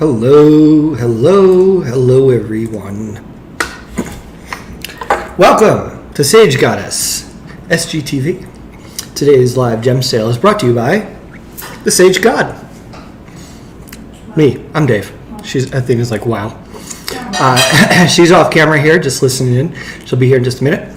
Hello, hello, hello everyone. Welcome to Sage Goddess, SGTV. Today's live gem sale is brought to you by the Sage God. Me, I'm Dave. Athena's like, wow. She's off camera here, just listening in. She'll be here in just a minute.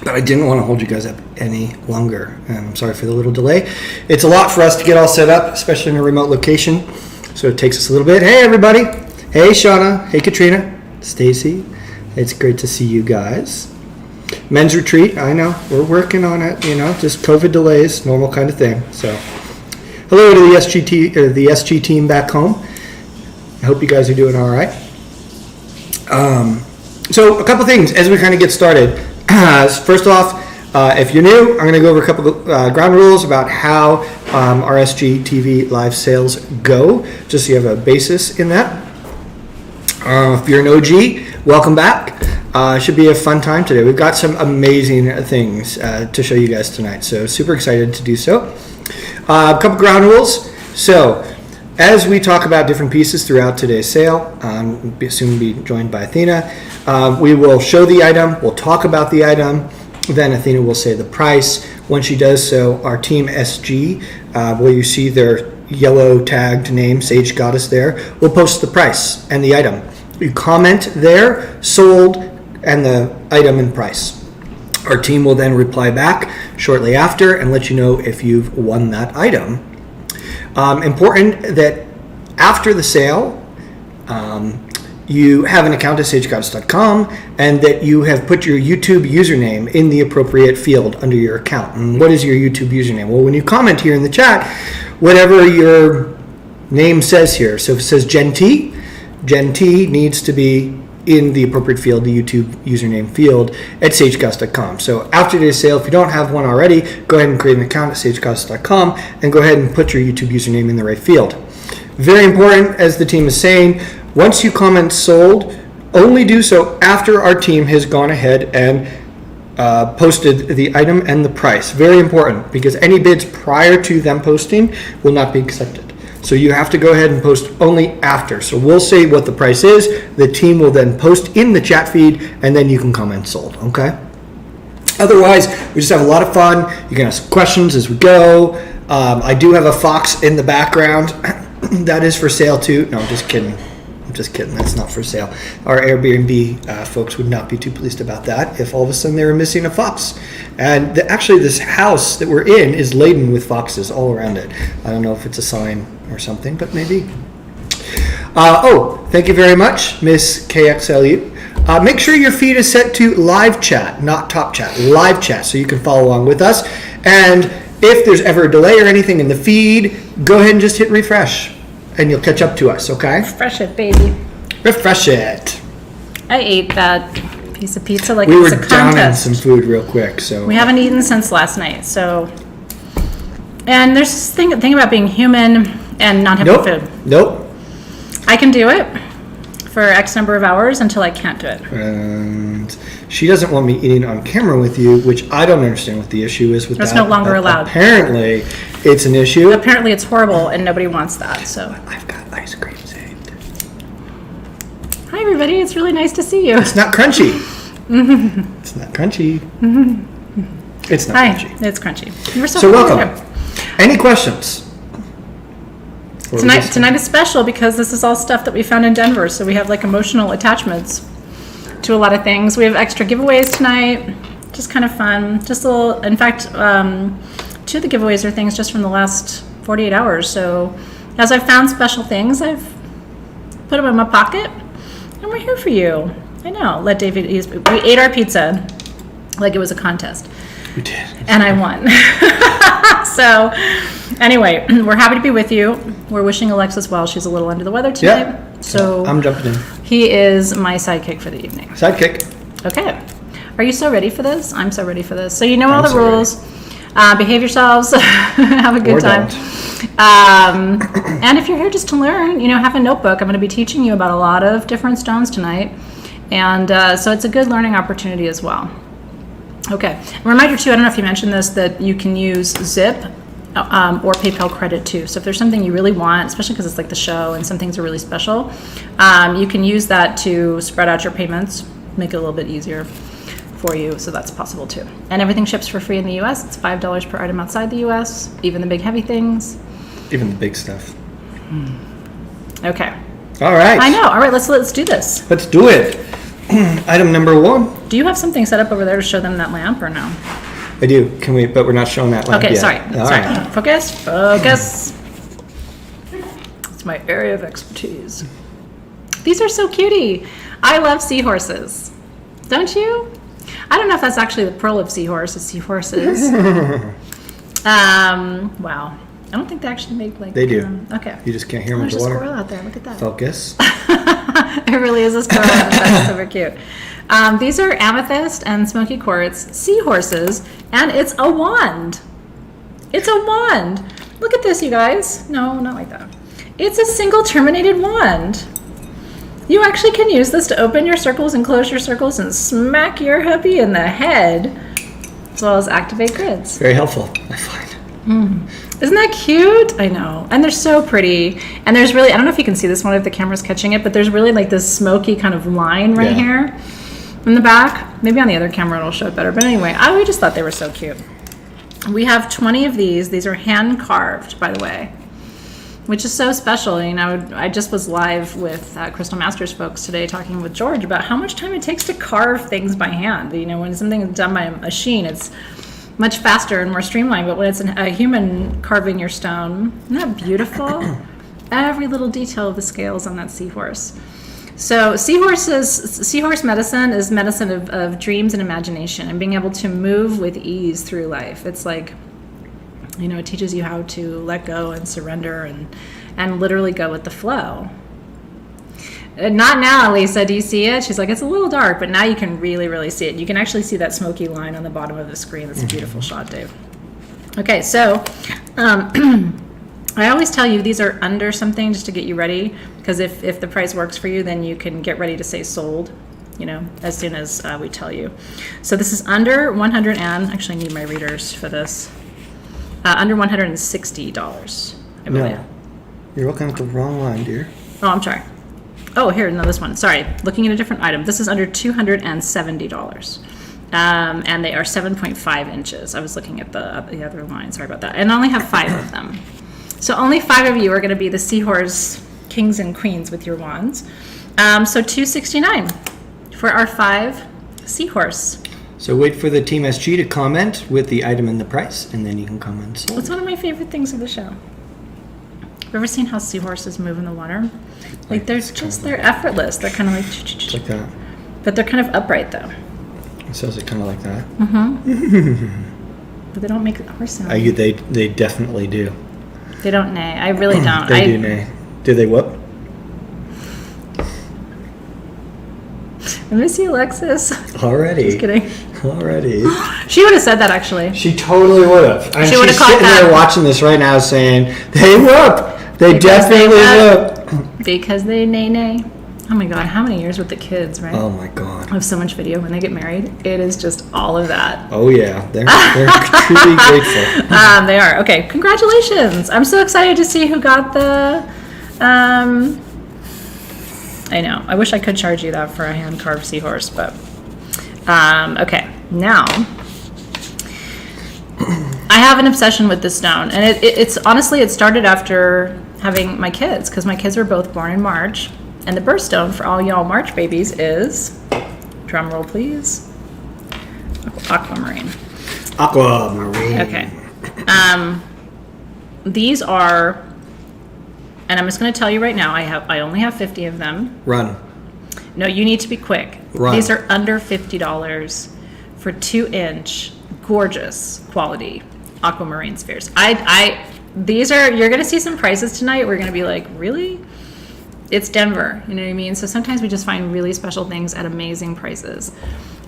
But I didn't want to hold you guys up any longer. I'm sorry for the little delay. It's a lot for us to get all set up, especially in a remote location. So it takes us a little bit. Hey, everybody. Hey, Shauna. Hey, Katrina. Stacy. It's great to see you guys. Men's retreat. I know. We're working on it. Just COVID delays, normal kind of thing. So hello to the SG team back home. I hope you guys are doing all right. So a couple things as we kind of get started. First off, if you're new, I'm going to go over a couple ground rules about how our SGTV live sales go, just so you have a basis in that. If you're an OG, welcome back. Should be a fun time today. We've got some amazing things to show you guys tonight, so super excited to do so. A couple ground rules. So as we talk about different pieces throughout today's sale, soon be joined by Athena. We will show the item, we'll talk about the item, then Athena will say the price. When she does so, our team SG, where you see their yellow tagged name, Sage Goddess there, will post the price and the item. You comment there, sold, and the item and price. Our team will then reply back shortly after and let you know if you've won that item. Important that after the sale, you have an account at sagegoddess.com and that you have put your YouTube username in the appropriate field under your account. And what is your YouTube username? Well, when you comment here in the chat, whatever your name says here. So if it says Gen T needs to be in the appropriate field, the YouTube username field at sagegoddess.com. So after today's sale, if you don't have one already, go ahead and create an account at sagegoddess.com and go ahead and put your YouTube username in the right field. Very important, as the team is saying, once you comment sold, only do so after our team has gone ahead and posted the item and the price. Very important, because any bids prior to them posting will not be accepted. So you have to go ahead and post only after. So we'll say what the price is. The team will then post in the chat feed, and then you can comment sold, okay? Otherwise, we just have a lot of fun. You can ask questions as we go. I do have a fox in the background. That is for sale too. No, I'm just kidding. That's not for sale. Our Airbnb folks would not be too pleased about that if all of a sudden they were missing a fox. And actually, this house that we're in is laden with foxes all around it. I don't know if it's a sign or something, but maybe. Thank you very much, Miss KXLU. Make sure your feed is set to live chat, not top chat, live chat, so you can follow along with us. And if there's ever a delay or anything in the feed, go ahead and just hit refresh, and you'll catch up to us, okay? Refresh it, baby. Refresh it. I ate that piece of pizza like it was a contest. We were downing some food real quick, so. We haven't eaten since last night, so. And there's this thing about being human and not having food. Nope. I can do it for X number of hours until I can't do it. And she doesn't want me eating on camera with you, which I don't understand what the issue is with that. It's no longer allowed. Apparently, it's an issue. Apparently, it's horrible, and nobody wants that. So I've got ice cream saved. Hi, everybody. It's really nice to see you. It's not crunchy. It's not crunchy. It's not crunchy. It's crunchy. You're so welcome. Any questions? Tonight is special because this is all stuff that we found in Denver, so we have like emotional attachments to a lot of things. We have extra giveaways tonight, just kind of fun. Just a little. In fact, 2 of the giveaways are things just from the last 48 hours. So as I've found special things, I've put them in my pocket, and we're here for you. I know. Let David eat. We ate our pizza like it was a contest. We did. And I won. So anyway, we're happy to be with you. We're wishing Alexys well. She's a little under the weather tonight. Yeah. So I'm jumping in. He is my sidekick for the evening. Sidekick. Okay. Are you so ready for this? I'm so ready for this. So you know all the rules. Behave yourselves. Have a good time. And if you're here just to learn, have a notebook. I'm going to be teaching you about a lot of different stones tonight. And so it's a good learning opportunity as well. Okay. A reminder too, I don't know if you mentioned this, that you can use zip or PayPal credit too. So if there's something you really want, especially because it's like the show and some things are really special, you can use that to spread out your payments, make it a little bit easier for you. So that's possible too. And everything ships for free in the US. It's $5 per item outside the US, even the big heavy things. Even the big stuff. Okay. All right. I know. All right, let's do this. Let's do it. Item number 1. Do you have something set up over there to show them that lamp or no? I do. Can we? But we're not showing that lamp Okay, yet. sorry. All Sorry. right. Focus. It's my area of expertise. These are so cutie. I love seahorses. Don't you? I don't know if that's actually the plural of seahorse. It's seahorses. Wow. I don't think they actually make like. They do. Okay. You just can't hear them with There's the a water. squirrel out there. Look at that. Focus. It really is a squirrel. That's super cute. These are amethyst and smoky quartz seahorses, and it's a wand. It's a wand. Look at this, you guys. No, not like that. It's a single terminated wand. You actually can use this to open your circles and close your circles and smack your hubby in the head, as well as activate grids. Very helpful, I find. Isn't that cute? I know. And they're so pretty. And there's really, I don't know if you can see this one if the camera's catching it, but there's really like this smoky kind of line right here in the back. Maybe on the other camera it'll show it better. But anyway, we just thought they were so cute. We have 20 of these. These are hand carved, by the way, which is so special. You know, I just was live with Crystal Masters folks today talking with George about how much time it takes to carve things by hand. You know, when something is done by a machine, it's much faster and more streamlined, but when it's a human carving your stone, isn't that beautiful? Every little detail of the scales on that seahorse. So seahorse medicine is medicine of dreams and imagination and being able to move with ease through life. It's like, you know, it teaches you how to let go and surrender and literally go with the flow. Not now, Lisa. Do you see it? She's like, it's a little dark, but now you can really, really see it. You can actually see that smoky line on the bottom of the screen. That's a beautiful shot, Dave. Okay, so I always tell you these are under something just to get you ready, because if the price works for you, then you can get ready to say sold, you know, as soon as we tell you. So this is under 100 and, actually I need my readers for this, under $160, I believe. No, you're looking at the wrong line, dear. Oh, I'm sorry. Oh, here, no, this one. Sorry, looking at a different item. This is under $270. And they are 7.5 inches. I was looking at the other line. Sorry about that. And I only have 5 of them. So only 5 of you are going to be the seahorse kings and queens with your wands. So $269 for our 5 seahorse. So wait for the Team SG to comment with the item and the price, and then you can comment. Sold. It's one of my favorite things of the show. Have you ever seen how seahorses move in the water? Like they're effortless. They're kind of It's like that. but they're kind of upright though. It says it kind of like that. But they don't make horse sound. They definitely do. They don't neigh. I really don't. They do neigh. Do they whoop? I miss you, Alexis. Already. Just kidding. Already. She would have said that actually. She totally would have. And She would have she's caught sitting that. there watching this right now saying, they whoop. They Because they definitely whoop. Because they neigh. Oh my God, how many years with the kids, right? Oh my God. I have so much video when they get married. It is just all of that. Oh yeah. They're truly grateful. They are. Okay, congratulations. I'm so excited to see who got the... I know. I wish I could charge you that for a hand-carved seahorse, but... okay, now... I have an obsession with this stone, and it's honestly, it started after having my kids, because my kids were both born in March, and the birthstone for all y'all March babies is, drum roll please, Aquamarine. Aquamarine. Okay. These are, and I'm just going to tell you right now, I only have 50 of them. Run. No, you need to be quick. Run. These are under $50 for 2-inch, gorgeous quality aquamarine spheres. These are, you're going to see some prices tonight. We're going to be like, really? It's Denver, you know what I mean? So sometimes we just find really special things at amazing prices.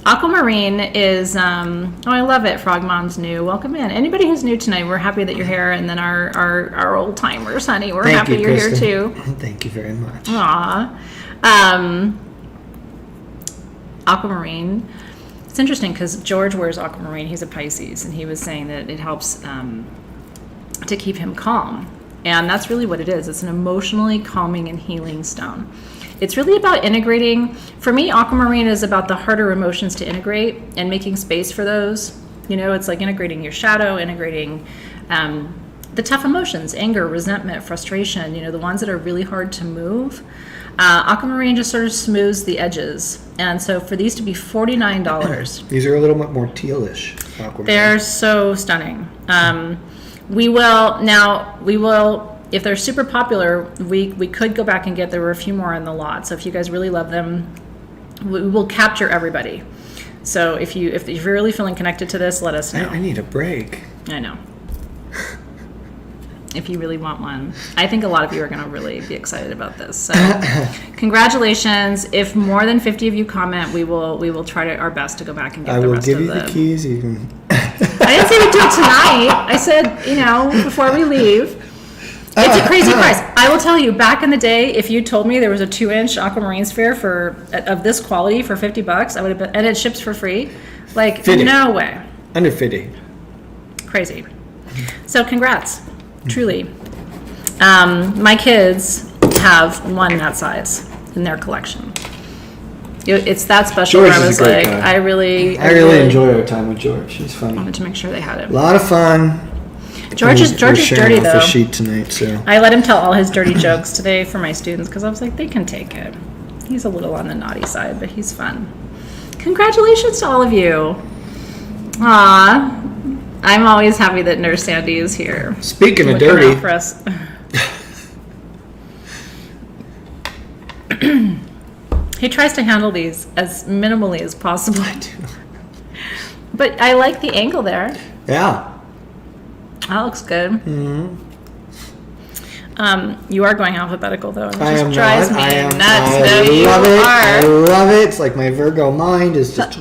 Aquamarine is, oh, I love it. Frog Mom's new. Welcome in. Anybody who's new tonight, we're happy that you're here. And then our old timers, honey, we're happy you're here too. Thank you very much. Aw. Aquamarine. It's interesting because George wears aquamarine. He's a Pisces, and he was saying that it helps to keep him calm. And that's really what it is. It's an emotionally calming and healing stone. It's really about integrating. For me, Aquamarine is about the harder emotions to integrate and making space for those. You know, it's like integrating your shadow, integrating the tough emotions, anger, resentment, frustration, you know, the ones that are really hard to move. Aquamarine just sort of smooths the edges. And so for these to be $49. These are a little bit more tealish. Aquamarine. They're so stunning. We will, if they're super popular, we could go back and get, there were a few more in the lot. So if you guys really love them, we will capture everybody. So if you're really feeling connected to this, let us know. I need a break. I know. If you really want one. I think a lot of you are going to really be excited about this. So congratulations. If more than 50 of you comment, we will try our best to go back and get the rest of them. I will give you the keys even. I didn't say we'd do it tonight. I said, you know, before we leave. It's a crazy price. I will tell you, back in the day, if you told me there was a 2-inch Aquamarine sphere of this quality for $50, I would have been, and it ships for free. Like, 50. No way. Under 50. Crazy. So congrats. Truly. My kids have one that size in their collection. It's that special. George where I is was a great like, guy. I really enjoy our time with George. He's funny. wanted to make sure they had it. A lot of fun. George is We're sharing dirty off the though. sheet tonight, so. I let him tell all his dirty jokes today for my students because I was like, they can take it. He's a little on the naughty side, but he's fun. Congratulations to all of you. Aw. I'm always happy that Nurse Sandy is here. Speaking of Looking dirty. out for us. He tries to handle these as minimally as possible. I do. But I like the angle there. Yeah. That looks good. Mm-hmm. You are going alphabetical though. And it I just am drives not. me I am. nuts. I No, you love it. I are. love it. It's like my Virgo mind is just.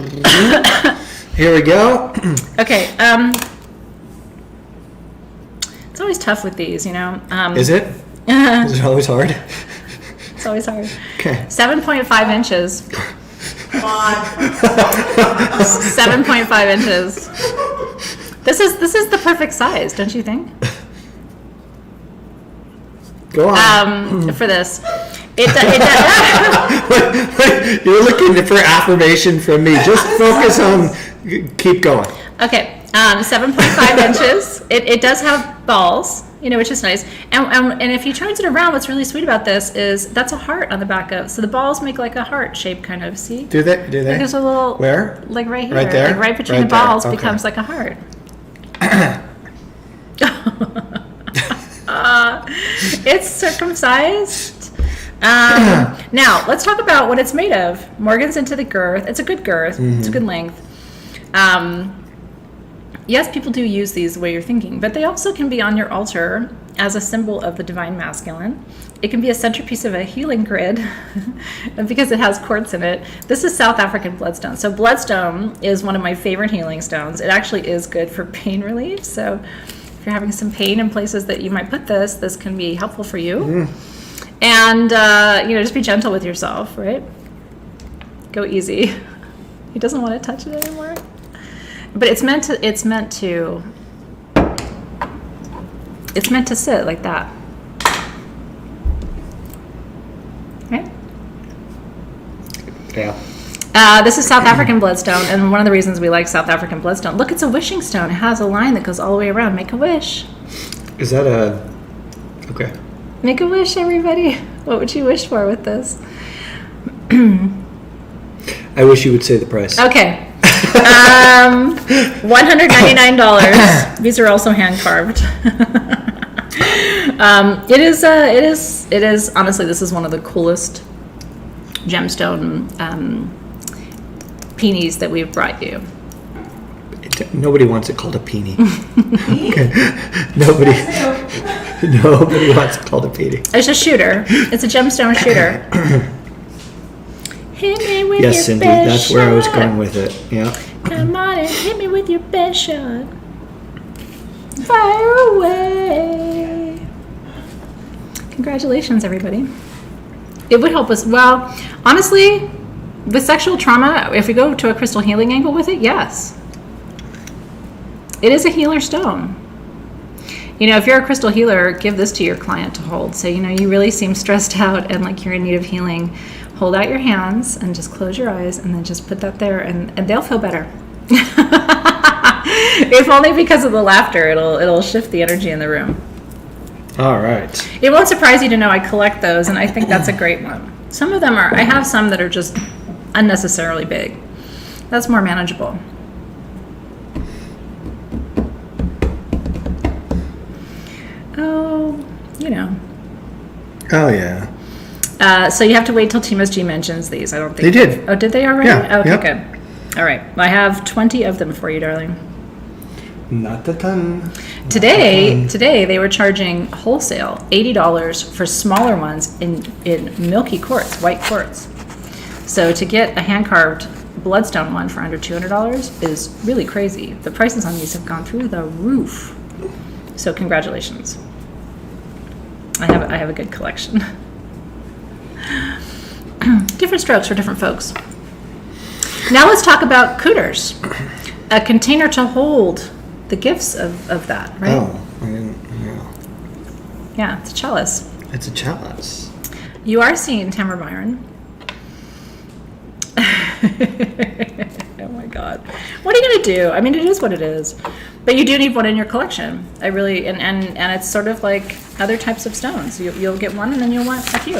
Here we go. Okay. It's always tough with these, you know. Is it? Is it always hard? It's always hard. Okay. 7.5 inches. 7.5 inches. This is the perfect size, don't you think? Go on. For this, You're looking for affirmation from me. Just focus on. Keep going. Okay, 7.5 inches. It does have balls, you know, which is nice. And if he turns it around, what's really sweet about this is that's a heart on the back of. So the balls make like a heart shape, kind of. See? Do they? Like there's a little. Where? Like right here. Right there? Like right between Right the balls there. Okay. becomes like a heart. It's circumcised. Now, let's talk about what it's made of. Morgan's into the girth. It's a good girth. It's a good length. Yes, people do use these the way you're thinking, but they also can be on your altar as a symbol of the divine masculine. It can be a centerpiece of a healing grid because it has quartz in it. This is South African bloodstone. So bloodstone is one of my favorite healing stones. It actually is good for pain relief. So if you're having some pain in places that you might put this can be helpful for you. And, just be gentle with yourself, right? Go easy. He doesn't want to touch it anymore. But it's meant to sit like that. Right? Yeah. This is South African bloodstone, and one of the reasons we like South African bloodstone. Look, it's a wishing stone. It has a line that goes all the way around. Make a wish. Is that a? Okay. Make a wish, everybody. What would you wish for with this? I wish you would say the price. Okay. $199. These are also hand carved. It is honestly, this is one of the coolest gemstone peonies that we've brought you. Nobody wants it called a peony. Okay. Nobody wants it called a peony. It's a shooter. It's a gemstone shooter. Hit me with Yes, your Cindy, best that's where I was shot. going with it. Yeah. Come on and hit me with your best shot. Fire away. Congratulations, everybody. It would help us. Well, honestly, with sexual trauma, if we go to a crystal healing angle with it, yes. It is a healer stone. if you're a crystal healer, give this to your client to hold. So, you really seem stressed out and like you're in need of healing. Hold out your hands and just close your eyes and then just put that there and they'll feel better. If only because of the laughter, it'll shift the energy in the room. All right. It won't surprise you to know I collect those, and I think that's a great one. Some of them I have some that are just unnecessarily big. That's more manageable. Oh, Oh, yeah. So you have to wait till Team SG mentions these. I don't think They did. Oh, did they already? Yeah. Okay, Yep. good. All right. I have 20 of them for you, darling. Not a ton. Today they were charging wholesale $80 for smaller ones in milky quartz, white quartz. So to get a hand-carved Bloodstone one for under $200 is really crazy. The prices on these have gone through the roof. So congratulations. I have a good collection. Different strokes for different folks. Now let's talk about cooters. A container to hold the gifts of that, right? Oh, I didn't know. Yeah, it's a chalice. It's a chalice. You are seeing Tamara Byron. Oh my God. What are you going to do? I mean, it is what it is. But you do need one in your collection. I really, and it's sort of like other types of stones. You'll get one and then you'll want a few.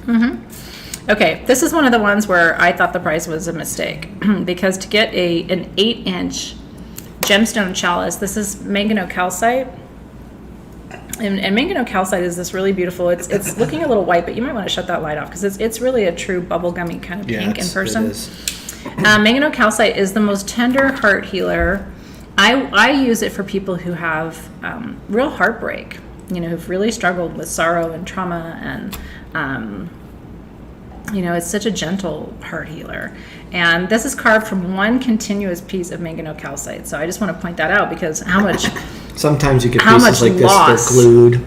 Mm-hmm. Okay, this is one of the ones where I thought the price was a mistake because to get an 8-inch gemstone chalice, this is Mangano Calcite. And Mangano Calcite is this really beautiful, it's looking a little white, but you might want to shut that light off because it's really a true bubblegummy kind of pink in person. It is. Mangano Calcite is the most tender heart healer. I use it for people who have real heartbreak, who've really struggled with sorrow and trauma and it's such a gentle heart healer. And this is carved from one continuous piece of Mangano Calcite. So I just want to point that out because how much... Sometimes you get how pieces much like loss. this, they're glued.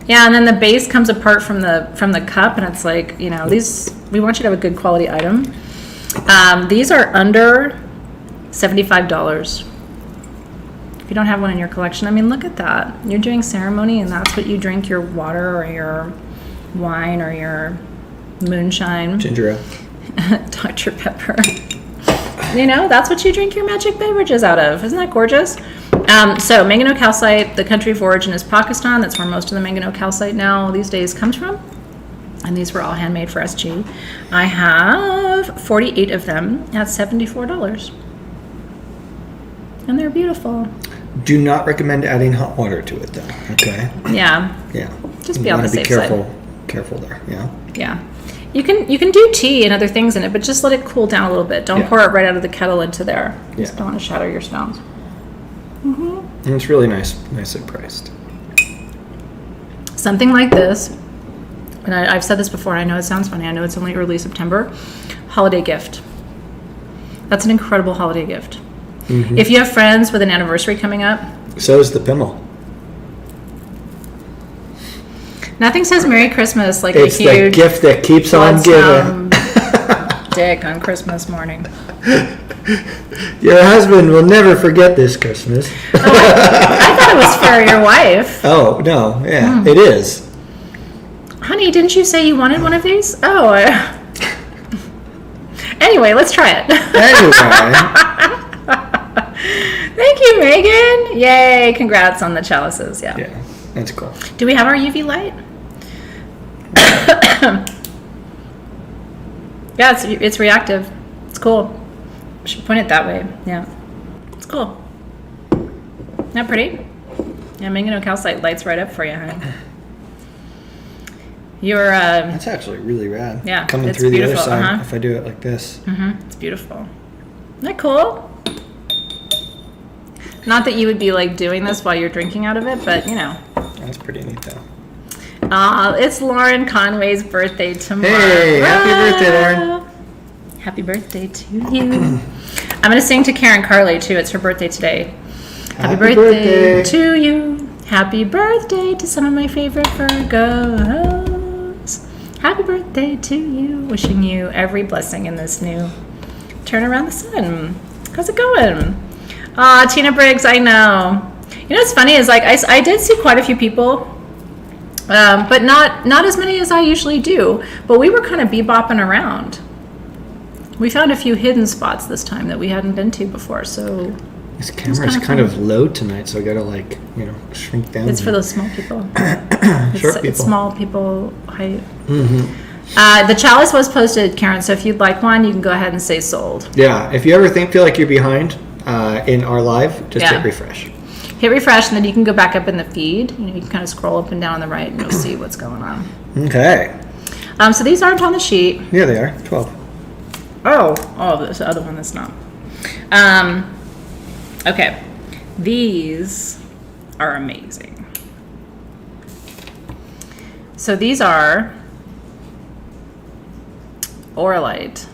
Yeah, and then the base comes apart from the cup, and it's like, these, we want you to have a good quality item. These are under $75. If you don't have one in your collection, I mean, look at that. You're doing ceremony, and that's what you drink your water or your wine or your moonshine. Ginger ale. Dr. Pepper. That's what you drink your magic beverages out of. Isn't that gorgeous? So Mangano Calcite, the country of origin is Pakistan. That's where most of the Mangano Calcite now these days comes from. And these were all handmade for SG. I have 48 of them at $74. And they're beautiful. Do not recommend adding hot water to it, though. Okay. Yeah. Yeah. Just be on the safe side. Careful there. Yeah. Yeah. You can do tea and other things in it, but just let it cool down a little bit. Don't pour it right out of the kettle into there. Just don't want to shatter your stones. Mm-hmm. And it's really nicely priced. Something like this, and I've said this before, I know it sounds funny, I know it's only early September, holiday gift. That's an incredible holiday gift. Mm-hmm. If you have friends with an anniversary coming up. So is the Pimmel. Nothing says Merry Christmas like it's a huge... It's the gift that keeps on giving. Dick on Christmas morning. Your husband will never forget this Christmas. I thought it was for your wife. Oh, no. Yeah, it is. Honey, didn't you say you wanted one of these? Oh. Anyway, let's try it. Anyway. Thank you, Megan. Yay. Congrats on the chalices. Yeah. Yeah, that's cool. Do we have our UV light? Yeah, it's reactive. It's cool. Should point it that way. Yeah. It's cool. Isn't that pretty? Yeah, Mangano Calcite lights right up for you, honey. That's actually really rad. Yeah, coming it's through beautiful, the other side if I do it like this. Mm-hmm. It's beautiful. Isn't that cool? Not that you would be like doing this while you're drinking out of it, but That's pretty neat though. It's Lauren Conway's birthday tomorrow. Hey, happy birthday, Lauren. Happy birthday to you. I'm going to sing to Karen Carley too. It's her birthday today. Happy birthday to you. Happy birthday to some of my favorite Virgos. Happy birthday to you. Wishing you every blessing in this new turn around the sun. How's it going? Tina Briggs, I know. You know what's funny is like I did see quite a few people, but not as many as I usually do. But we were kind of bebopping around. We found a few hidden spots this time that we hadn't been to before. So this camera's kind of low tonight, so I gotta like shrink down. it's for those small people. Short people. It's small people height. The chalice was posted, Karen. So if you'd like one, you can go ahead and say sold. Yeah. If you ever feel like you're behind in our live, just hit refresh. Hit refresh, and then you can go back up in the feed. You can kind of scroll up and down on the right, and you'll see what's going on. Okay. So these aren't on the sheet. Yeah, they are. 12. Oh, there's the other one that's not. Okay. These are amazing. So these are Oralite,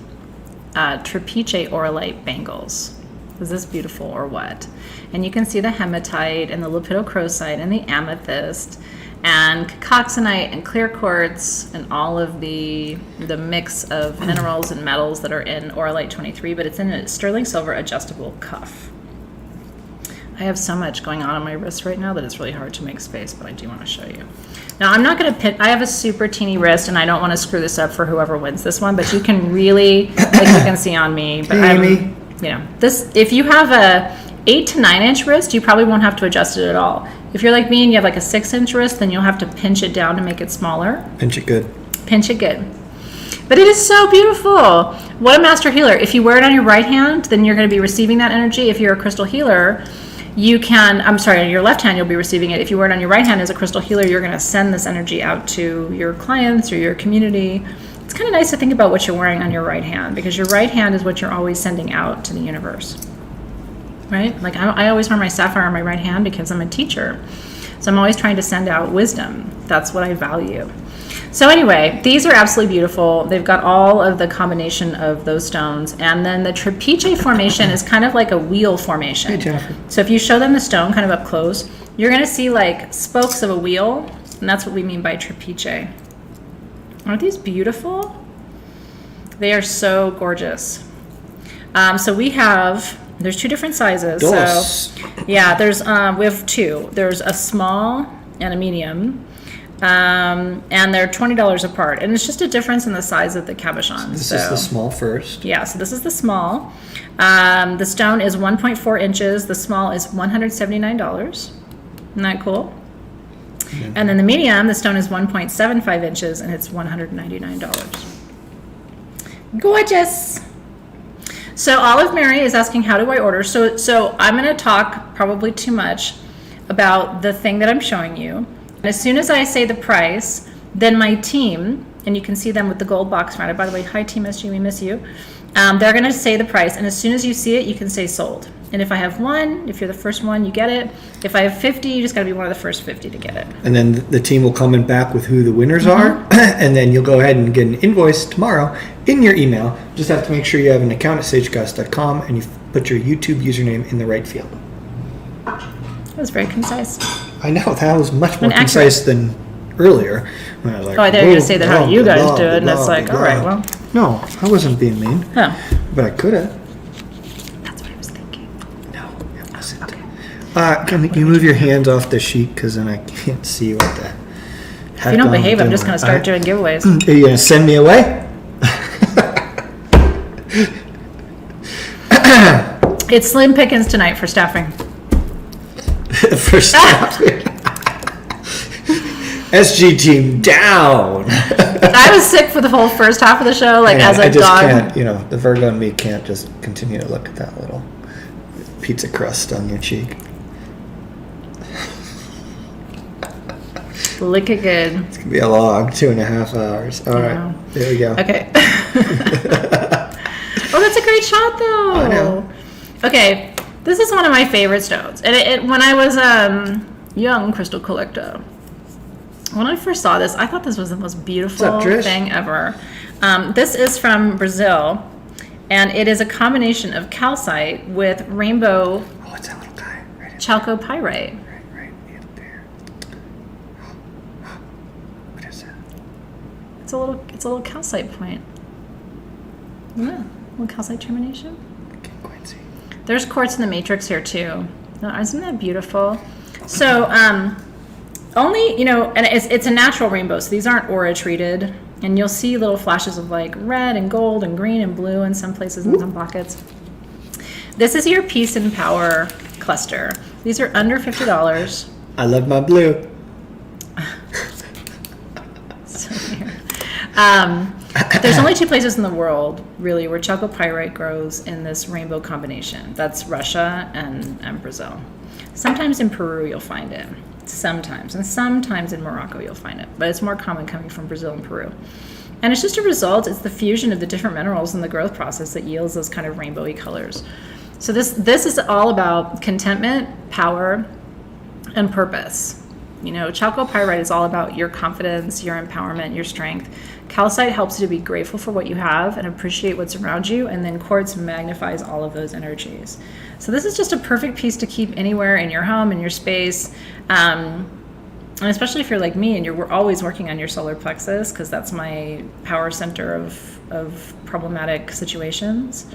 Trapeze Oralite bangles. Is this beautiful or what? And you can see the hematite and the lepidocrocite and the amethyst and coxonite and clear quartz and all of the mix of minerals and metals that are in Oralite 23, but it's in a sterling silver adjustable cuff. I have so much going on my wrist right now that it's really hard to make space, but I do want to show you. Now, I'm not going to I have a super teeny wrist, and I don't want to screw this up for whoever wins this one, but you can really, like you can see on me, but Amy. this, if you have a 8 to 9 inch wrist, you probably won't have to adjust it at all. If you're like me and you have like a 6-inch wrist, then you'll have to pinch it down to make it smaller. Pinch it good. Pinch it good. But it is so beautiful. What a master healer. If you wear it on your right hand, then you're going to be receiving that energy. If you're a crystal healer, you can, on your left hand, you'll be receiving it. If you wear it on your right hand as a crystal healer, you're going to send this energy out to your clients or your community. It's kind of nice to think about what you're wearing on your right hand, because your right hand is what you're always sending out to the universe. Right? Like I always wear my sapphire on my right hand because I'm a teacher. So I'm always trying to send out wisdom. That's what I value. So anyway, these are absolutely beautiful. They've got all of the combination of those stones. And then the trapeze formation is kind of like a wheel formation. Hey, Jennifer. So if you show them the stone kind of up close, you're going to see like spokes of a wheel. And that's what we mean by trapeze. Aren't these beautiful? They are so gorgeous. So we have... There's 2 different sizes. Dos. So yeah, there's we have 2. There's a small and a medium, and they're $20 apart. And it's just a difference in the size of the cabochon. This is the small first. Yeah, so this is the small. The stone is 1.4 inches. The small is $179. Isn't that cool? Yeah. And then the medium, the stone is 1.75 inches, and it's $199. Gorgeous. So Olive Mary is asking, how do I order? So I'm going to talk probably too much about the thing that I'm showing you. As soon as I say the price, then my team, and you can see them with the gold box around it. By the way, hi Team SG, we miss you. They're going to say the price, and as soon as you see it, you can say sold. And if I have 1, if you're the first one, you get it. If I have 50, you just got to be one of the first 50 to get it. And then the team will comment back with who the winners are, and then you'll go ahead and get an invoice tomorrow in your email. Just have to make sure you have an account at sagegoddess.com and you put your YouTube username in the right field. That was very concise. I know, that was much more concise than earlier. When I was like, I thought you were going to say that how you guys do it, and it's like, all right, well. No, I wasn't being mean. Huh. But I could have. That's what I was thinking. No, it wasn't. Okay. Can you move your hands off the sheet, because then I can't see what the heck If you don't behave, I'm just going to start doing giveaways. Are you going to send me away? It's slim pickings tonight for staffing. For staffing. SG team down. I was sick for the whole first half of the show, like as a I just dog. can't, the Virgo in me can't just continue to look at that little pizza crust on your cheek. Lick it good. It's going to be a log, 2.5 hours. All right, there we go. Okay. Oh, that's a great shot, though. I know. Okay, this is one of my favorite stones. And when I was young crystal collector, when I first saw this, I thought this was the most beautiful thing ever. This is from Brazil, and it is a combination of calcite with rainbow. Oh, what's that little guy? Right chalcopyrite. Right up there. What is that? It's a little calcite point. Yeah, little calcite termination. I can't quite see. There's quartz in the matrix here too. Now, isn't that beautiful? So only, and it's a natural rainbow, so these aren't aura treated. And you'll see little flashes of like red and gold and green and blue in some places in some pockets. This is your Peace and Power cluster. These are under $50. I love my blue. So weird. There's only 2 places in the world, really, where chalcopyrite grows in this rainbow combination. That's Russia and Brazil. Sometimes in Peru you'll find it. Sometimes. And sometimes in Morocco you'll find it. But it's more common coming from Brazil and Peru. And it's just a result. It's the fusion of the different minerals in the growth process that yields those kind of rainbowy colors. So this is all about contentment, power, and purpose. Chalcopyrite is all about your confidence, your empowerment, your strength. Calcite helps you to be grateful for what you have and appreciate what's around you, and then quartz magnifies all of those energies. So this is just a perfect piece to keep anywhere in your home, in your space, and especially if you're like me and we're always working on your solar plexus, because that's my power center of problematic situations.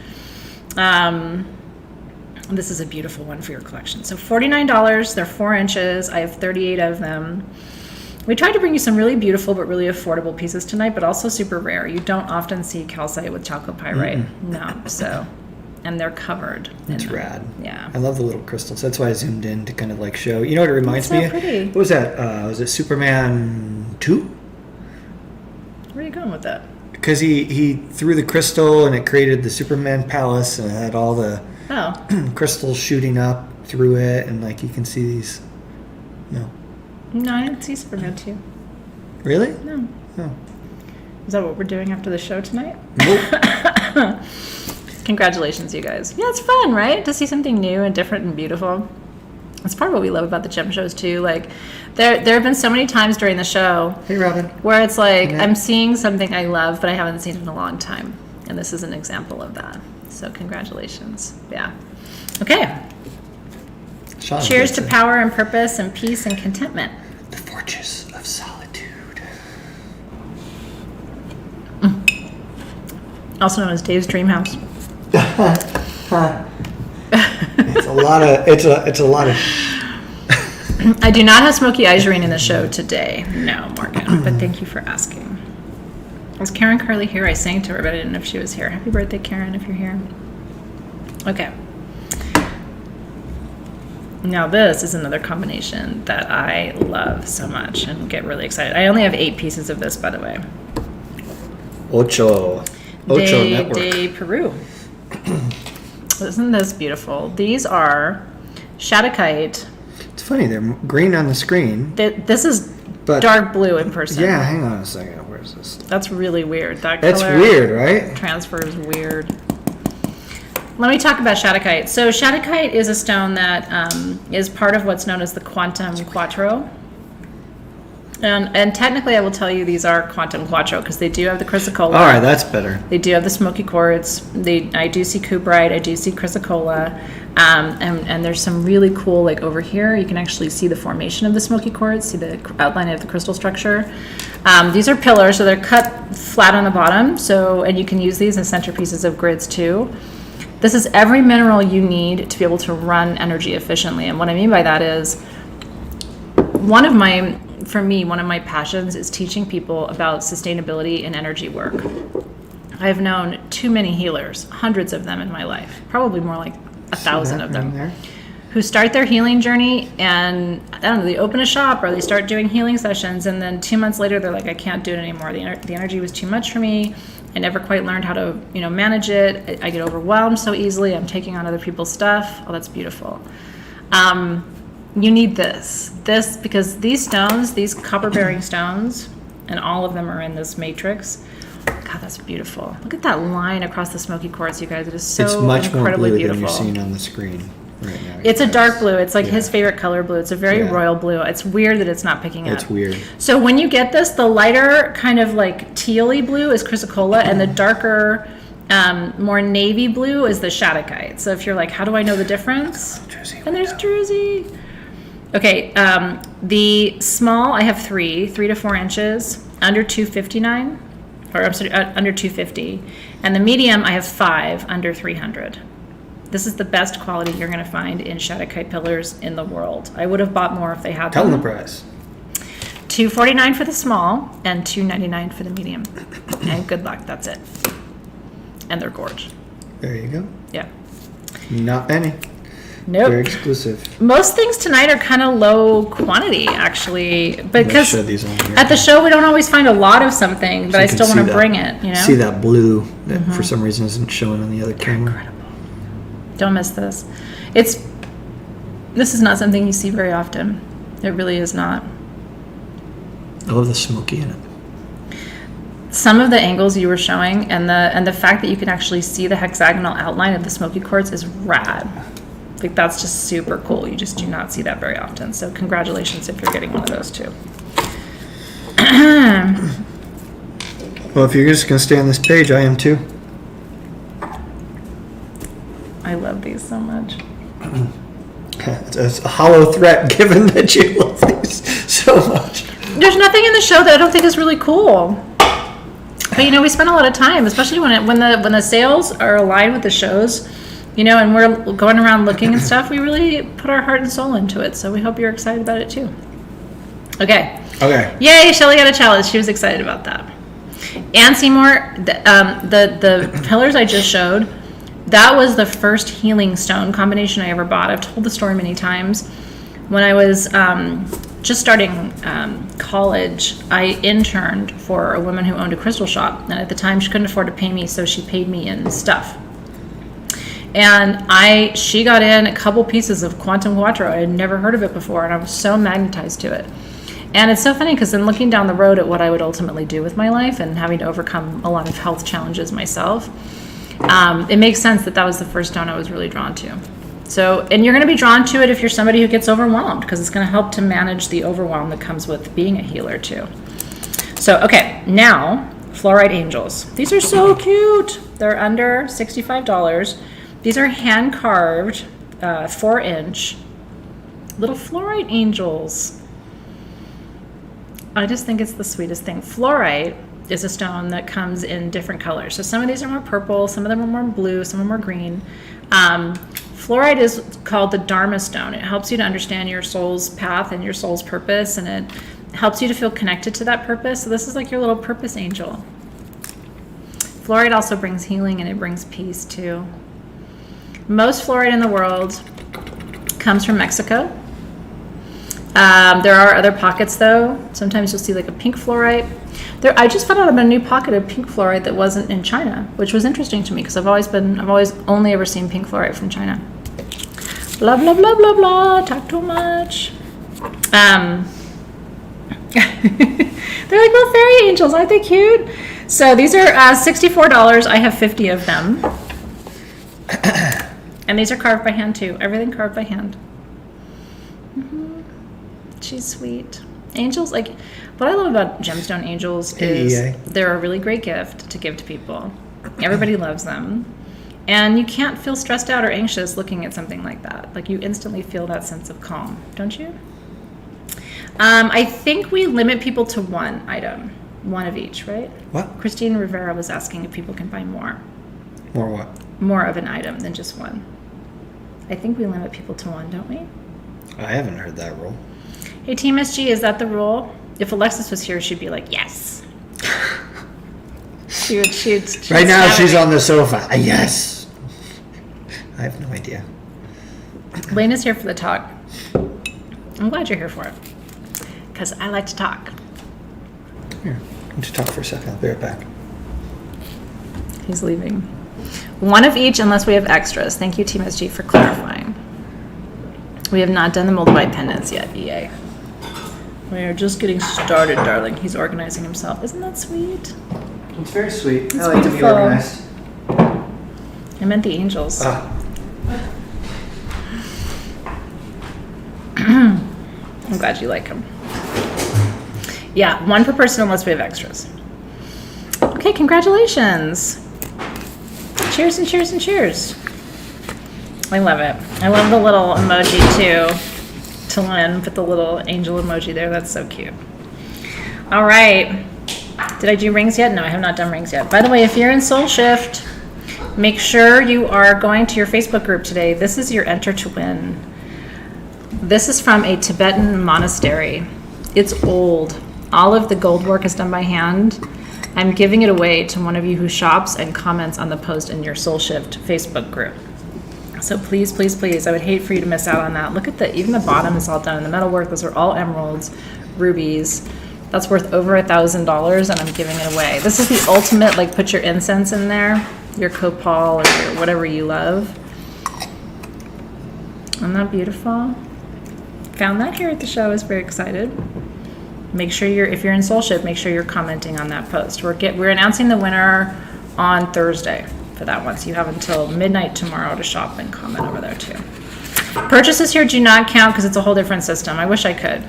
This is a beautiful one for your collection. So $49, they're 4 inches. I have 38 of them. We tried to bring you some really beautiful but really affordable pieces tonight, but also super rare. You don't often see calcite with chalcopyrite. No, so, and they're covered. That's rad. Yeah. I love the little crystals. That's why I zoomed in to kind of like show. You know what it reminds me of? Pretty. What was that? Was it Superman 2? Where are you going with that? Because he threw the crystal and it created the Superman palace and it had all the crystals shooting up through it, and like you can see these. No, I didn't see Superman 2. Really? No. Oh. Is that what we're doing after the show tonight? Nope. Congratulations, you guys. Yeah, it's fun, right? To see something new and different and beautiful. That's part of what we love about the gem shows too. Like, there have been so many times during the show. Hey, Robin. Where it's like I'm seeing something I love, but I haven't seen it in a long time, and this is an example of that. So congratulations. Yeah. Okay. Sean, cheers to power and purpose and peace and contentment. The fortress of solitude. Also known as Dave's dream house. It's a lot of. I do not have smoky isurine in the show today. No, Morgan. But thank you for asking. Was Karen Carly here? I sang to her, but I didn't know if she was here. Happy birthday, Karen, if you're here. Okay. Now this is another combination that I love so much and get really excited. I only have 8 pieces of this, by the way. Ocho Network. De Peru. Isn't this beautiful? These are Kite. It's funny, they're green on the screen. This is dark blue in person. Yeah, hang on a second. Where's this? That's really weird. That's weird, right? Transfer is weird. Let me talk about Kite. So Kite is a stone that is part of what's known as the Quantum Quattro. And technically I will tell you these are Quantum Quattro because they do have the chrysocolla. All right, that's better. They do have the smoky quartz. I do see cuprite. I do see chrysocolla. And there's some really cool, like over here, you can actually see the formation of the smoky quartz, see the outline of the crystal structure. These are pillars, so they're cut flat on the bottom. And you can use these as centerpieces of grids too. This is every mineral you need to be able to run energy efficiently. And what I mean by that is, one of my passions is teaching people about sustainability and energy work. I've known too many healers, hundreds of them in my life, probably more like 1,000 of them, who start their healing journey and I don't know, they open a shop or they start doing healing sessions, and then 2 months later they're like, I can't do it anymore. The energy was too much for me. I never quite learned how to, manage it. I get overwhelmed so easily. I'm taking on other people's stuff. Oh, that's beautiful. You need this because these stones, these copper-bearing stones, and all of them are in this matrix. God, that's beautiful. Look at that line across the smoky quartz, you guys. It is so incredibly beautiful. It's much more blue than you're seeing on the screen right now. It's a dark blue. It's like his favorite color blue. It's a very royal blue. It's weird that it's not picking up. It's weird. So when you get this, the lighter kind of like tealy blue is chrysocolla, and the darker, more navy blue is the Kite. So if you're like, how do I know the difference? And there's Druzy. Okay, the small, I have 3 to 4 inches, under 259, or I'm sorry, under 250. And the medium, I have 5, under 300. This is the best quality you're going to find in Shattuck Kite pillars in the world. I would have bought more if they had Tell them them. the price. $249 for the small and $299 for the medium. And good luck. That's it. And they're gorge. There you go. Yeah. Not many. Nope. Very exclusive. Most things tonight are kind of low quantity, actually, because show these on here. at the show we don't always find a lot of something, but So I you can still want see to that. bring it. You know. See that blue that for some reason isn't showing on the other camera. Incredible. Don't miss this. This is not something you see very often. It really is not. I love the smoky in it. Some of the angles you were showing and the fact that you can actually see the hexagonal outline of the smoky quartz is rad. Like, that's just super cool. You just do not see that very often. So congratulations if you're getting one of those too. Well, if you're just going to stay on this page, I am too. I love these so much. It's a hollow threat given that you love these so much. There's nothing in the show that I don't think is really cool. But we spend a lot of time, especially when the sales are aligned with the shows, and we're going around looking and stuff. We really put our heart and soul into it. So we hope you're excited about it too. Okay. Yay! Shelly got a challenge. She was excited about that. Ann Seymour, the pillars I just showed, that was the first healing stone combination I ever bought. I've told the story many times. When I was just starting college, I interned for a woman who owned a crystal shop. And at the time, she couldn't afford to pay me, so she paid me in stuff. And she got in a couple pieces of Quantum Quattro. I had never heard of it before, and I was so magnetized to it. And it's so funny because then looking down the road at what I would ultimately do with my life and having to overcome a lot of health challenges myself, it makes sense that was the first stone I was really drawn to. So, and you're going to be drawn to it if you're somebody who gets overwhelmed, because it's going to help to manage the overwhelm that comes with being a healer too. So, okay, now Fluorite Angels. These are so cute. They're under $65. These are hand carved, 4-inch little Fluorite Angels. I just think it's the sweetest thing. Fluorite is a stone that comes in different colors. So some of these are more purple, some of them are more blue, some are more green. Fluorite is called the Dharma stone. It helps you to understand your soul's path and your soul's purpose, and it helps you to feel connected to that purpose. So this is like your little purpose angel. Fluorite also brings healing, and it brings peace too. Most fluorite in the world comes from Mexico. There are other pockets though. Sometimes you'll see like a pink fluorite. I just found out about a new pocket of pink fluorite that wasn't in China, which was interesting to me because I've always only ever seen pink fluorite from China. Blah blah blah blah blah. Talk too much. They're like little fairy angels, aren't they cute? So these are $64. I have 50 of them, and these are carved by hand too. Everything carved by hand. She's sweet. Angels, like, what I love about gemstone angels is they're a really great gift to give to people. Everybody loves them. And you can't feel stressed out or anxious looking at something like that. Like, you instantly feel that sense of calm, don't you? I think we limit people to one item, one of each, right? What? Christine Rivera was asking if people can buy more. More what? More of an item than just one. I think we limit people to one, don't we? I haven't heard that rule. Hey, Team SG, is that the rule? If Alexis was here, she'd be like, yes. She would right now, she's on the sofa. Yes. I have no idea. Lane is here for the talk. I'm glad you're here for it. Because I like to talk. Here, I'm going to talk for a second. I'll be right back. He's leaving. One of each, unless we have extras. Thank you, Team SG, for clarifying. We have not done the Moldavite pendants yet, EA. We are just getting started, darling. He's organizing himself. Isn't that sweet? It's very sweet. It's I like beautiful. to be organized. I meant the angels. I'm glad you like them. Yeah, one per person unless we have extras. Okay, congratulations. Cheers and cheers and cheers. I love it. I love the little emoji too. To Lynn, put the little angel emoji there. That's so cute. All right. Did I do rings yet? No, I have not done rings yet. By the way, if you're in Soul Shift, Make sure you are going to your Facebook group today. This is your enter to win. This is from a Tibetan monastery. It's old. All of the gold work is done by hand. I'm giving it away to one of you who shops and comments on the post in your Soul Shift Facebook group. So please, please, please, I would hate for you to miss out on that. Look at even the bottom is all done in the metalwork. Those are all emeralds, rubies. That's worth over $1,000 and I'm giving it away. This is the ultimate, like put your incense in there, your copal or your whatever you love. Isn't that beautiful? Found that here at the show. I was very excited. Make sure if you're in Soulship, make sure you're commenting on that post. We're announcing the winner on Thursday for that one, so you have until midnight tomorrow to shop and comment over there too. Purchases here do not count because it's a whole different system. I wish I could,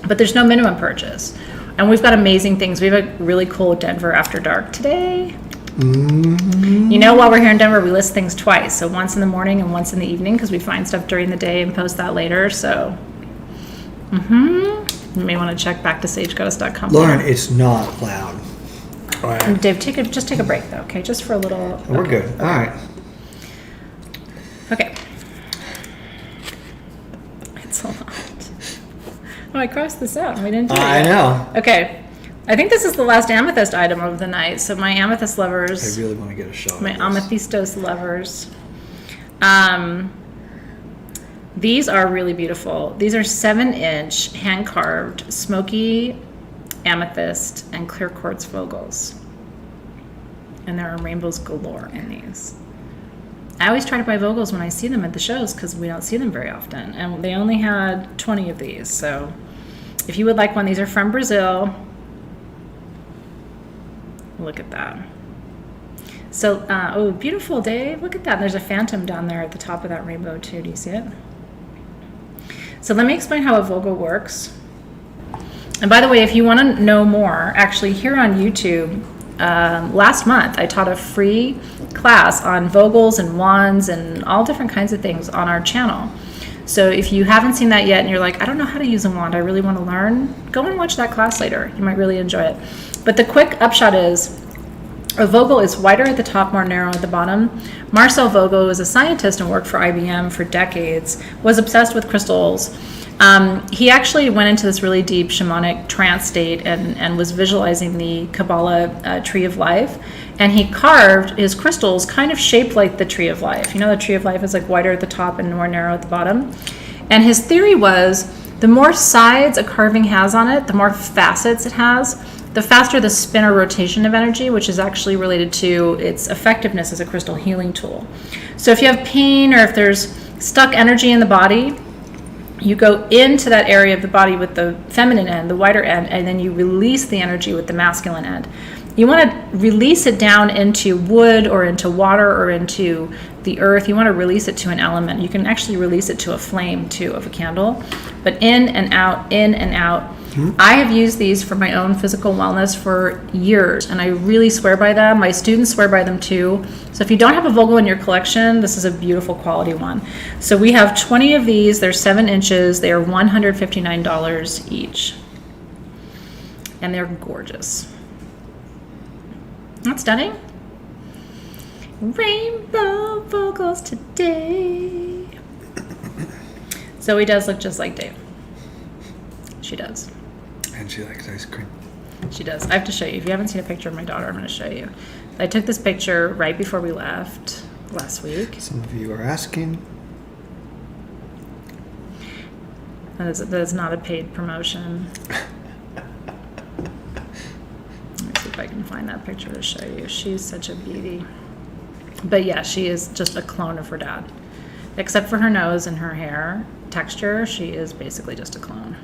but there's no minimum purchase. And we've got amazing things. We have a really cool Denver After Dark today. Mm-hmm. You know, while we're here in Denver, we list things twice. So once in the morning and once in the evening because we find stuff during the day and post that later. So, you may want to check back to sagegoddess.com. Lauren, it's not loud. All right. Dave, just take a break though, okay? Just for a little. We're good. All right. Okay. It's a lot. Oh, I crossed this out. We didn't do it I yet. know. Okay. I think this is the last amethyst item of the night. So my amethyst lovers. I really want to get a shot. My of this. amethystos lovers. These are really beautiful. These are 7-inch hand-carved smoky amethyst and clear quartz Vogels. And there are rainbows galore in these. I always try to buy Vogels when I see them at the shows because we don't see them very often. And they only had 20 of these. So if you would like one, these are from Brazil. Look at that. So, oh, beautiful, Dave. Look at that. There's a phantom down there at the top of that rainbow too. Do you see it? So let me explain how a Vogel works. And by the way, if you want to know more, actually here on YouTube, last month I taught a free class on Vogels and wands and all different kinds of things on our channel. So if you haven't seen that yet and you're like, I don't know how to use a wand, I really want to learn, go and watch that class later. You might really enjoy it. But the quick upshot is, a Vogel is wider at the top, more narrow at the bottom. Marcel Vogel was a scientist and worked for IBM for decades, was obsessed with crystals. He actually went into this really deep shamanic trance state and was visualizing the Kabbalah tree of life. And he carved his crystals kind of shaped like the tree of life. You know, the tree of life is like wider at the top and more narrow at the bottom. And his theory was the more sides a carving has on it, the more facets it has, the faster the spin or rotation of energy, which is actually related to its effectiveness as a crystal healing tool. So if you have pain or if there's stuck energy in the body, you go into that area of the body with the feminine end, the wider end, and then you release the energy with the masculine end. You want to release it down into wood or into water or into the earth. You want to release it to an element. You can actually release it to a flame too of a candle, but in and out, in and out. I have used these for my own physical wellness for years, and I really swear by them. My students swear by them too. So if you don't have a Vogel in your collection, this is a beautiful quality one. So we have 20 of these. They're 7 inches. They are $159 each. And they're gorgeous. Not stunning? Rainbow Vogels today. Zoe does look just like Dave. She does. And she likes ice cream. She does. I have to show you. If you haven't seen a picture of my daughter, I'm going to show you. I took this picture right before we left last week. Some of you are asking. That is not a paid promotion. Let me see if I can find that picture to show you. She's such a beauty. But yeah, she is just a clone of her dad. Except for her nose and her hair texture, she is basically just a clone.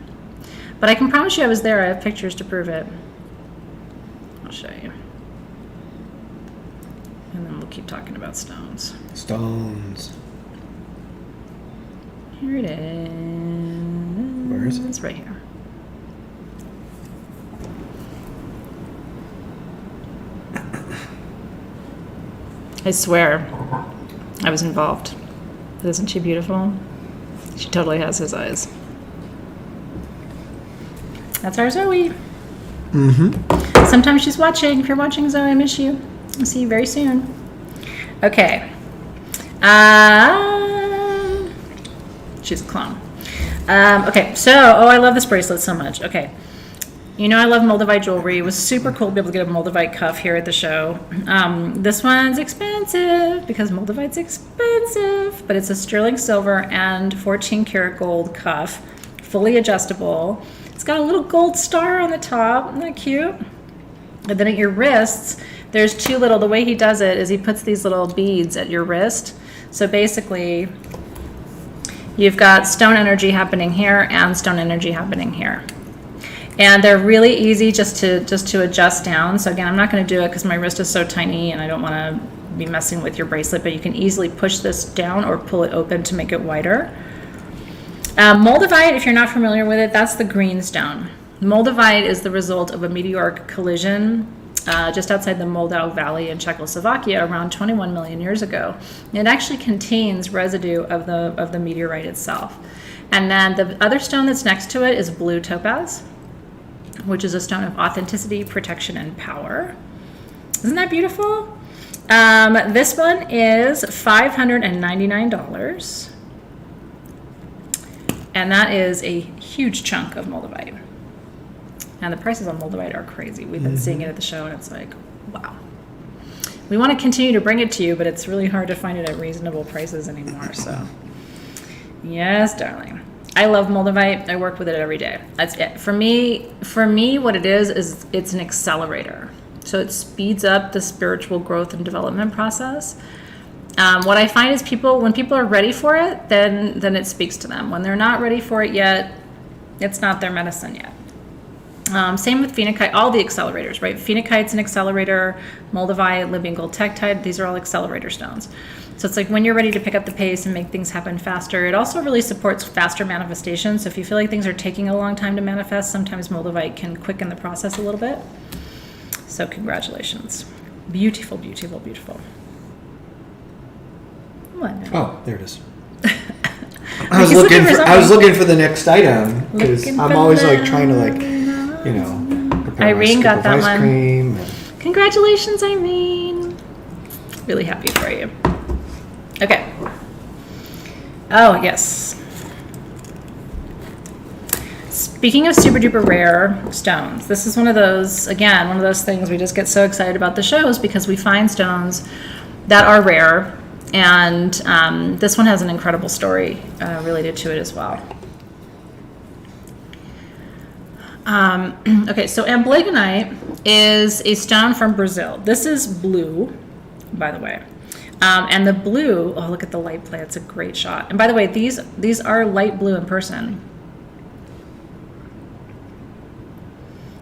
But I can promise you I was there. I have pictures to prove it. I'll show you. And then we'll keep talking about stones. Stones. Here it is. Where is it? It's right here. I swear I was involved. Isn't she beautiful? She totally has his eyes. That's our Zoe. Mm-hmm. Sometimes she's watching. If you're watching, Zoe, I miss you. I'll see you very soon. Okay. She's a clone. Okay, so, I love this bracelet so much. Okay. You know I love Moldavite jewelry. It was super cool to be able to get a Moldavite cuff here at the show. This one's expensive because Moldavite's expensive, but it's a sterling silver and 14 karat gold cuff, fully adjustable. It's got a little gold star on the top. Isn't that cute? And then at your wrists, there's two little, the way he does it is he puts these little beads at your wrist. So basically, you've got stone energy happening here and stone energy happening here. And they're really easy just to adjust down. So again, I'm not going to do it because my wrist is so tiny and I don't want to be messing with your bracelet, but you can easily push this down or pull it open to make it wider. Moldavite, if you're not familiar with it, that's the green stone. Moldavite is the result of a meteoric collision just outside the Moldau Valley in Czechoslovakia around 21 million years ago. It actually contains residue of the meteorite itself. And then the other stone that's next to it is blue topaz, which is a stone of authenticity, protection, and power. Isn't that beautiful? This one is $599. And that is a huge chunk of Moldavite. And the prices on Moldavite are crazy. We've been seeing it at the show, and it's like, wow. We want to continue to bring it to you, but it's really hard to find it at reasonable prices anymore. So, yes, darling. I love Moldavite. I work with it every day. That's it. For me, what it is it's an accelerator. So it speeds up the spiritual growth and development process. What I find is when people are ready for it, then it speaks to them. When they're not ready for it yet, it's not their medicine yet. Same with phenakite, all the accelerators, right? Phenakite's an accelerator, Moldavite, Libyan gold tektite, these are all accelerator stones. So it's like when you're ready to pick up the pace and make things happen faster, it also really supports faster manifestation. So if you feel like things are taking a long time to manifest, sometimes Moldavite can quicken the process a little bit. So congratulations. Beautiful, beautiful, beautiful. What? Oh, there it is. I was looking for the next item because I'm always like trying to prepare Irene got that one. Cream Congratulations, Irene. Really happy for you. Okay. Oh, yes. Speaking of super duper rare stones, this is one of those things we just get so excited about the shows because we find stones that are rare. And this one has an incredible story related to it as well. Okay, so Amblagonite is a stone from Brazil. This is blue, by the way. And the blue, oh, look at the light play. It's a great shot. And by the way, these are light blue in person.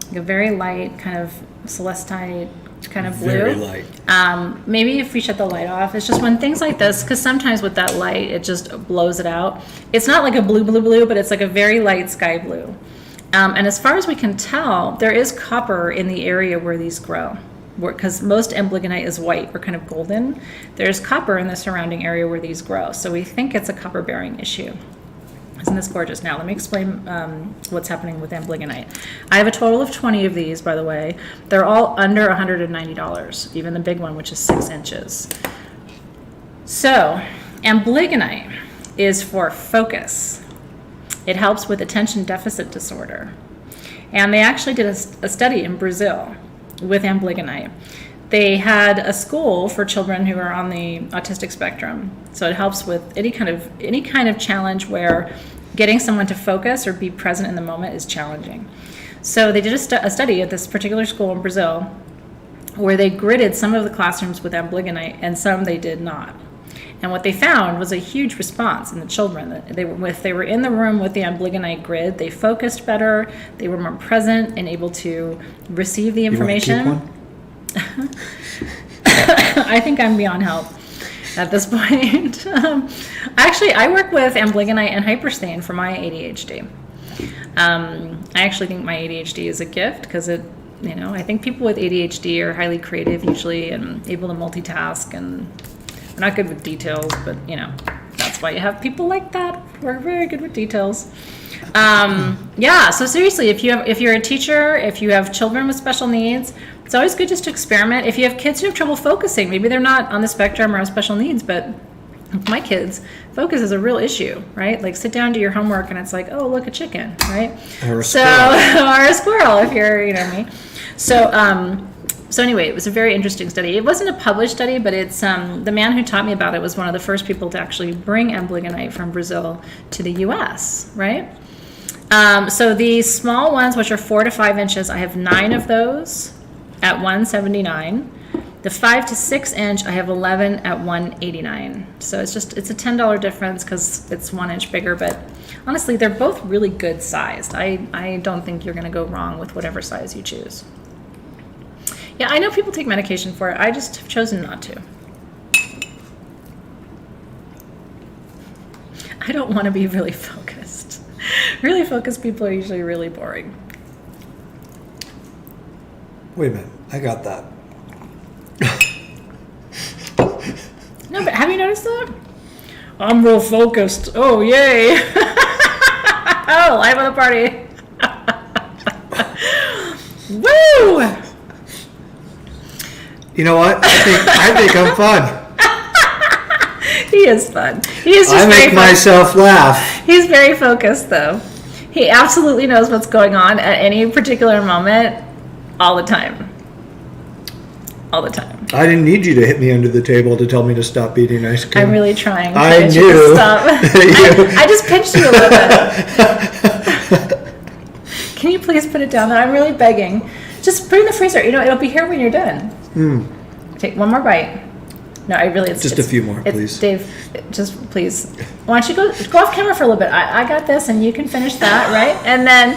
Like a very light, kind of celestite kind of blue. Very light. Maybe if we shut the light off, it's just when things like this, because sometimes with that light, it just blows it out. It's not like a blue, blue, blue, but it's like a very light sky blue. And as far as we can tell, there is copper in the area where these grow. Because most Amblagonite is white or kind of golden. There's copper in the surrounding area where these grow. So we think it's a copper bearing issue. Isn't this gorgeous? Now let me explain what's happening with Amblagonite. I have a total of 20 of these, by the way. They're all under $190, even the big one, which is 6 inches. So Amblagonite is for focus. It helps with attention deficit disorder. And they actually did a study in Brazil with Amblagonite. They had a school for children who are on the autistic spectrum. So it helps with any kind of challenge where getting someone to focus or be present in the moment is challenging. So they did a study at this particular school in Brazil where they gridded some of the classrooms with Amblagonite and some they did not. And what they found was a huge response in the children. They were in the room with the Amblagonite grid, they focused better, they were more present and able to receive the information. You want to keep one? I think I'm beyond help at this point. Actually, I work with Amblagonite and hyperstain for my ADHD. I actually think my ADHD is a gift because I think people with ADHD are highly creative usually and able to multitask, and we're not good with details, but that's That's why you have people like that who are very good with details. So seriously, if you're a teacher, if you have children with special needs, it's always good just to experiment. If you have kids who have trouble focusing, maybe they're not on the spectrum or have special needs, but with my kids, focus is a real issue, right? Like sit down, do your homework, and it's like, oh, look, a chicken, right? Or a squirrel. Or a squirrel, if you're, me. So anyway, it was a very interesting study. It wasn't a published study, but it's the man who taught me about it was one of the first people to actually bring Amblagonite from Brazil to the U.S., right? So these small ones, which are 4 to 5 inches, I have 9 of those at $179. The 5 to 6 inch, I have 11 at $189. So it's a $10 difference because it's 1 inch bigger, but honestly, they're both really good sized. I don't think you're going to go wrong with whatever size you choose. Yeah, I know people take medication for it. I just have chosen not to. I don't want to be really focused. Really focused people are usually really boring. Wait a minute, I got that. No, but have you noticed that? I'm real focused. Oh, yay. Oh, life of the party. Woo! You know what? I think I'm fun. He is fun. He is just I make myself laugh. He's very focused, though. He absolutely knows what's going on at any particular moment, all the time. All the time. I didn't need you to hit me under the table to tell me to stop eating ice cream. I'm really trying to I get you knew. to stop. I just pinched you a little bit. Can you please put it down there? I'm really begging. Just put it in the freezer. It'll be here when you're done. Take one more bite. No, it's a few more, please. Dave, just please. Why don't you go off camera for a little bit? I got this, and you can finish that, right? And then.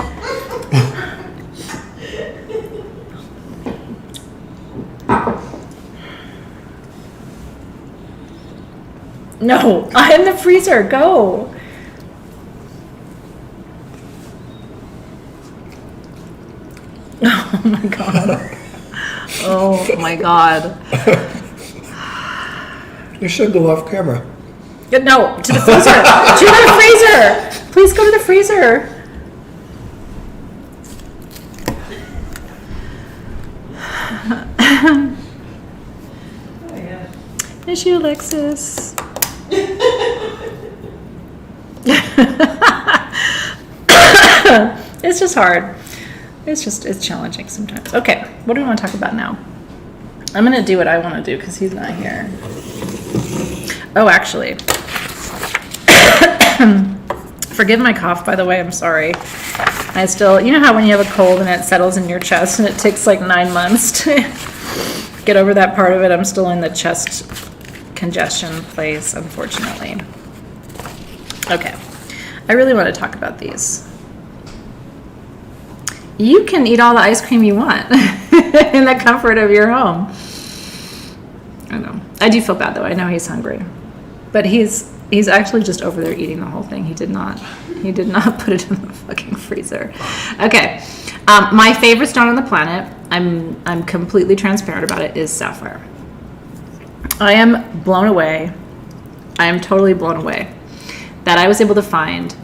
No, in the freezer. Go. Oh my god. Oh my god. You should go off camera. No, to the freezer. To the freezer. Please go to the freezer. Miss you, Alexys. It's just hard. It's challenging sometimes. Okay, what do we want to talk about now? I'm going to do what I want to do because he's not here. Oh, actually. Forgive my cough, by the way. I'm sorry. I still, you know how when you have a cold and it settles in your chest and it takes like 9 months to get over that part of it? I'm still in the chest congestion place, unfortunately. Okay. I really want to talk about these. You can eat all the ice cream you want in the comfort of your home. I know. I do feel bad though. I know he's hungry, but he's actually just over there eating the whole thing. He did not put it in the fucking freezer. Okay. My favorite stone on the planet, I'm completely transparent about it, is Sapphire. I am blown away. I am totally blown away that I was able to find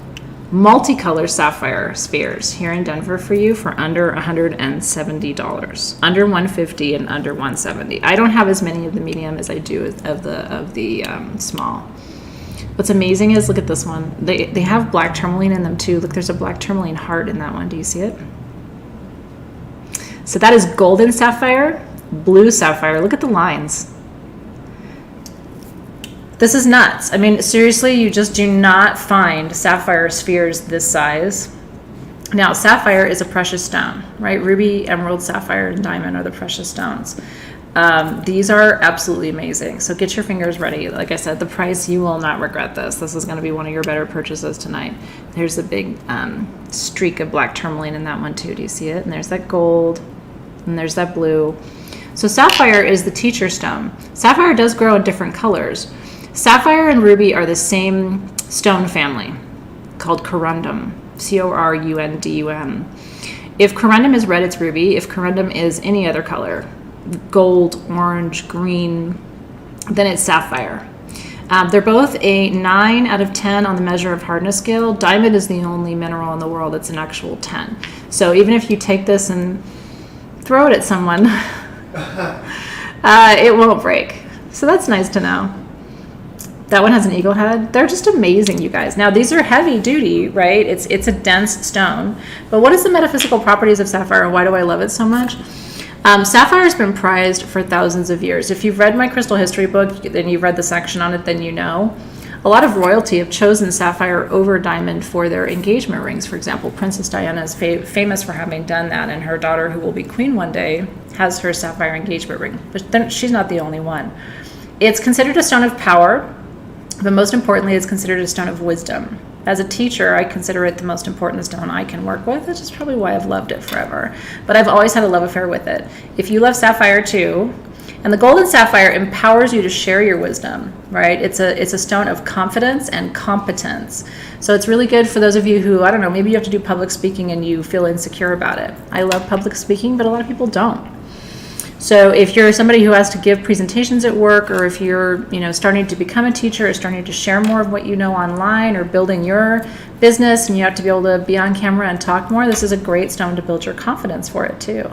multicolor sapphire spheres here in Denver for you for under $170, under $150 and under $170. I don't have as many of the medium as I do of the small. What's amazing is, look at this one. They have black tourmaline in them too. Look, there's a black tourmaline heart in that one. Do you see it? So that is golden sapphire, blue sapphire. Look at the lines. This is nuts. I mean, seriously, you just do not find sapphire spheres this size. Now, sapphire is a precious stone, right? Ruby, emerald, sapphire, and diamond are the precious stones. These are absolutely amazing. So get your fingers ready. Like I said, the price, you will not regret this. This is going to be one of your better purchases tonight. There's a big streak of black tourmaline in that one too. Do you see it? And there's that gold, and there's that blue. So sapphire is the teacher stone. Sapphire does grow in different colors. Sapphire and ruby are the same stone family called corundum, corundum. If corundum is red, it's ruby. If corundum is any other color, gold, orange, green, then it's sapphire. They're both a 9 out of 10 on the measure of hardness scale. Diamond is the only mineral in the world that's an actual 10. So even if you take this and throw it at someone, it won't break. So that's nice to know. That one has an eagle head. They're just amazing, you guys. Now, these are heavy duty, right? It's a dense stone. But what is the metaphysical properties of sapphire, and why do I love it so much? Sapphire has been prized for thousands of years. If you've read my crystal history book and you've read the section on it, then you know. A lot of royalty have chosen sapphire over diamond for their engagement rings. For example, Princess Diana is famous for having done that, and her daughter, who will be queen one day, has her sapphire engagement ring. But then she's not the only one. It's considered a stone of power, but most importantly, it's considered a stone of wisdom. As a teacher, I consider it the most important stone I can work with, which is probably why I've loved it forever. But I've always had a love affair with it. If you love sapphire too, and the golden sapphire empowers you to share your wisdom, right? It's a stone of confidence and competence. So it's really good for those of you who, I don't know, maybe you have to do public speaking and you feel insecure about it. I love public speaking, but a lot of people don't. So if you're somebody who has to give presentations at work, or if you're, starting to become a teacher or starting to share more of what you know online, or building your business and you have to be able to be on camera and talk more, this is a great stone to build your confidence for it too.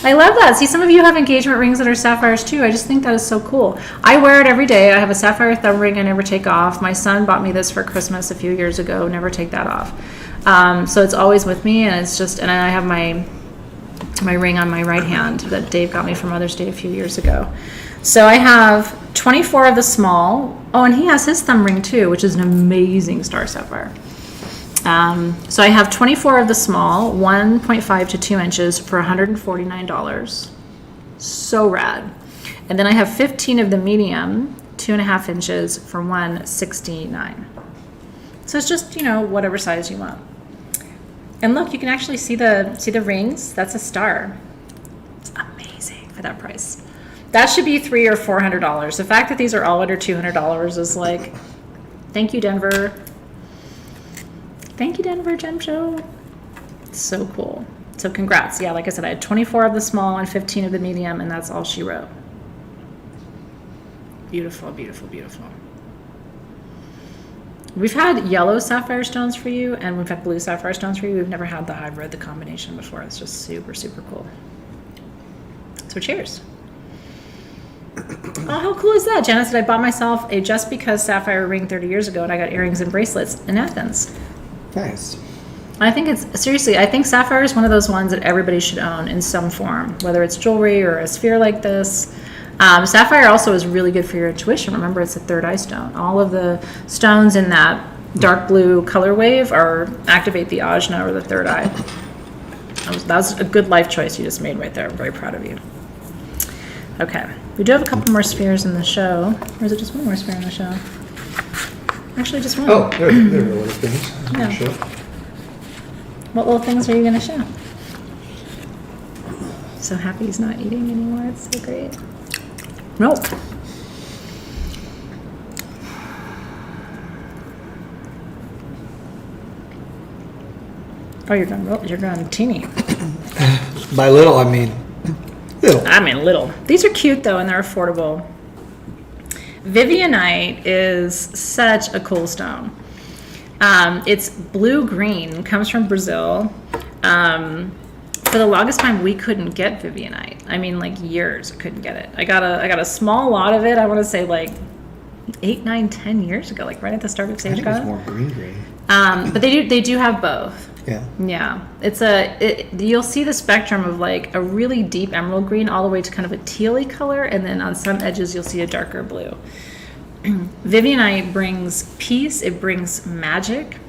I love that. See, some of you have engagement rings that are sapphires too. I just think that is so cool. I wear it every day. I have a sapphire thumb ring I never take off. My son bought me this for Christmas a few years ago. Never take that off. So it's always with me, and and I have my ring on my right hand that Dave got me for Mother's Day a few years ago. So I have 24 of the small. Oh, and he has his thumb ring too, which is an amazing star sapphire. So I have 24 of the small, 1.5 to 2 inches for $149. So rad. And then I have 15 of the medium, 2.5 inches for $169. So it's just, whatever size you want. And look, you can actually see the rings. That's a star. It's amazing for that price. That should be $300 or $400. The fact that these are all under $200 is like, thank you, Denver. Thank you, Denver Gem Show. It's so cool. So congrats. Yeah, like I said, I had 24 of the small and 15 of the medium, and that's all she wrote. Beautiful, beautiful, beautiful. We've had yellow sapphire stones for you, and we've had blue sapphire stones for you. We've never had the hybrid, the combination before. It's just super, super cool. So cheers. Oh, how cool is that? Jana said, I bought myself a Just Because sapphire ring 30 years ago, and I got earrings and bracelets in Athens. Nice. I think I think sapphire is one of those ones that everybody should own in some form, whether it's jewelry or a sphere like this. Sapphire also is really good for your intuition. Remember, it's a third eye stone. All of the stones in that dark blue color wave activate the ajna, or the third eye. That was a good life choice you just made right there. I'm very proud of you. Okay, we do have a couple more spheres in the show. Or is it just one more sphere in the show? Actually, just one. Oh, there are little things. Yeah. Sure. What little things are you going to show? So happy he's not eating anymore. It's so great. Nope. Oh, you're going teeny. By little, I mean little. I mean little. These are cute though, and they're affordable. Vivianite is such a cool stone. It's blue-green, comes from Brazil. For the longest time, we couldn't get Vivianite. I mean, like years, couldn't get it. I got a small lot of it. I want to say like 8, 9, 10 years ago, like right at the start of Sage God. It's more green. But they do have both. Yeah. Yeah. You'll see the spectrum of like a really deep emerald green all the way to kind of a tealy color, and then on some edges you'll see a darker blue. Vivianite brings peace. It brings magic.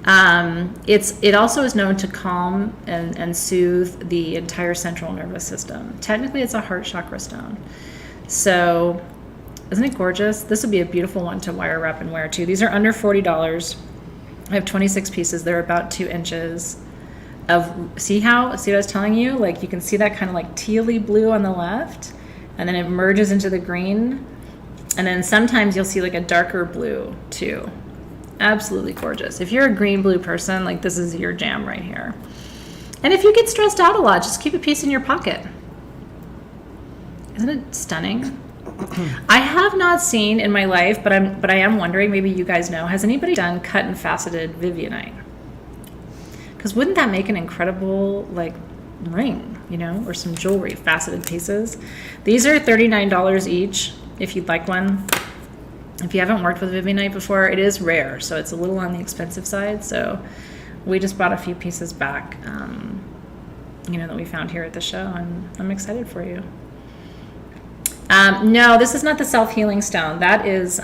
It also is known to calm and soothe the entire central nervous system. Technically, it's a heart chakra stone. So, isn't it gorgeous? This would be a beautiful one to wire wrap and wear too. These are under $40. I have 26 pieces. They're about 2 inches see what I was telling you? Like you can see that kind of like tealy blue on the left, and then it merges into the green. And then sometimes you'll see like a darker blue too. Absolutely gorgeous. If you're a green blue person, like this is your jam right here. And if you get stressed out a lot, just keep a piece in your pocket. Isn't it stunning? I have not seen in my life, but I am wondering, maybe you guys know, has anybody done cut and faceted Vivianite? Because wouldn't that make an incredible like ring, you know, or some jewelry, faceted pieces? These are $39 each if you'd like one. If you haven't worked with Vivianite before, it is rare, so it's a little on the expensive side. So we just brought a few pieces back, you know, that we found here at the show, and I'm excited for you. No, this is not the self-healing stone. That is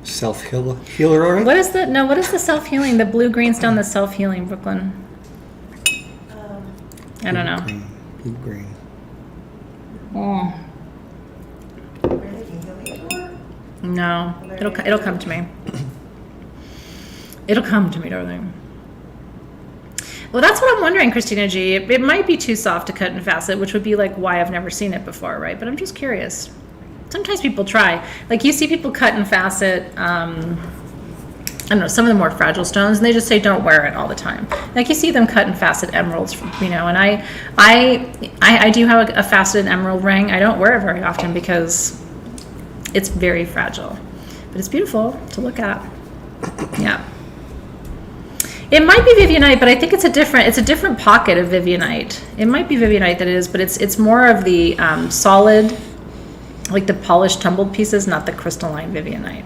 Self-healer aura? what is the self-healing? The blue-green stone, the self-healing, Brooklyn. I don't know. Blue-green. Oh. No, it'll come to me. It'll come to me, darling. Well, that's what I'm wondering, Christina G. It might be too soft to cut and facet, which would be like why I've never seen it before, right? But I'm just curious. Sometimes people try. Like you see people cut and facet, I don't know, some of the more fragile stones, and they just say don't wear it all the time. Like you see them cut and facet emeralds, you know, and I do have a faceted emerald ring. I don't wear it very often because it's very fragile, but it's beautiful to look at. Yeah. It might be Vivianite, but I think it's a different pocket of Vivianite. It might be Vivianite that it is, but it's more of the solid, like the polished tumbled pieces, not the crystalline Vivianite.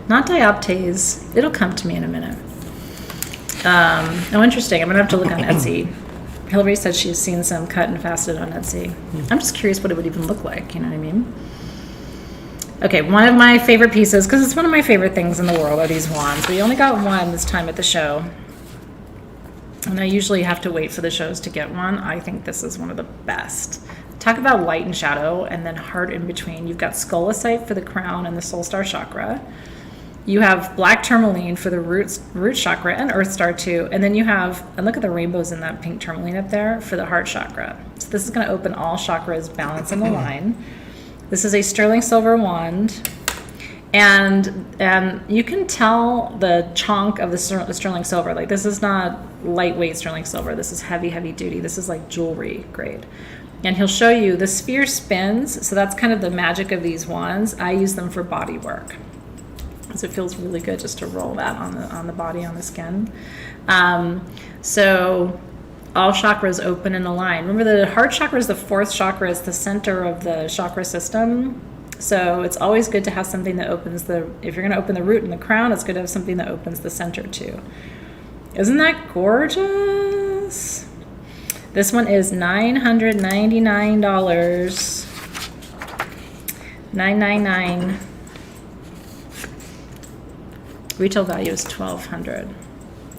Not dioptase. It'll come to me in a minute. Oh, interesting. I'm gonna have to look on Etsy. Hillary said she's seen some cut and faceted on Etsy. I'm just curious what it would even look like. You know what I mean? Okay, one of my favorite pieces, because it's one of my favorite things in the world, are these wands. We only got one this time at the show. And I usually have to wait for the shows to get one. I think this is one of the best. Talk about light and shadow, and then heart in between. You've got Skullocite for the crown and the soul star chakra. You have black tourmaline for the root chakra and earth star too. And then you have, and look at the rainbows in that pink tourmaline up there, for the heart chakra. So this is going to open all chakras, balance and align. This is a sterling silver wand, and you can tell the chunk of the sterling silver. Like this is not lightweight sterling silver. This is heavy, heavy duty. This is like jewelry grade. And he'll show you the sphere spins. So that's kind of the magic of these wands. I use them for body work. So it feels really good just to roll that on the body, on the skin. So all chakras open and align. Remember, the heart chakra is the fourth chakra. It's the center of the chakra system. So it's always good to have something that opens if you're going to open the root and the crown, it's good to have something that opens the center too. Isn't that gorgeous? This one is $999. $999. Retail value is $1,200.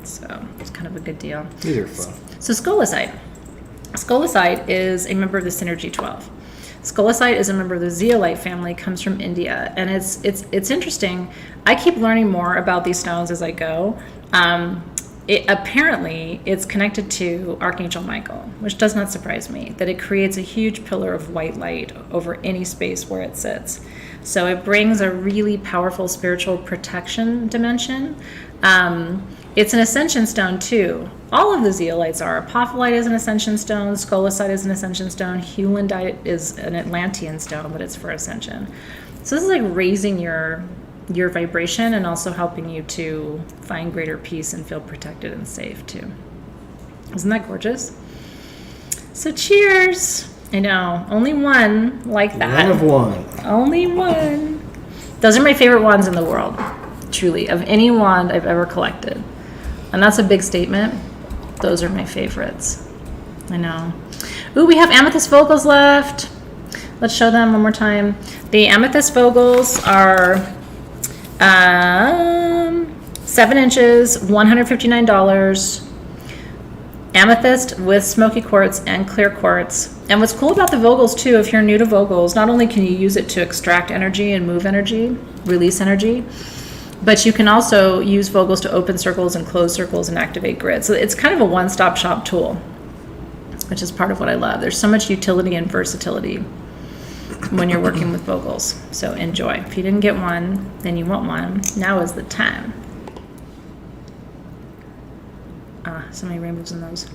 So it's kind of a good deal. These are fun. So Skullocite. Skullocite is a member of the Synergy 12. Skullocite is a member of the zeolite family, comes from India, and it's interesting. I keep learning more about these stones as I go. Apparently, it's connected to Archangel Michael, which does not surprise me, that it creates a huge pillar of white light over any space where it sits. So it brings a really powerful spiritual protection dimension. It's an ascension stone too. All of the zeolites are. Apophyllite is an ascension stone. Skullocite is an ascension stone. Hewlandite is an Atlantean stone, but it's for ascension. So this is like raising your vibration and also helping you to find greater peace and feel protected and safe too. Isn't that gorgeous? So cheers. I know, only one like that. One of one. Only one. Those are my favorite wands in the world, truly, of any wand I've ever collected. And that's a big statement. Those are my favorites. I know. Ooh, we have Amethyst Vogels left. Let's show them one more time. The Amethyst Vogels are 7 inches, $159. Amethyst with smoky quartz and clear quartz. And what's cool about the Vogels too, if you're new to Vogels, not only can you use it to extract energy and move energy, release energy, but you can also use Vogels to open circles and close circles and activate grids. So it's kind of a one-stop shop tool, which is part of what I love. There's so much utility and versatility when you're working with Vogels. So enjoy. If you didn't get one, then you want one. Now is the time. So many rainbows in those.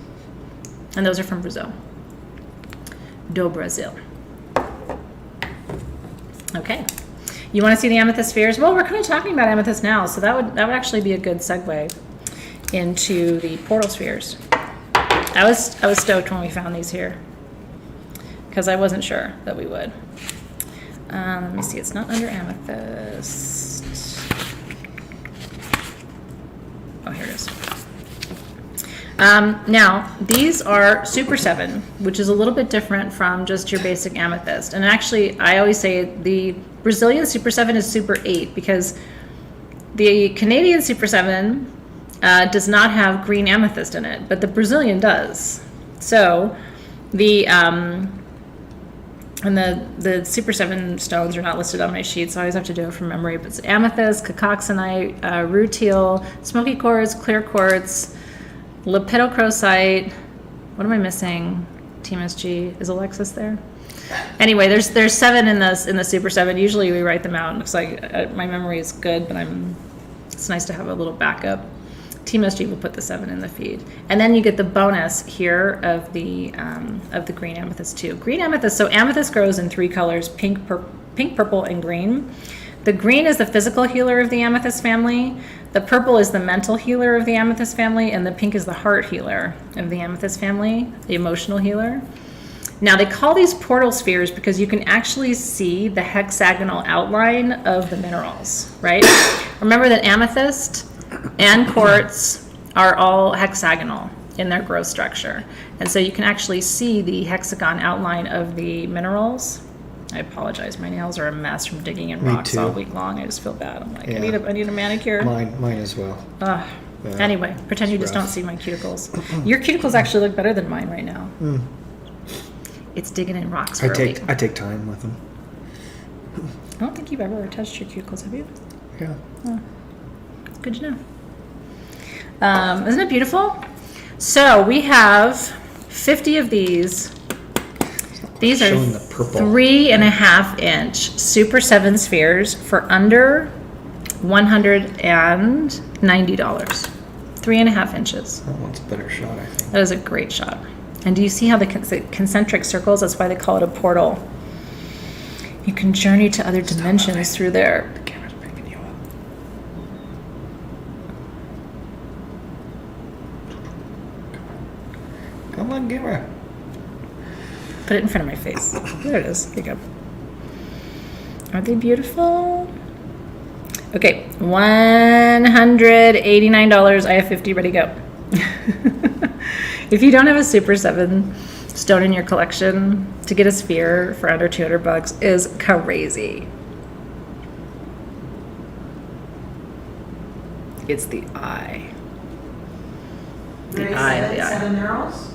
And those are from Brazil. do Brasil. Okay. You want to see the amethyst spheres? Well, we're kind of talking about amethyst now, so that would actually be a good segue into the portal spheres. I was stoked when we found these here because I wasn't sure that we would. Let me see. It's not under amethyst. Oh, here it is. Now, these are Super 7, which is a little bit different from just your basic amethyst. And actually, I always say the Brazilian Super 7 is Super 8 because the Canadian Super 7 does not have green amethyst in it, but the Brazilian does. So, and the Super 7 stones are not listed on my sheet, so I always have to do it from memory. But it's amethyst, cacoxenite, rutile, smoky quartz, clear quartz, lepidocrocite. What am I missing? Team SG. Is Alexys there? Anyway, there's 7 in the Super 7. Usually we write them out. It looks like my memory is good, but it's nice to have a little backup. Team SG will put the 7 in the feed, and then you get the bonus here of the green amethyst too. Green amethyst. So amethyst grows in 3 colors: pink, purple, and green. The green is the physical healer of the amethyst family. The purple is the mental healer of the amethyst family, and the pink is the heart healer of the amethyst family, the emotional healer. Now they call these portal spheres because you can actually see the hexagonal outline of the minerals, right? Remember that amethyst and quartz are all hexagonal in their growth structure. And so you can actually see the hexagon outline of the minerals. I apologize. My nails are a mess from digging in rocks all week long. I just feel bad. I'm like, yeah. I need a manicure. Mine as well. Anyway, pretend you just don't see my cuticles. Your cuticles actually look better than mine right now. Mm. It's digging in rocks for a week. I take time with them. I don't think you've ever touched your cuticles, have you? Yeah. Oh. Good to know. Isn't it beautiful? So we have 50 of these. These are 3.5 inch Super 7 spheres for under $190. 3.5 inches. That one's a better shot, I think. That is a great shot. And do you see how the concentric circles? That's why they call it a portal. You can journey to other dimensions through there. The camera's picking you up. Come on, camera. Put it in front of my face. There it is. Here you go. Aren't they beautiful? Okay, $189. I have 50 ready to go. If you don't have a Super 7 stone in your collection, to get a sphere for under $200 is crazy. It's the eye. The eye of the eye. 7 minerals.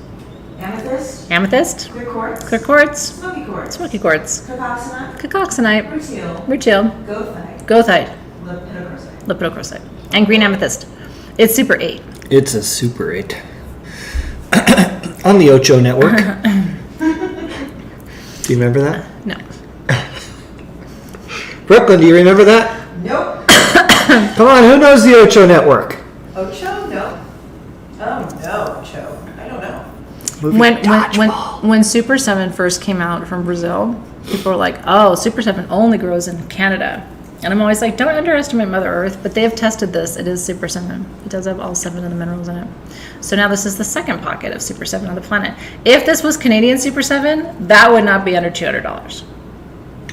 Amethyst. Amethyst. Clear quartz. Clear quartz. Smoky quartz. Smoky quartz. Cacoxenite. Cacoxenite. Rutile. Rutile. Goethite. Goethite. Lepidocrocite. Lepidocrocite. And green amethyst. It's Super 8. It's a Super 8. On the Ocho network. Do you remember that? No. Brooklyn, do you remember that? Nope. Come on, who knows the Ocho network? Ocho? No. Oh no, Ocho. I don't know. When Super 7 first came out from Brazil, people were like, oh, Super 7 only grows in Canada. And I'm always like, don't underestimate Mother Earth, but they have tested this. It is Super 7. It does have all 7 of the minerals in it. So now this is the second pocket of Super 7 on the planet. If this was Canadian Super 7, that would not be under $200.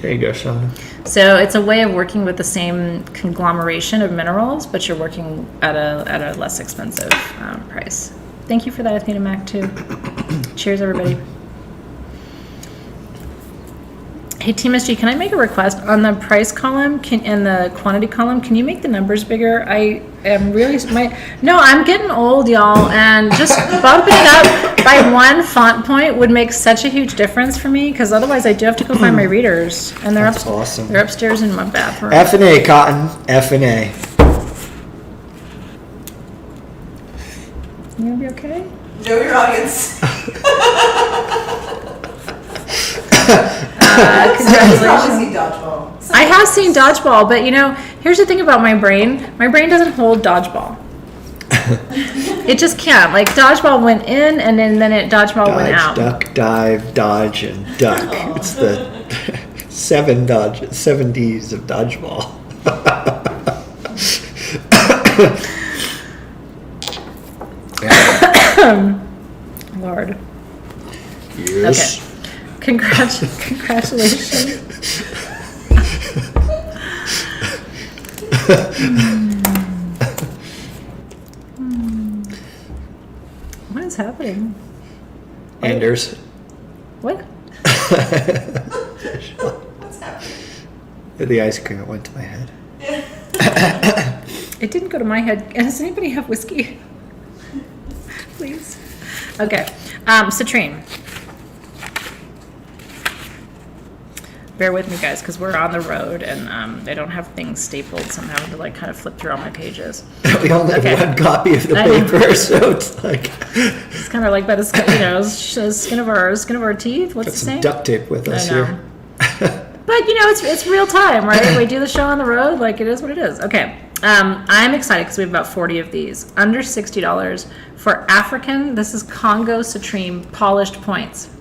There you go, Shauna. So it's a way of working with the same conglomeration of minerals, but you're working at a less expensive price. Thank you for that, Athena Mac, too. Cheers, everybody. Hey, Team SG, can I make a request? On the price column and the quantity column, can you make the numbers bigger? I am really... No, I'm getting old, y'all, and just bumping it up by 1 font point would make such a huge difference for me, because otherwise I do have to go find my readers, and they're awesome. They're upstairs in my bathroom. F&A, Cotton. F&A. You gonna be okay? Know your audience. Congratulations. Dodgeball. I have seen Dodgeball, but here's the thing about my brain. My brain doesn't hold Dodgeball. It just can't. Like dodgeball went in, and then it dodgeball went out. Duck, dive, dodge, and duck. It's the 7 Ds of dodgeball. Lord. Yes. Okay. Congratulations. What is happening? Anders. What? What's happening? The ice cream went to my head. It didn't go to my head. Does anybody have whiskey? Please. Okay. Citrine. Bear with me, guys, because we're on the road and they don't have things stapled, so I'm having to like kind of flip through all my pages. We only have one copy of the paper, so it's like it's kind of like by the skin, skin of our teeth. What's got it some saying? duct tape with us I know. here. But it's real time, right? We do the show on the road, like it is what it is. Okay. I'm excited because we have about 40 of these, under $60 for African. This is Congo citrine polished points.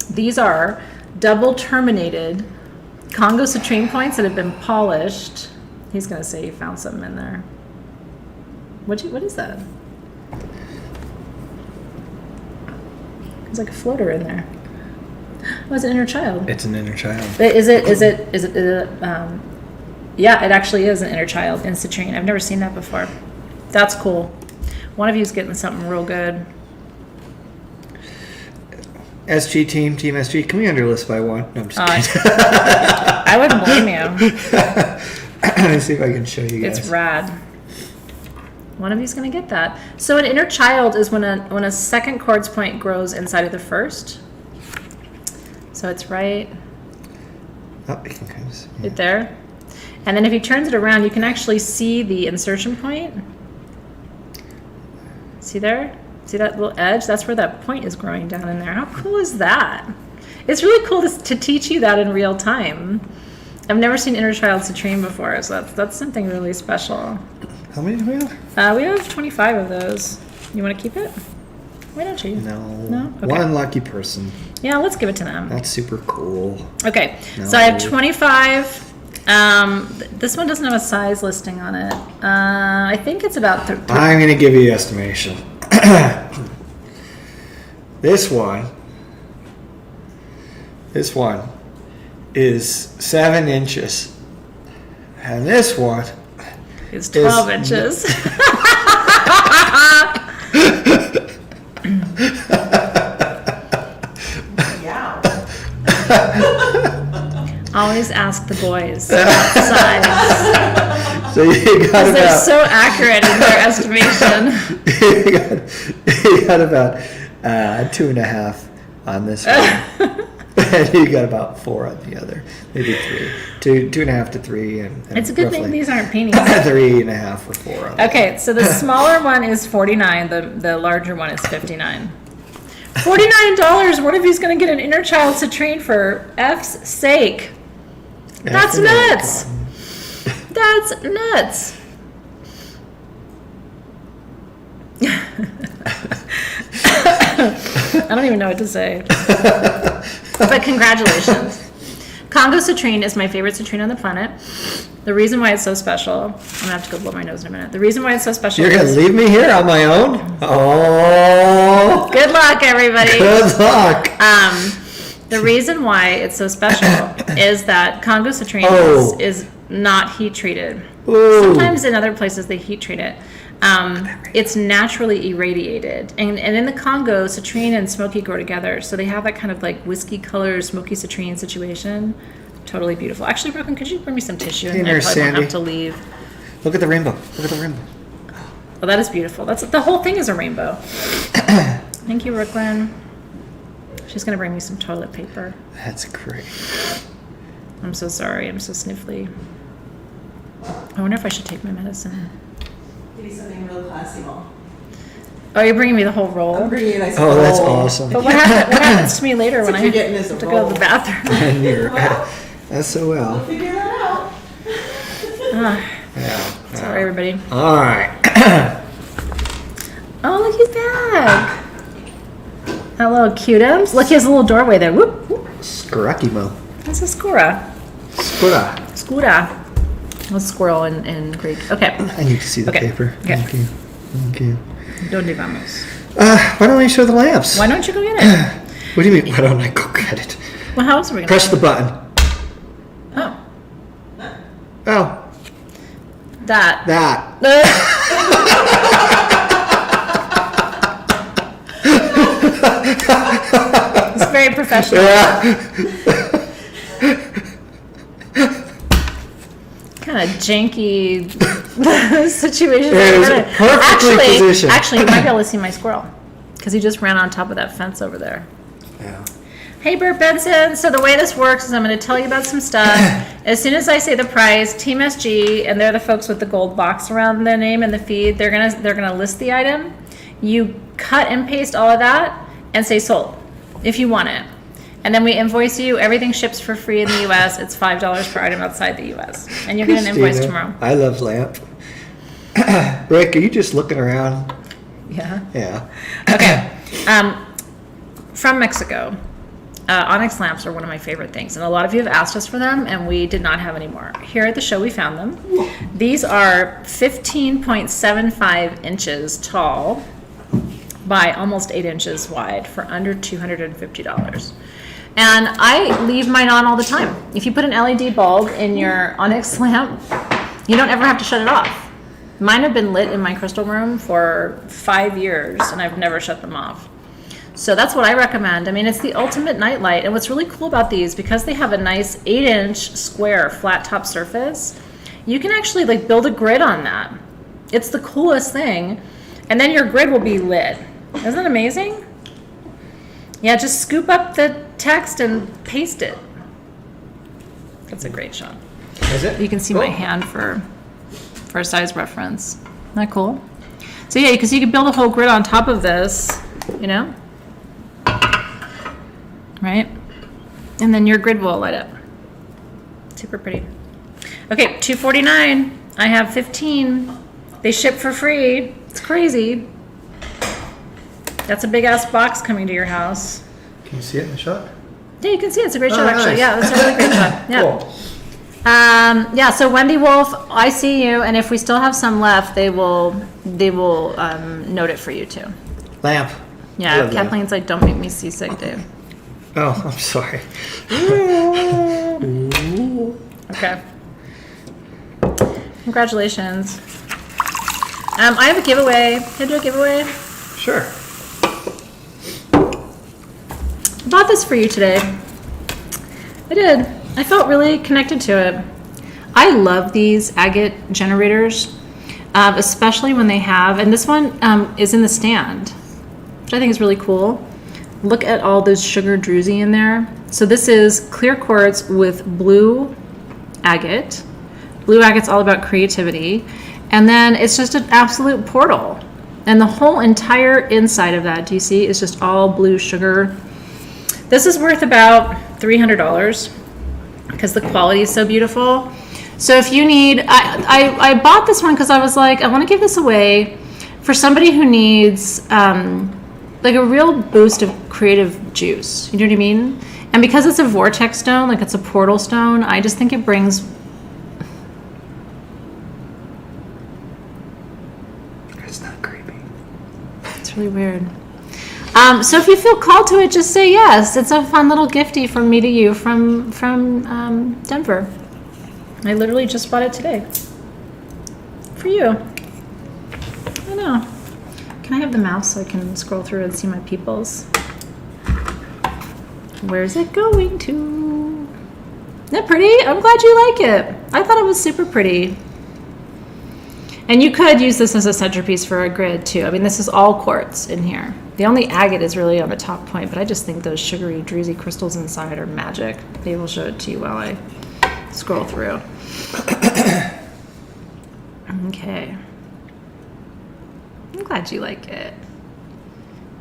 These are double terminated Congo citrine points that have been polished. He's gonna say he found something in there. What is that? There's like a floater in there. Oh, it's an inner child. It's an inner child. Is it? Yeah, it actually is an inner child in citrine. I've never seen that before. That's cool. One of you's getting something real good. SG Team SG, can we underlist by one? No, I'm just kidding. I wouldn't blame you. Let me see if I can show you guys. It's rad. One of you's gonna get that. So an inner child is when a second quartz point grows inside of the first. So it's right there. And then if he turns it around, you can actually see the insertion point. See there? See that little edge? That's where that point is growing down in there. How cool is that? It's really cool to teach you that in real time. I've never seen inner child citrine before, so that's something really special. How many do we have? We have 25 of those. You want to keep it? Why don't you? No? Okay. One lucky person. Yeah, let's give it to them. That's super cool. Okay, No. so I have 25. This one doesn't have a size listing on it. I think it's about... I'm going to give you the estimation. This one is 7 inches. And this one It's 12 inches. Yeah. Always ask the boys about size. So you got Because they're about so accurate in their estimation. you got about 2.5 on this one. And you got about 4 on the other, maybe 3, 2.5 to 3, and It's a good thing these aren't paintings. 3.5 or 4 on. Okay, so the smaller one is $49. The larger one is $59. $49. One of you's going to get an inner child citrine for F's sake. That's nuts. That's nuts. I don't even know what to say. But congratulations. Congo citrine is my favorite citrine on the planet. The reason why it's so special, I'm going to have to go blow my nose in a minute. The reason why it's so special You're going to is... leave me here on my own? Oh. Good luck, everybody. Good luck. The reason why it's so special is that Congo citrine is not heat treated. Ooh. Sometimes in other places they heat treat it. It's naturally irradiated. And in the Congo, citrine and smoky grow together. So they have that kind of like whiskey color, smoky citrine situation. Totally beautiful. Actually, Brooklyn, could you bring me some tissue? And I probably won't have to leave. Look at the rainbow. Look at the rainbow. Oh, that is beautiful. The whole thing is a rainbow. Thank you, Brooklyn. She's going to bring me some toilet paper. That's great. I'm so sorry. I'm so sniffly. I wonder if I should take my medicine. Give you something real classy, Mom. Oh, you're bringing me the whole roll? I'm bringing you a nice Oh, that's roll. awesome. But what happens to me later when I you're getting this have to roll. go to the bathroom? And you're Well, SOL. we'll figure that out. Ah, Yeah. sorry, everybody. All right. Oh, look at that. That little cutums. Look, he has a little doorway there. Whoop, whoop. Scrackimo. That's a skura. Skura. Skura. What's squirrel in Greek? Okay. I need to see the Okay. paper. Okay. Thank you. Thank you. Donde vamos? Why don't we show the lamps? Why don't you go get it? What do you mean, why don't I go get it? Well, how else are we going to Press the button. Oh. Oh, That. It's very professional. Kind of janky situation. Yeah, it was perfectly positioned. Actually, you might be able to see my squirrel because he just ran on top of that fence over there. Yeah. Hey, Bert Benson. So the way this works is I'm going to tell you about some stuff. As soon as I say the price, Team SG, and they're the folks with the gold box around their name and the feed, they're gonna list the item. You cut and paste all of that and say sold if you want it. And then we invoice you. Everything ships for free in the U.S. It's $5 per item outside the U.S. And you'll get an invoice Christina, tomorrow. I love lamp. Rick, are you just looking around? Yeah. Yeah. Okay. From Mexico. Onyx lamps are one of my favorite things, and a lot of you have asked us for them, and we did not have any more. Here at the show, we found them. These are 15.75 inches tall by almost 8 inches wide for under $250. And I leave mine on all the time. If you put an LED bulb in your Onyx lamp, you don't ever have to shut it off. Mine have been lit in my crystal room for 5 years, and I've never shut them off. So that's what I recommend. I mean, it's the ultimate night light. And what's really cool about these, because they have a nice 8-inch square flat top surface, you can actually like build a grid on that. It's the coolest thing. And then your grid will be lit. Isn't that amazing? Yeah, just scoop up the text and paste it. That's a great shot. Is it? You can see my hand for a size reference. Isn't that cool? So yeah, because you could build a whole grid on top of this, you know? Right? And then your grid will light up. Super pretty. Okay, $249. I have 15. They ship for free. It's crazy. That's a big ass box coming to your house. Can you see it in the shot? Yeah, you can see it. It's a great shot, nice. actually. Yeah, that's a really great shot. Yeah. Cool. Yeah, so Wendy Wolf, I see you, and if we still have some left, they will note it for you too. Lamp. Yeah, Love lamp. Kathleen's like, don't make me seasick, Dave. Oh, I'm sorry. Okay. Congratulations. I have a giveaway. Can I do a giveaway? Sure. I bought this for you today. I did. I felt really connected to it. I love these agate generators, especially when they have, and this one is in the stand, which I think is really cool. Look at all those sugar druzy in there. So this is clear quartz with blue agate. Blue agate's all about creativity. And then it's just an absolute portal. And the whole entire inside of that, do you see, is just all blue sugar. This is worth about $300 because the quality is so beautiful. So if you need, I bought this one because I was like, I want to give this away for somebody who needs like a real boost of creative juice. You know what I mean? And because it's a vortex stone, like it's a portal stone, I just think it brings. It's not creepy. It's really weird. So if you feel called to it, just say yes. It's a fun little gifty from me to you from Denver. I literally just bought it today. For you. I know. Can I have the mouse so I can scroll through and see my peoples? Where's it going to? Isn't that pretty? I'm glad you like it. I thought it was super pretty. And you could use this as a centerpiece for a grid too. I mean, this is all quartz in here. The only agate is really on the top point, but I just think those sugary, druzy crystals inside are magic. Maybe we'll show it to you while I scroll through. Okay. I'm glad you like it.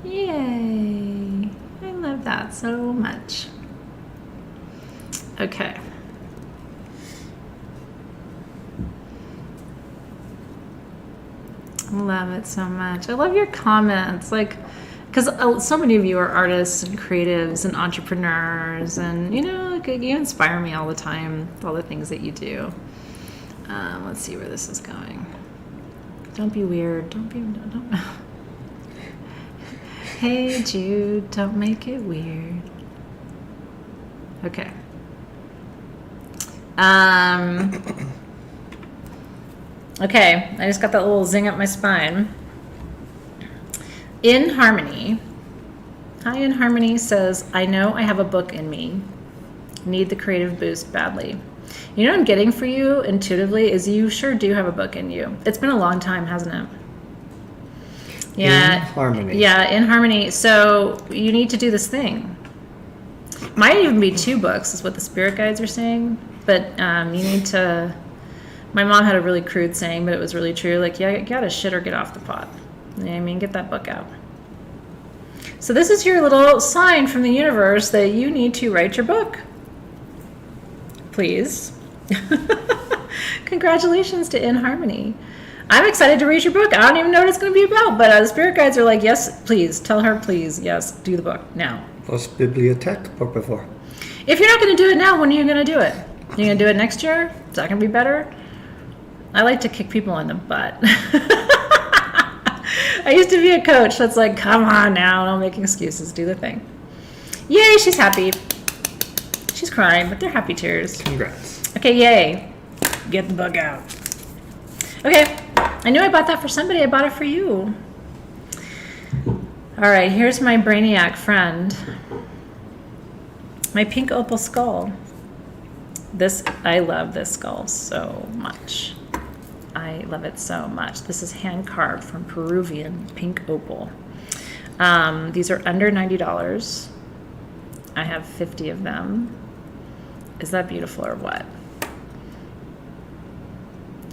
Yay. I love that so much. Okay. I love it so much. I love your comments. Like, because so many of you are artists and creatives and entrepreneurs, and like, you inspire me all the time with all the things that you do. Let's see where this is going. Don't be weird. Don't. Hey Jude, don't make it weird. Okay. Okay, I just got that little zing up my spine. In Harmony, Hi In Harmony says, I know I have a book in me. Need the creative boost badly. You know what I'm getting for you intuitively is you sure do have a book in you. It's been a long time, hasn't it? Yeah. In Harmony. Yeah, In Harmony. So you need to do this thing. Might even be 2 books is what the spirit guides are saying. But you need to... My mom had a really crude saying, but it was really true. Like, you gotta shit or get off the pot. You know what I mean? Get that book out. So this is your little sign from the universe that you need to write your book. Please. Congratulations to In Harmony. I'm excited to read your book. I don't even know what it's going to be about, but the spirit guides are like, yes, please. Tell her, please. Yes, do the book now. Los biblioteca, por favor. If you're not going to do it now, when are you going to do it? You're going to do it next year? Is that going to be better? I like to kick people in the butt. I used to be a coach that's like, come on now, don't make excuses, do the thing. Yay, she's happy. She's crying, but they're happy tears. Congrats. Okay, yay. Get the book out. Okay, I knew I bought that for somebody. I bought it for you. All right, here's my brainiac friend. My pink opal skull. I love this skull so much. I love it so much. This is hand carved from Peruvian pink opal. These are under $90. I have 50 of them. Is that beautiful or what?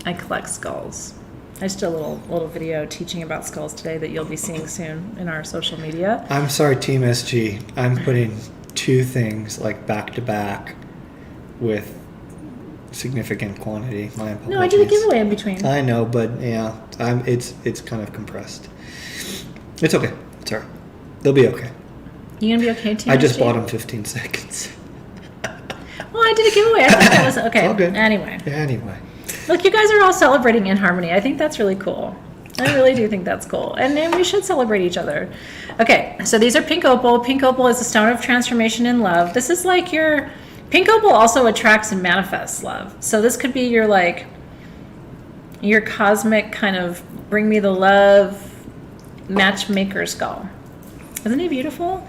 I collect skulls. I just did a little video teaching about skulls today that you'll be seeing soon in our social media. I'm sorry, Team SG. I'm putting 2 things like back to back with significant quantity. My apologies. No, I did a giveaway in between. I know, but yeah, it's kind of compressed. It's okay. It's all right. They'll be okay. You gonna be okay, Team I just SG? bought them 15 seconds. Well, I did a giveaway. I thought that was okay. It's all good. Anyway. Yeah, anyway. Look, you guys are all celebrating In Harmony. I think that's really cool. I really do think that's cool. And then we should celebrate each other. Okay, so these are pink opal. Pink opal is a stone of transformation and love. This is like your... Pink opal also attracts and manifests love. So this could be your your cosmic kind of bring me the love matchmaker skull. Isn't he beautiful?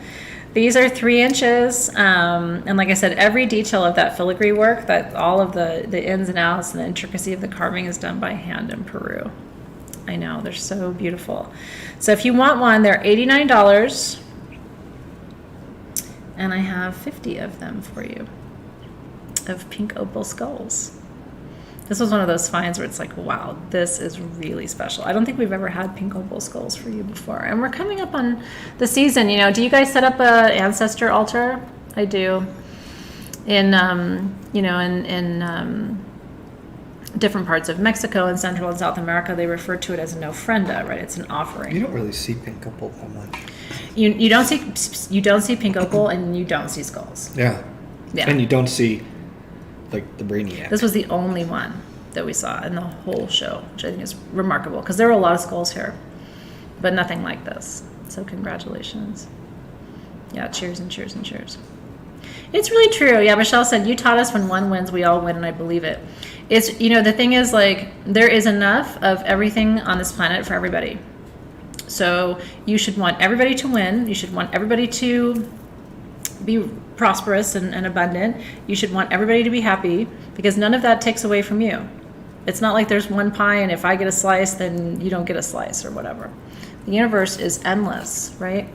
These are 3 inches, and like I said, every detail of that filigree work, that all of the ins and outs and the intricacy of the carving is done by hand in Peru. I know, they're so beautiful. So if you want one, they're $89, and I have 50 of them for you, of pink opal skulls. This was one of those finds where it's like, wow, this is really special. I don't think we've ever had pink opal skulls for you before. And we're coming up on the season, do you guys set up a ancestor altar? I do. In different parts of Mexico and Central and South America, they refer to it as an ofrenda, right? It's an offering. You don't really see pink opal that much. You don't see pink opal, and you don't see skulls. Yeah. Yeah. And you don't see like the brainiac. This was the only one that we saw in the whole show, which I think is remarkable because there were a lot of skulls here, but nothing like this. So congratulations. Yeah, cheers and cheers and cheers. It's really true. Yeah, Michelle said, you taught us when one wins, we all win, and I believe it. It's, the thing is, like, there is enough of everything on this planet for everybody. So you should want everybody to win. You should want everybody to be prosperous and abundant. You should want everybody to be happy because none of that takes away from you. It's not like there's one pie and if I get a slice, then you don't get a slice or whatever. The universe is endless, right?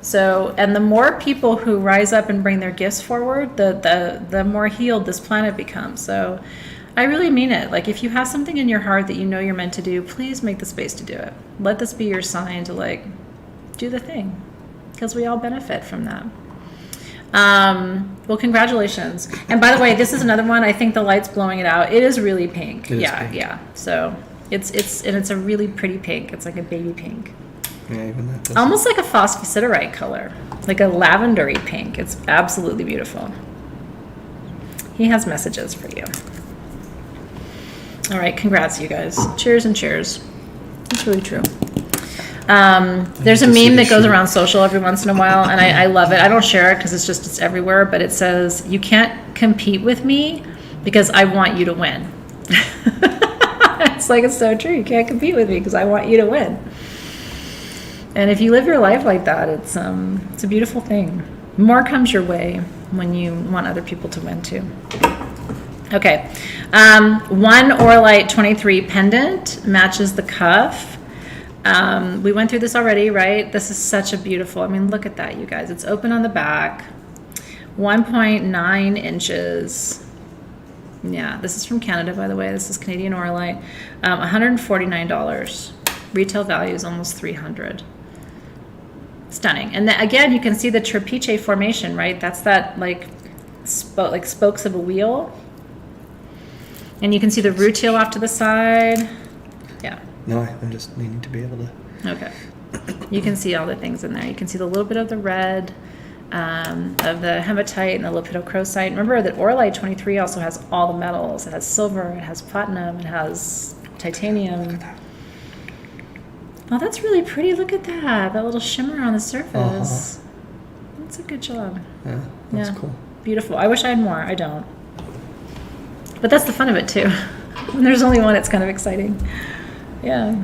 So, and the more people who rise up and bring their gifts forward, the more healed this planet becomes. So I really mean it. Like, if you have something in your heart that you know you're meant to do, please make the space to do it. Let this be your sign to, like, do the thing, because we all benefit from that. Well, congratulations. And by the way, this is another one. I think the light's blowing it out. It is really pink. It is yeah, pink. yeah. So It's a really pretty pink. It's like a baby pink. Yeah, even that. doesn't- Almost like a phosphosiderite color, like a lavendery pink. It's absolutely beautiful. He has messages for you. All right, congrats, you guys. Cheers and cheers. It's really true. There's a to see meme the that goes sheet. around social every once in a while, and I love it. I don't share it because it's everywhere, but it says, "You can't compete with me because I want you to win." It's like, it's so true. You can't compete with me because I want you to win. And if you live your life like that, it's a beautiful thing. More comes your way when you want other people to win too. Okay, one Oralite 23 pendant matches the cuff. We went through this already, right? This is such a beautiful, I mean, look at that, you guys. It's open on the back, 1.9 inches. Yeah, this is from Canada, by the way. This is Canadian Oralite. $149. Retail value is almost $300. Stunning. And then, again, you can see the trapeche formation, right? That's that like spokes of a wheel. And you can see the rutile off to the side. Yeah. No, I'm just needing to be able to. Okay. You can see all the things in there. You can see the little bit of the red, of the hematite and the lepidocrocite. Remember that Oralite 23 also has all the metals. It has silver, it has platinum, it has titanium. Oh, that's really pretty. Look at that. That little shimmer on the surface. That's a good job. Yeah, that's Yeah. cool. Beautiful. I wish I had more. I don't. But that's the fun of it too. When there's only one, it's kind of exciting. Yeah.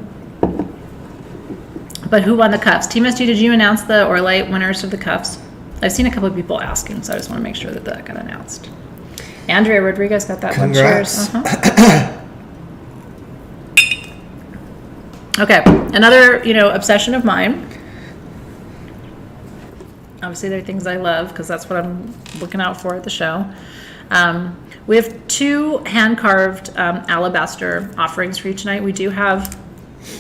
But who won the cuffs? Team SG, did you announce the Oralite winners of the cuffs? I've seen a couple of people asking, so I just want to make sure that that got announced. Andrea Rodriguez got that Congrats. one. Cheers. Okay, another, obsession of mine. Obviously, there are things I love because that's what I'm looking out for at the show. We have 2 hand-carved alabaster offerings for you tonight. We do have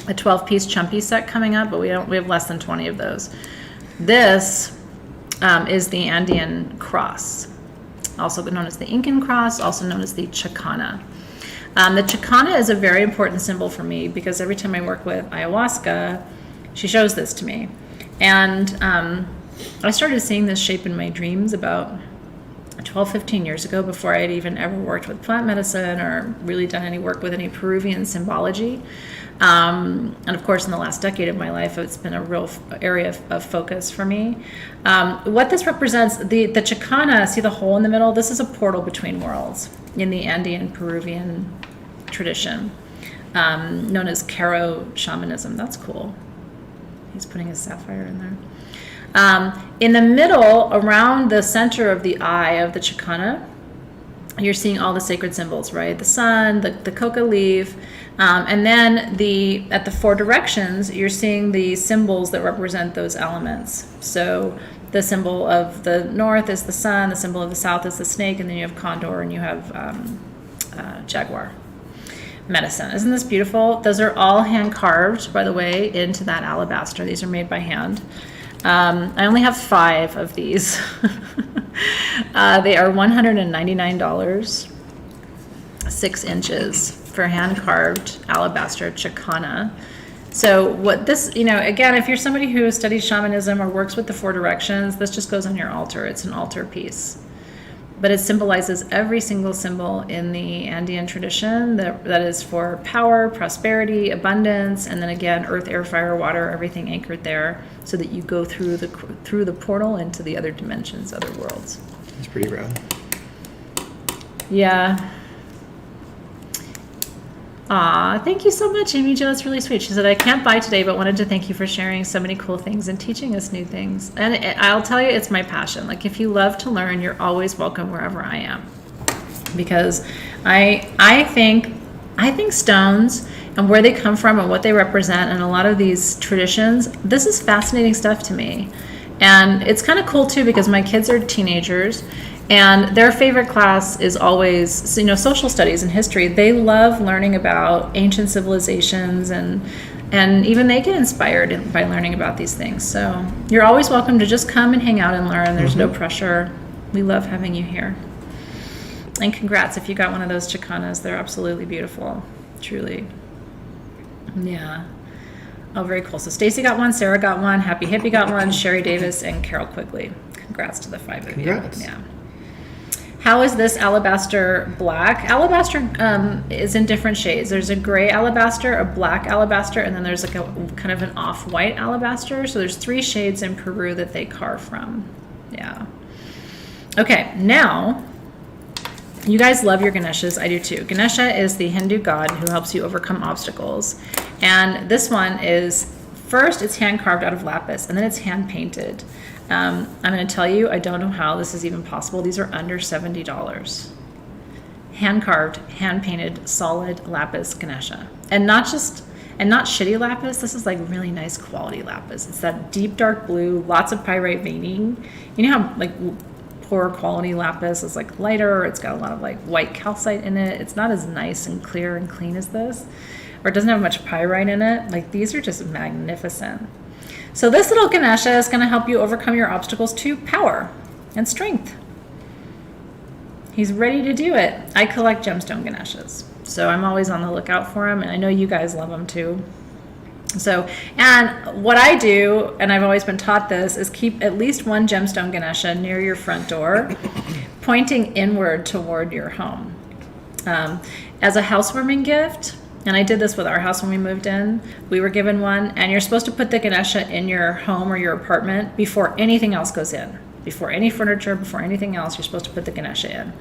a 12-piece chumpy set coming up, but we have less than 20 of those. This is the Andean cross, also known as the Incan cross, also known as the Chicana. The Chicana is a very important symbol for me because every time I work with ayahuasca, she shows this to me. And I started seeing this shape in my dreams about 12, 15 years ago, before I had even ever worked with plant medicine or really done any work with any Peruvian symbology. And of course, in the last decade of my life, it's been a real area of focus for me. What this represents, the Chicana, see the hole in the middle? This is a portal between worlds in the Andean Peruvian tradition, known as Caro shamanism. That's cool. He's putting his sapphire in there. In the middle, around the center of the eye of the Chicana, you're seeing all the sacred symbols, right? The sun, the coca leaf, and then at the 4 directions, you're seeing the symbols that represent those elements. So the symbol of the north is the sun, the symbol of the south is the snake, and then you have condor and you have jaguar. Medicine. Isn't this beautiful? Those are all hand carved, by the way, into that alabaster. These are made by hand. I only have 5 of these. They are $199, 6 inches for hand carved alabaster Chicana. So what this, again, if you're somebody who studies shamanism or works with the 4 directions, this just goes on your altar. It's an altar piece. But it symbolizes every single symbol in the Andean tradition that is for power, prosperity, abundance, and then again, earth, air, fire, water, everything anchored there, so that you go through the portal into the other dimensions, other worlds. It's pretty rad. Yeah. Aw, thank you so much, Amy Jo. That's really sweet. She said, I can't buy today, but wanted to thank you for sharing so many cool things and teaching us new things. And I'll tell you, it's my passion. Like, if you love to learn, you're always welcome wherever I am. Because I think stones and where they come from and what they represent and a lot of these traditions, this is fascinating stuff to me. And it's kind of cool, too, because my kids are teenagers. And their favorite class is always, social studies and history. They love learning about ancient civilizations, and even they get inspired by learning about these things. So you're always welcome to just come and hang out and learn. There's no pressure. We love having you here. And congrats if you got one of those Chicanas. They're absolutely beautiful, truly. Yeah. Oh, very cool. So Stacy got one, Sarah got one, Happy Hippie got one, Sherry Davis, and Carol Quigley. Congrats to the 5 of you. Congrats. Yeah. How is this alabaster black? Alabaster is in different shades. There's a gray alabaster, a black alabaster, and then there's like a kind of an off-white alabaster. So there's 3 shades in Peru that they carve from. Yeah. Okay, now, you guys love your Ganeshas. I do too. Ganesha is the Hindu god who helps you overcome obstacles. And this one is, first it's hand carved out of lapis, and then it's hand painted. I'm going to tell you, I don't know how this is even possible. These are under $70. Hand carved, hand painted, solid lapis Ganesha. And not shitty lapis. This is like really nice quality lapis. It's that deep dark blue, lots of pyrite veining. You know how like poor quality lapis is like lighter, it's got a lot of like white calcite in it. It's not as nice and clear and clean as this, or it doesn't have much pyrite in it. Like these are just magnificent. So this little Ganesha is going to help you overcome your obstacles to power and strength. He's ready to do it. I collect gemstone Ganeshas, so I'm always on the lookout for them, and I know you guys love them too. So, and what I do, and I've always been taught this, is keep at least one gemstone Ganesha near your front door, pointing inward toward your home. As a housewarming gift, and I did this with our house when we moved in, we were given one, and you're supposed to put the Ganesha in your home or your apartment before anything else goes in. Before any furniture, before anything else, you're supposed to put the Ganesha in.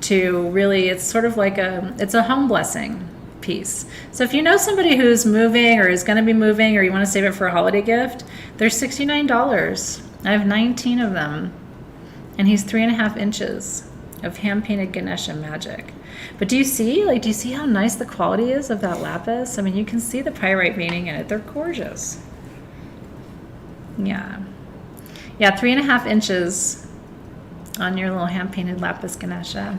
To really, it's sort of like it's a home blessing piece. So if you know somebody who's moving or is going to be moving, or you want to save it for a holiday gift, they're $69. I have 19 of them, and he's 3.5 inches of hand-painted Ganesha magic. But do you see how nice the quality is of that lapis? I mean, you can see the pyrite veining in it. They're gorgeous. Yeah. Yeah, 3.5 inches on your little hand-painted lapis Ganesha.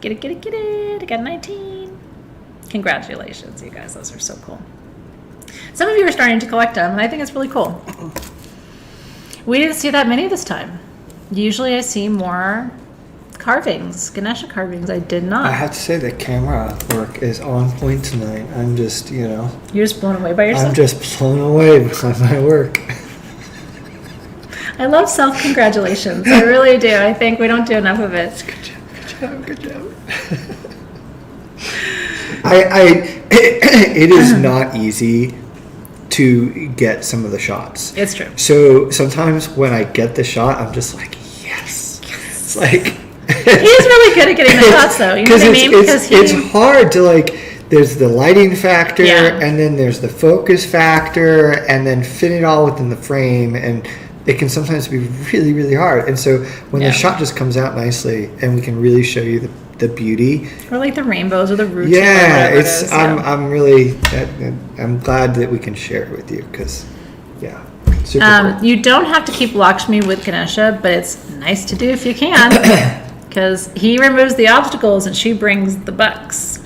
Get it. I got 19. Congratulations, you guys. Those are so cool. Some of you are starting to collect them, and I think it's really cool. We didn't see that many this time. Usually I see more carvings, Ganesha carvings. I did not. I have to say the camera work is on point tonight. I'm just, You're just blown away by yourself? I'm just blown away by my work. I love self-congratulations. I really do. I think we don't do enough of it. Good job. It is not easy to get some of the shots. It's true. So sometimes when I get the shot, I'm just like, yes. It's like he's really good at getting the shots, though. You know what I mean? It's hard to like. There's the lighting factor, Yeah. and then there's the focus factor, and then fit it all within the frame, and it can sometimes be really, really hard. And so when the shot just comes out nicely, and we can really show you the beauty, or like the rainbows or the roots. yeah, or it's. I'm really. I'm glad that we can share it with you because, yeah, super cool. You don't have to keep Lakshmi with Ganesha, but it's nice to do if you can, because he removes the obstacles and she brings the bucks.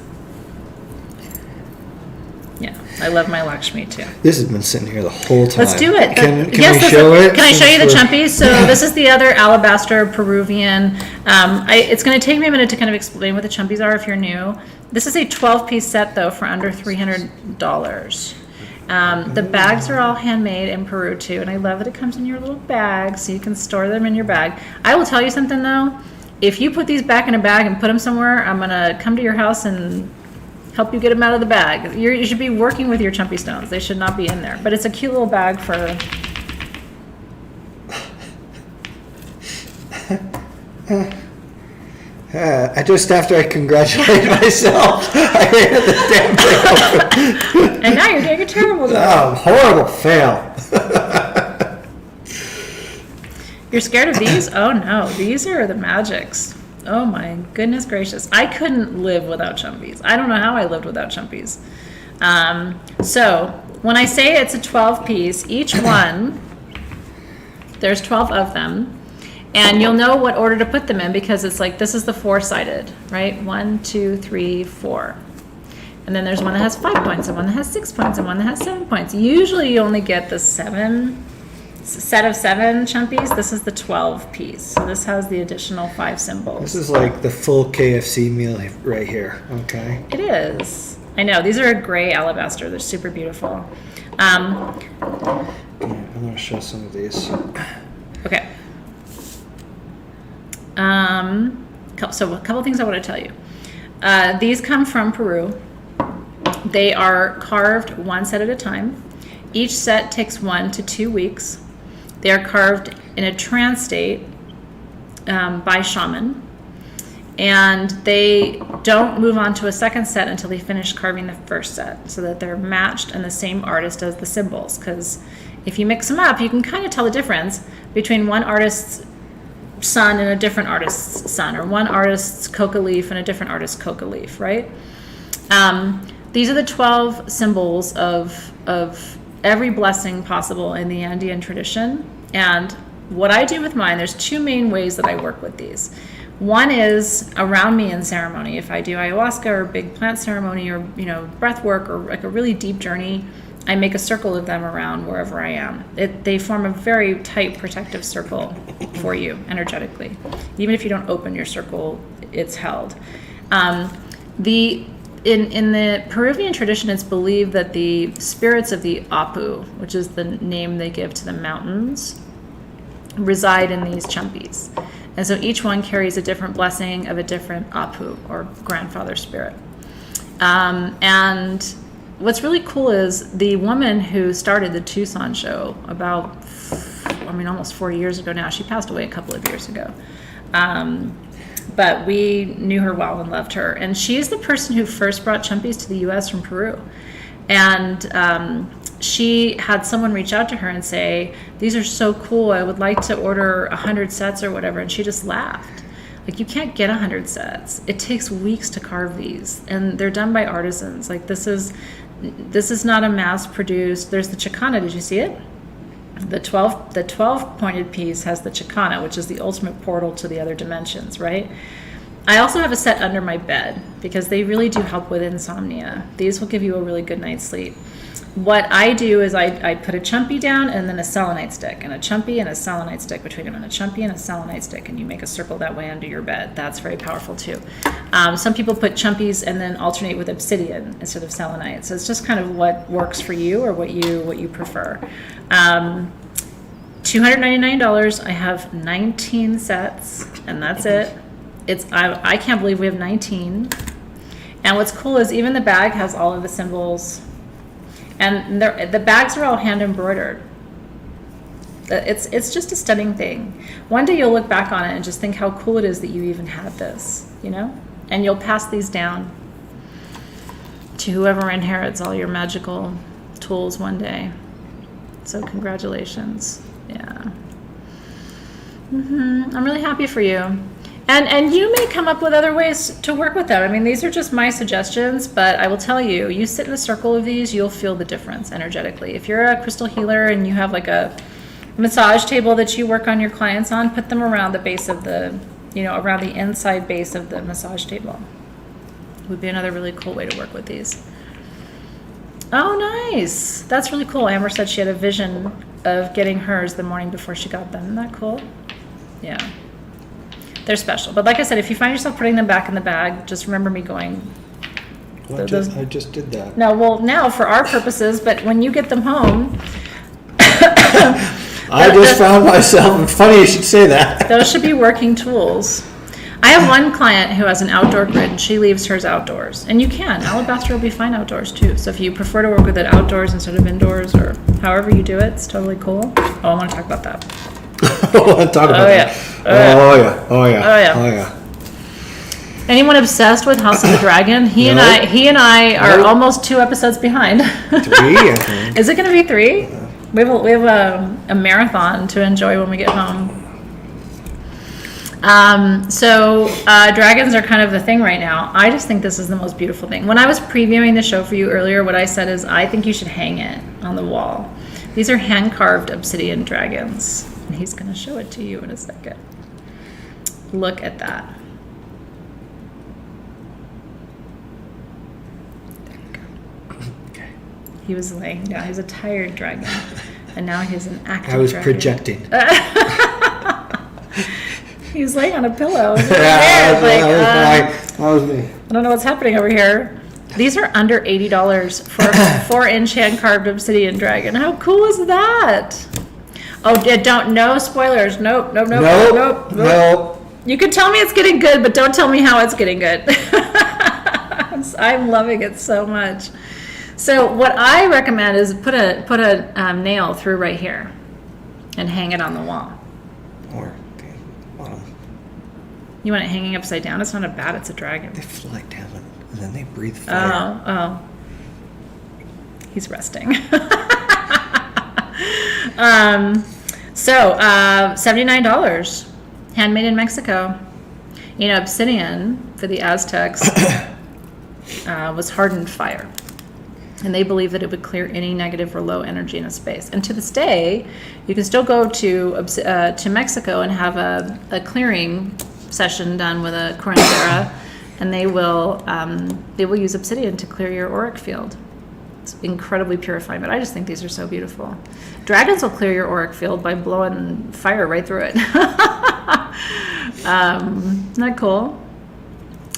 Yeah, I love my Lakshmi too. This has been sitting here the whole time. Let's do it. Can Yes, we show it? Can I show you the chumpies? So this is the other alabaster Peruvian. It's going to take me a minute to kind of explain what the chumpies are if you're new. This is a 12-piece set though for under $300. The bags are all handmade in Peru too, and I love that it comes in your little bag so you can store them in your bag. I will tell you something though. If you put these back in a bag and put them somewhere, I'm going to come to your house and help you get them out of the bag. You should be working with your chumpy stones. They should not be in there. But it's a cute little bag for... Just after I congratulated myself, I ran the damn thing over. And now you're doing a terrible job. Oh, horrible fail. You're scared of these? Oh no, these are the magics. Oh my goodness gracious. I couldn't live without chumpies. I don't know how I lived without chumpies. So when I say it's a 12-piece, each one, there's 12 of them. And you'll know what order to put them in because it's like, this is the 4-sided, right? 1, 2, 3, 4. And then there's one that has 5 points and one that has 6 points and one that has 7 points. Usually you only get the set of 7 chumpies. This is the 12-piece. So this has the additional 5 symbols. This is like the full KFC meal right here, okay? It is. I know, these are a gray alabaster. They're super beautiful. I'm going to show some of these. Okay. So a couple things I want to tell you. These come from Peru. They are carved one set at a time. Each set takes 1 to 2 weeks. They are carved in a trance state by shaman. And they don't move on to a second set until they finish carving the first set, so that they're matched and the same artist does the symbols. Because if you mix them up, you can kind of tell the difference between one artist's sun and a different artist's sun, or one artist's coca leaf and a different artist's coca leaf, right? These are the 12 symbols of every blessing possible in the Andean tradition. And what I do with mine, there's 2 main ways that I work with these. One is around me in ceremony. If I do ayahuasca or big plant ceremony, or breath work, or like a really deep journey, I make a circle of them around wherever I am. They form a very tight protective circle for you energetically. Even if you don't open your circle, it's held. In the Peruvian tradition, it's believed that the spirits of the Apu, which is the name they give to the mountains, reside in these chumpies. And so each one carries a different blessing of a different Apu, or grandfather spirit. And what's really cool is the woman who started the Tucson show about, almost 40 years ago now. She passed away a couple of years ago. But we knew her well and loved her. And she's the person who first brought chumpies to the U.S. from Peru. And she had someone reach out to her and say, "These are so cool, I would like to order 100 sets or whatever." And she just laughed. Like, you can't get 100 sets. It takes weeks to carve these. And they're done by artisans. Like, this is not a mass-produced. There's the Chicana. Did you see it? The 12 pointed piece has the Chicana, which is the ultimate portal to the other dimensions, right? I also have a set under my bed because they really do help with insomnia. These will give you a really good night's sleep. What I do is I put a chumpy down and then a selenite stick, and a chumpy and a selenite stick between them, and a chumpy and a selenite stick, and you make a circle that way under your bed. That's very powerful too. Some people put chumpies and then alternate with obsidian instead of selenite. So it's just kind of what works for you, or what you prefer. $299. I have 19 sets, and that's it. I can't believe we have 19. And what's cool is even the bag has all of the symbols. And the bags are all hand embroidered. It's just a stunning thing. One day you'll look back on it and just think how cool it is that you even had this, And you'll pass these down to whoever inherits all your magical tools one day. So congratulations. Yeah. I'm really happy for you. And you may come up with other ways to work with them. I mean, these are just my suggestions, but I will tell you, you sit in a circle of these, you'll feel the difference energetically. If you're a crystal healer and you have like a massage table that you work on your clients on, put them around the base of around the inside base of the massage table. Would be another really cool way to work with these. Oh, nice. That's really cool. Amber said she had a vision of getting hers the morning before she got them. Isn't that cool? Yeah. They're special. But like I said, if you find yourself putting them back in the bag, just remember me going. I just did that. No, well, now for our purposes, but when you get them home. I just found myself, funny you should say that. Those should be working tools. I have one client who has an outdoor grid, and she leaves hers outdoors. And you can. Alabaster will be fine outdoors, too. So if you prefer to work with it outdoors instead of indoors, or however you do it, it's totally cool. Oh, I want to talk about that. Talk about that. Oh yeah. Anyone obsessed with House of the Dragon? He and I are almost 2 episodes behind. 3, I think. Is it going to be 3? We have a marathon to enjoy when we get home. Dragons are kind of the thing right now. I just think this is the most beautiful thing. When I was previewing the show for you earlier, what I said is I think you should hang it on the wall. These are hand-carved obsidian dragons. And he's going to show it to you in a second. Look at that. Okay. He was laying down. He's a tired dragon. And now he's an active dragon. I was projecting. He was laying on a pillow. That was me. I don't know what's happening over here. These are under $80 for a 4-inch hand-carved obsidian dragon. How cool is that? Oh, no spoilers. Nope. You can tell me it's getting good, but don't tell me how it's getting good. I'm loving it so much. So what I recommend is put a nail through right here and hang it on the wall. Or the bottom. You want it hanging upside down? It's not a bat, it's a dragon. They fly down and then they breathe fire. Oh. He's resting. So $79. Handmade in Mexico. Obsidian for the Aztecs was hardened fire. And they believe that it would clear any negative or low energy in a space. And to this day, you can still go to Mexico and have a clearing session done with a curandera, and they will use obsidian to clear your auric field. It's incredibly purifying, but I just think these are so beautiful. Dragons will clear your auric field by blowing fire right through it. Isn't that cool?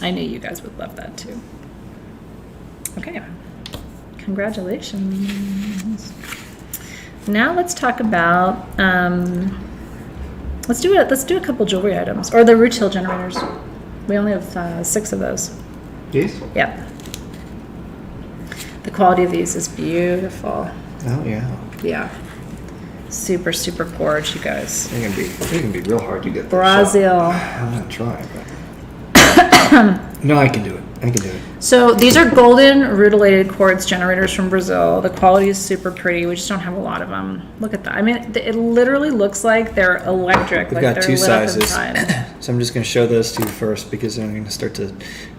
I knew you guys would love that too. Okay. Congratulations. Now let's talk about let's do a couple jewelry items, or the root hill generators. We only have 6 of those. These? Yep. The quality of these is beautiful. Oh yeah. Yeah. Super, super gorgeous, you guys. They can be real hard to get. Brazil. I'm gonna try, but no, I can do it. So these are golden rutilated quartz generators from Brazil. The quality is super pretty. We just don't have a lot of them. Look at that. I mean, it literally looks like they're electric. We've like got they're 2 lit up sizes. inside. So I'm just going to show those to you first because I'm going to start to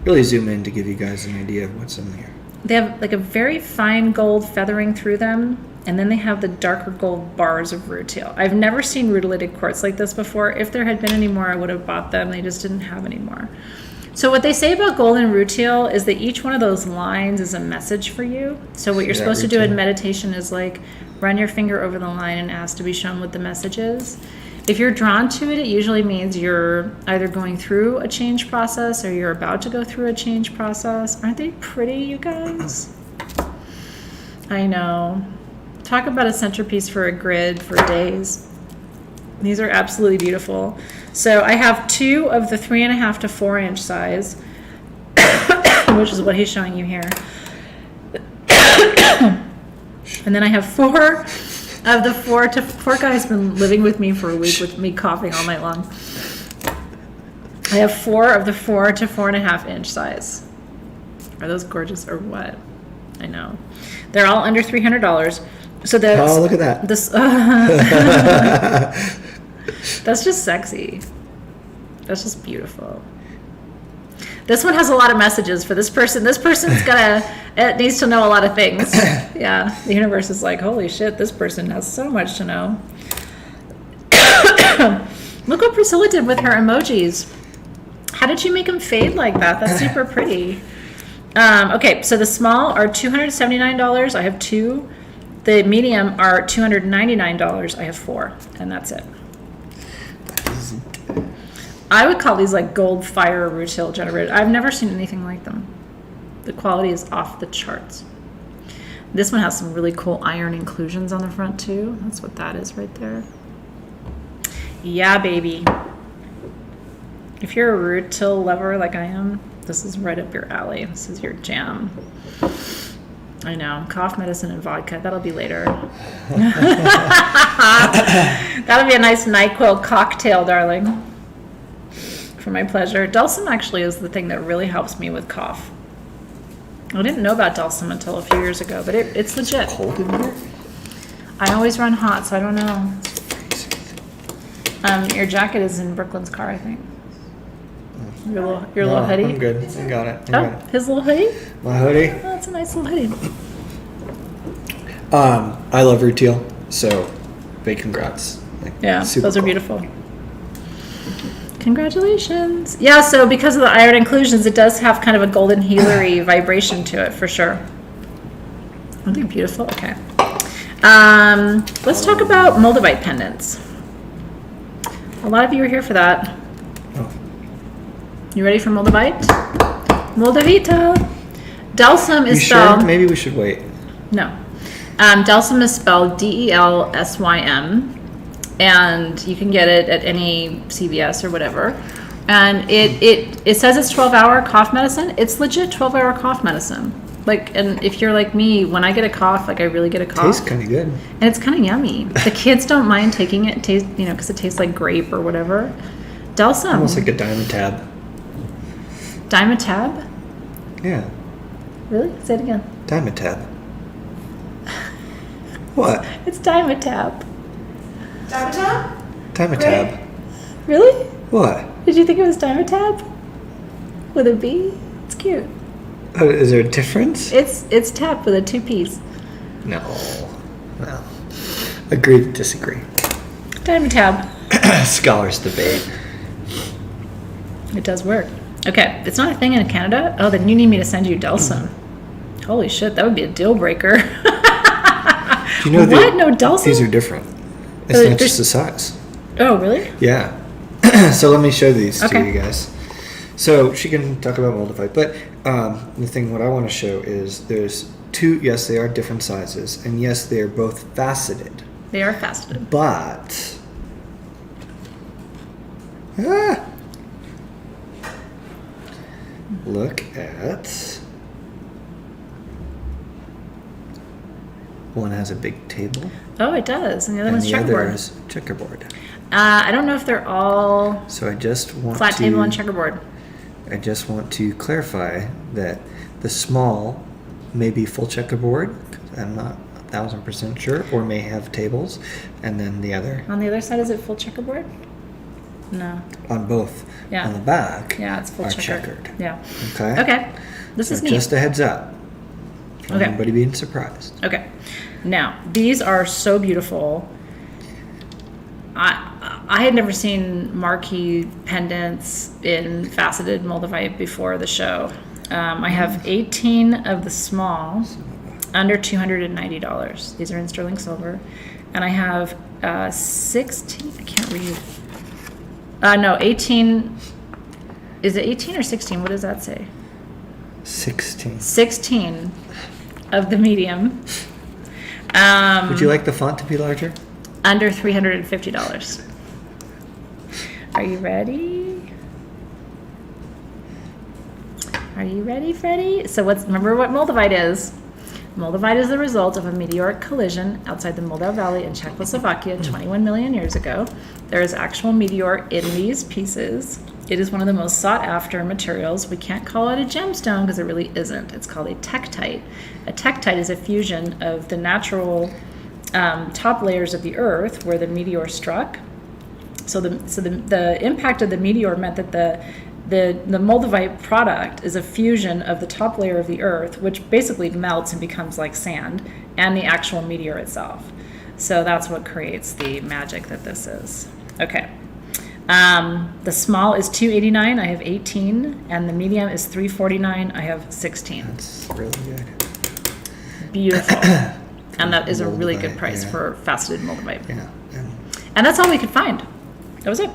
really zoom in to give you guys an idea of what's in here. They have like a very fine gold feathering through them, and then they have the darker gold bars of rutile. I've never seen rutilated quartz like this before. If there had been any more, I would have bought them. They just didn't have any more. So what they say about golden rutile is that each one of those lines is a message for you. So what you're supposed to do in meditation is like run your finger over the line and ask to be shown what the message is. If you're drawn to it, it usually means you're either going through a change process or you're about to go through a change process. Aren't they pretty, you guys? I know. Talk about a centerpiece for a grid for days. These are absolutely beautiful. So I have 2 of the 3.5 to 4 inch size, which is what he's showing you here. And then I have 4 of the 4 guy's been living with me for a week with me coughing all night long. I have 4 of the 4 to 4.5 inch size. Are those gorgeous or what? I know. They're all under $300. So that's, look at that. That's just sexy. That's just beautiful. This one has a lot of messages for this person. This person's needs to know a lot of things. Yeah, the universe is like, holy shit, this person has so much to know. Look what Priscilla did with her emojis. How did you make them fade like that? That's super pretty. Okay, so the small are $279. I have 2. The medium are $299. I have 4, and that's it. I would call these like gold fire rutile generator. I've never seen anything like them. The quality is off the charts. This one has some really cool iron inclusions on the front too. That's what that is right there. Yeah, baby. If you're a rutile lover like I am, this is right up your alley. This is your jam. I know. Cough medicine and vodka. That'll be later. That'll be a nice NyQuil cocktail, darling. For my pleasure. Dulcim actually is the thing that really helps me with cough. I didn't know about Dulcim until a few years ago, but it's legit. Cold in here? I always run hot, so I don't know. Your jacket is in Brooklyn's car, I think. Your little hoodie? I'm good. I got it. His little hoodie? My hoodie? Oh, that's a nice little hoodie. I love rutile, so big congrats. Yeah, super those are cool. beautiful. Congratulations. Yeah, so because of the iron inclusions, it does have kind of a golden healery vibration to it, for sure. Aren't they beautiful? Okay. Let's talk about Moldavite pendants. A lot of you are here for that. Oh. You ready for Moldavite? Moldavita. Delsum You is sure? spelled... Maybe we should wait. No. Delsum is spelled DELSYM, and you can get it at any CVS or whatever. And it says it's 12-hour cough medicine. It's legit 12-hour cough medicine. Like, and if you're like me, when I get a cough, like I really get a cough. Tastes kind of good. And it's kind of yummy. The kids don't mind taking it, because it tastes like grape or whatever. Delsum. Almost like a Dimetab. Dimetab? Yeah. Really? Say it again. Dimetab. What? It's Dimetab. Dimetab? Dimetab. Really? What? Did you think it was Dimetab? With a B? It's cute. Oh, is there a difference? It's tap with a 2 P's. No. Agree to disagree. Dimetab. Scholars debate. It does work. Okay, it's not a thing in Canada. Oh, then you need me to send you Delsum. Holy shit, that would be a deal breaker. Do you know what? No Delsum? These are different. It's not just the size. Oh, really? Yeah. So let me show these to Okay. you guys. So she can talk about Moldavite, but what I want to show is there's two. Yes, they are different sizes, and yes, they are both faceted. They are faceted. But look at one has a big table, Oh, it does. And the other and one's the other checkerboard. is checkerboard. I don't know if they're all So I just want flat to table and checkerboard. I just want to clarify that the small may be full checkerboard. 'Cause I'm not 1,000% sure, or may have tables, and then the other On the other side, is it full checkerboard? No. on both Yeah. on the back Yeah, it's full are checkered. checkered. Yeah. Okay. Okay. This So is neat. just a heads up. For Okay. anybody being surprised. Okay. Now, these are so beautiful. I had never seen marquee pendants in faceted Moldavite before the show. I have 18 of the small, under $290. These are in sterling silver. And I have 16, I can't read. No, 18. Is it 18 or 16? What does that say? 16. 16 of the medium. Would you like the font to be larger? Under $350. Are you ready? Are you ready, Freddie? So remember what Moldavite is. Moldavite is the result of a meteoric collision outside the Moldau Valley in Czechoslovakia 21 million years ago. There is actual meteor in these pieces. It is one of the most sought after materials. We can't call it a gemstone because it really isn't. It's called a tektite. A tektite is a fusion of the natural top layers of the earth where the meteor struck. So the impact of the meteor meant that the Moldavite product is a fusion of the top layer of the earth, which basically melts and becomes like sand, and the actual meteor itself. So that's what creates the magic that this is. Okay. The small is $289. I have 18, and the medium is $349. I have 16. That's really good. Beautiful. And that is a really good Moldavite, price yeah. for faceted Moldavite. Yeah. And that's all we could find. That was it.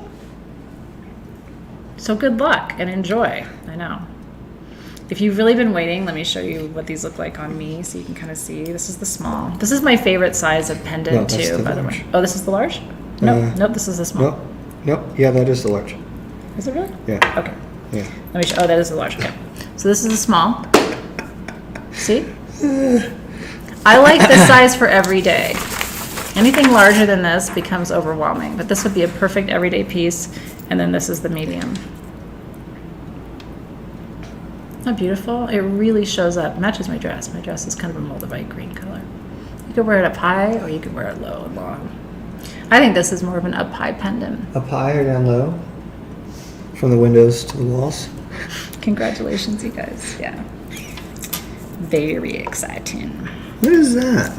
So good luck and enjoy. I know. If you've really been waiting, let me show you what these look like on me so you can kind of see. This is the small. This is my favorite size of pendant No, that's too, the by the large. way. Oh, this is the large? Nope, nope, this is the small. Nope. Yeah, that is the large. Is it really? Yeah. Okay. Yeah. Let me show. Oh, that is the large. Okay. So this is the small. See? I like this size for every day. Anything larger than this becomes overwhelming, but this would be a perfect everyday piece. And then this is the medium. Isn't that beautiful? It really shows up. Matches my dress. My dress is kind of a Moldavite green color. You could wear it up high, or you could wear it low and long. I think this is more of an up high pendant. Up high or down low? From the windows to the walls? Congratulations, you guys. Yeah. Very exciting. What is that?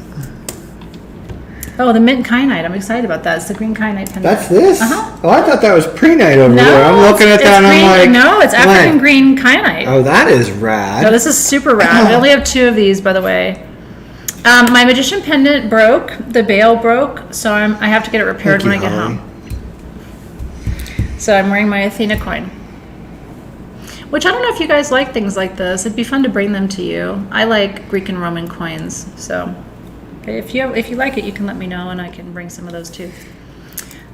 Oh, the mint kyanite. I'm excited about that. It's the green kyanite pendant. That's this? Uh-huh. Oh, I thought that was pre-night over No, there. I'm looking at it's that and green, I'm like... no, it's African like, green kyanite. Oh, that is rad. No, this is super rad. I only have 2 of these, by the way. My magician pendant broke. The bail broke, so I have to get it repaired Thank when I you, get Holly. home. So I'm wearing my Athena coin. Which I don't know if you guys like things like this. It'd be fun to bring them to you. I like Greek and Roman coins, so if you like it, you can let me know, and I can bring some of those too.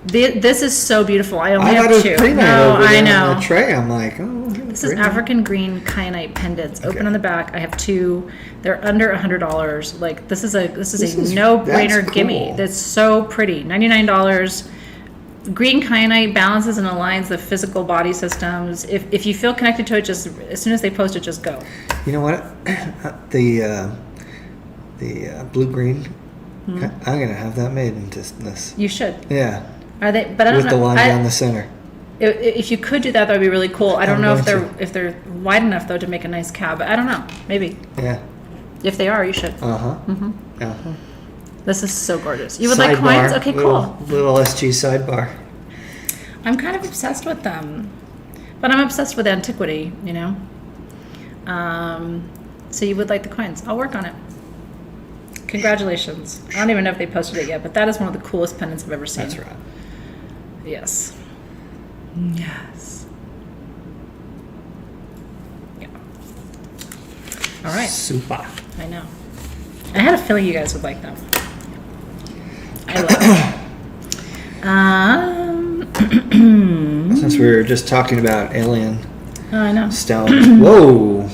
This is so beautiful. I only have 2. No, I know. On the tray, I'm like, oh. This is African green kyanite pendants. Okay. Open on the back. I have 2. They're under $100. Like this is a no-brainer cool. gimme. That's so pretty. $99. Green kyanite balances and aligns the physical body systems. If you feel connected to it, just as soon as they post it, just go. You know what? The blue green. I'm gonna have that made into this. You should. Yeah. Are they? But I don't With know. the line down the center. If you could do that, that would be really cool. I don't know going if they're wide enough though to make a nice cab. I don't know. Maybe. Yeah. If they are, you should. This is so gorgeous. You would like coins? Okay, cool. Little SG sidebar. I'm kind of obsessed with them, but I'm obsessed with antiquity. You know. So you would like the coins? I'll work on it. Congratulations. I don't even know if they posted it yet, but that is one of the coolest pendants I've ever seen. That's right. Yes. Yes. Yeah. All right. Super. I know. I had a feeling you guys would like them. I love them. Since we were just talking about alien Oh, I know. stone. Whoa.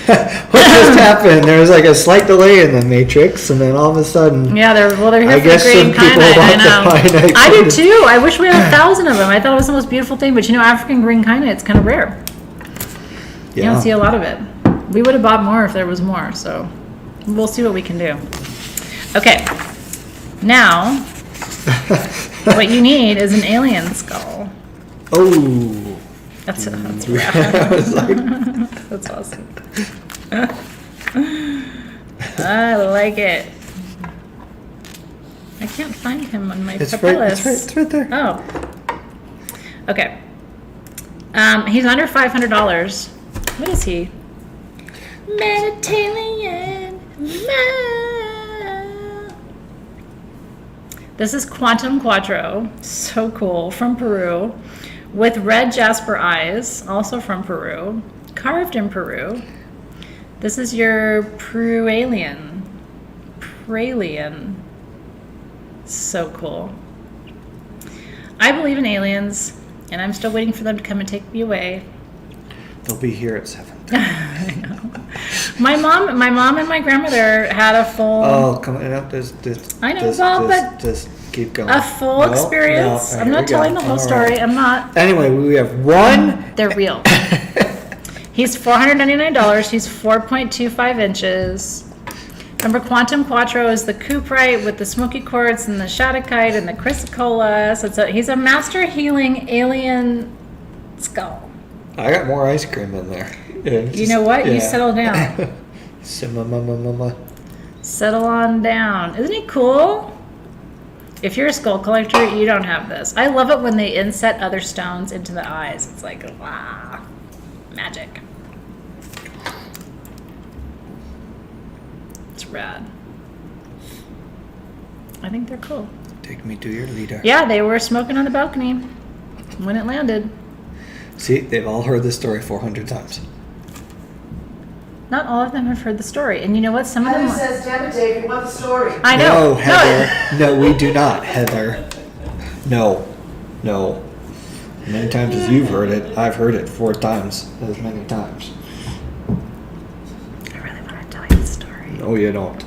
What just happened? There was like a slight delay in the matrix, and then all of a sudden. Yeah, they're here I for guess the green some people kyanite. want the I know. kyanite I do pendant. too. I wish we had 1,000 of them. I thought it was the most beautiful thing, but African green kyanite is kind of rare. You don't see a lot of it. We would have bought more if there was more, so we'll see what we can do. Okay, now what you need is an alien skull. Oh. That's I was like, That's awesome. I like it. I can't find him on my it's papyrus. right there. Oh. Okay. He's under $500. What is he? Mediterranean. This is Quantum Quattro. So cool. From Peru. With red jasper eyes. Also from Peru. Carved in Peru. This is your Praealian. So cool. I believe in aliens, and I'm still waiting for them to come and take me away. They'll be here at 7. I know. My mom and my grandmother had a full. Oh, come on up. I know, but just keep going. a full experience. No. I'm not telling the whole story. I'm not. Anyway, we have one. They're real. He's $499. He's 4.25 inches. Remember, Quantum Quattro is the cuprite with the smoky quartz and the Shattuckite and the chrysocolla. So he's a master healing alien skull. I got more ice cream in there. Yeah, You know what? You settle down. Settle on down. Isn't he cool? If you're a skull collector, you don't have this. I love it when they inset other stones into the eyes. It's like, wow, magic. It's rad. I think they're cool. Take me to your leader. Yeah, they were smoking on the balcony when it landed. See, they've all heard this story 400 times. Not all of them have heard the story. And you know what? Some of them... Heather says, damn it, Dave, you want the story. I know. No, Heather. No, we do not, Heather. No. Many times as you've heard it, I've heard it 4 times as many times. I really want to tell you the story. No, you don't.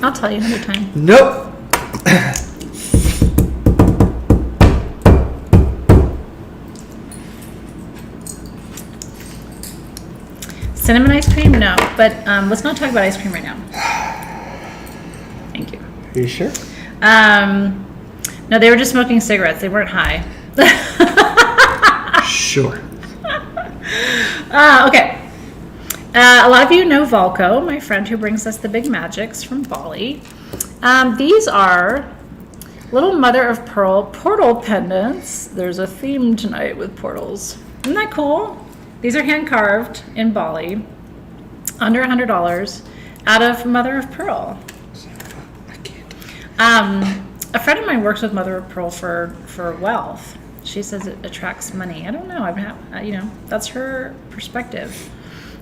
I'll tell you another time. Nope. Cinnamon ice cream? No. But let's not talk about ice cream right now. Thank you. Are you sure? No, they were just smoking cigarettes. They weren't high. Sure. Okay. A lot of you know Volko, my friend who brings us the big magics from Bali. These are little mother of pearl portal pendants. There's a theme tonight with portals. Isn't that cool? These are hand carved in Bali, under $100, out of mother of pearl. I can't. A friend of mine works with mother of pearl for wealth. She says it attracts money. I don't know. That's her perspective.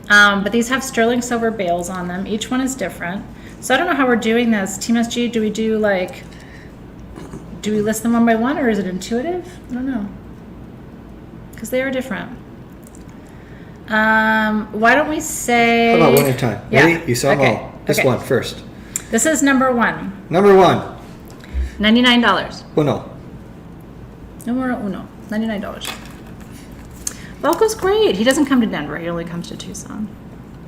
But these have sterling silver bales on them. Each one is different. So I don't know how we're doing this. Team SG, do we list them one by one, or is it intuitive? I don't know. Because they are different. Why don't we say... How about one at a time? Yeah. Ready? You saw them all. This one first. This is number one. Number one. $99. Uno. Numero uno. $99. Vogels great. He doesn't come to Denver. He only comes to Tucson.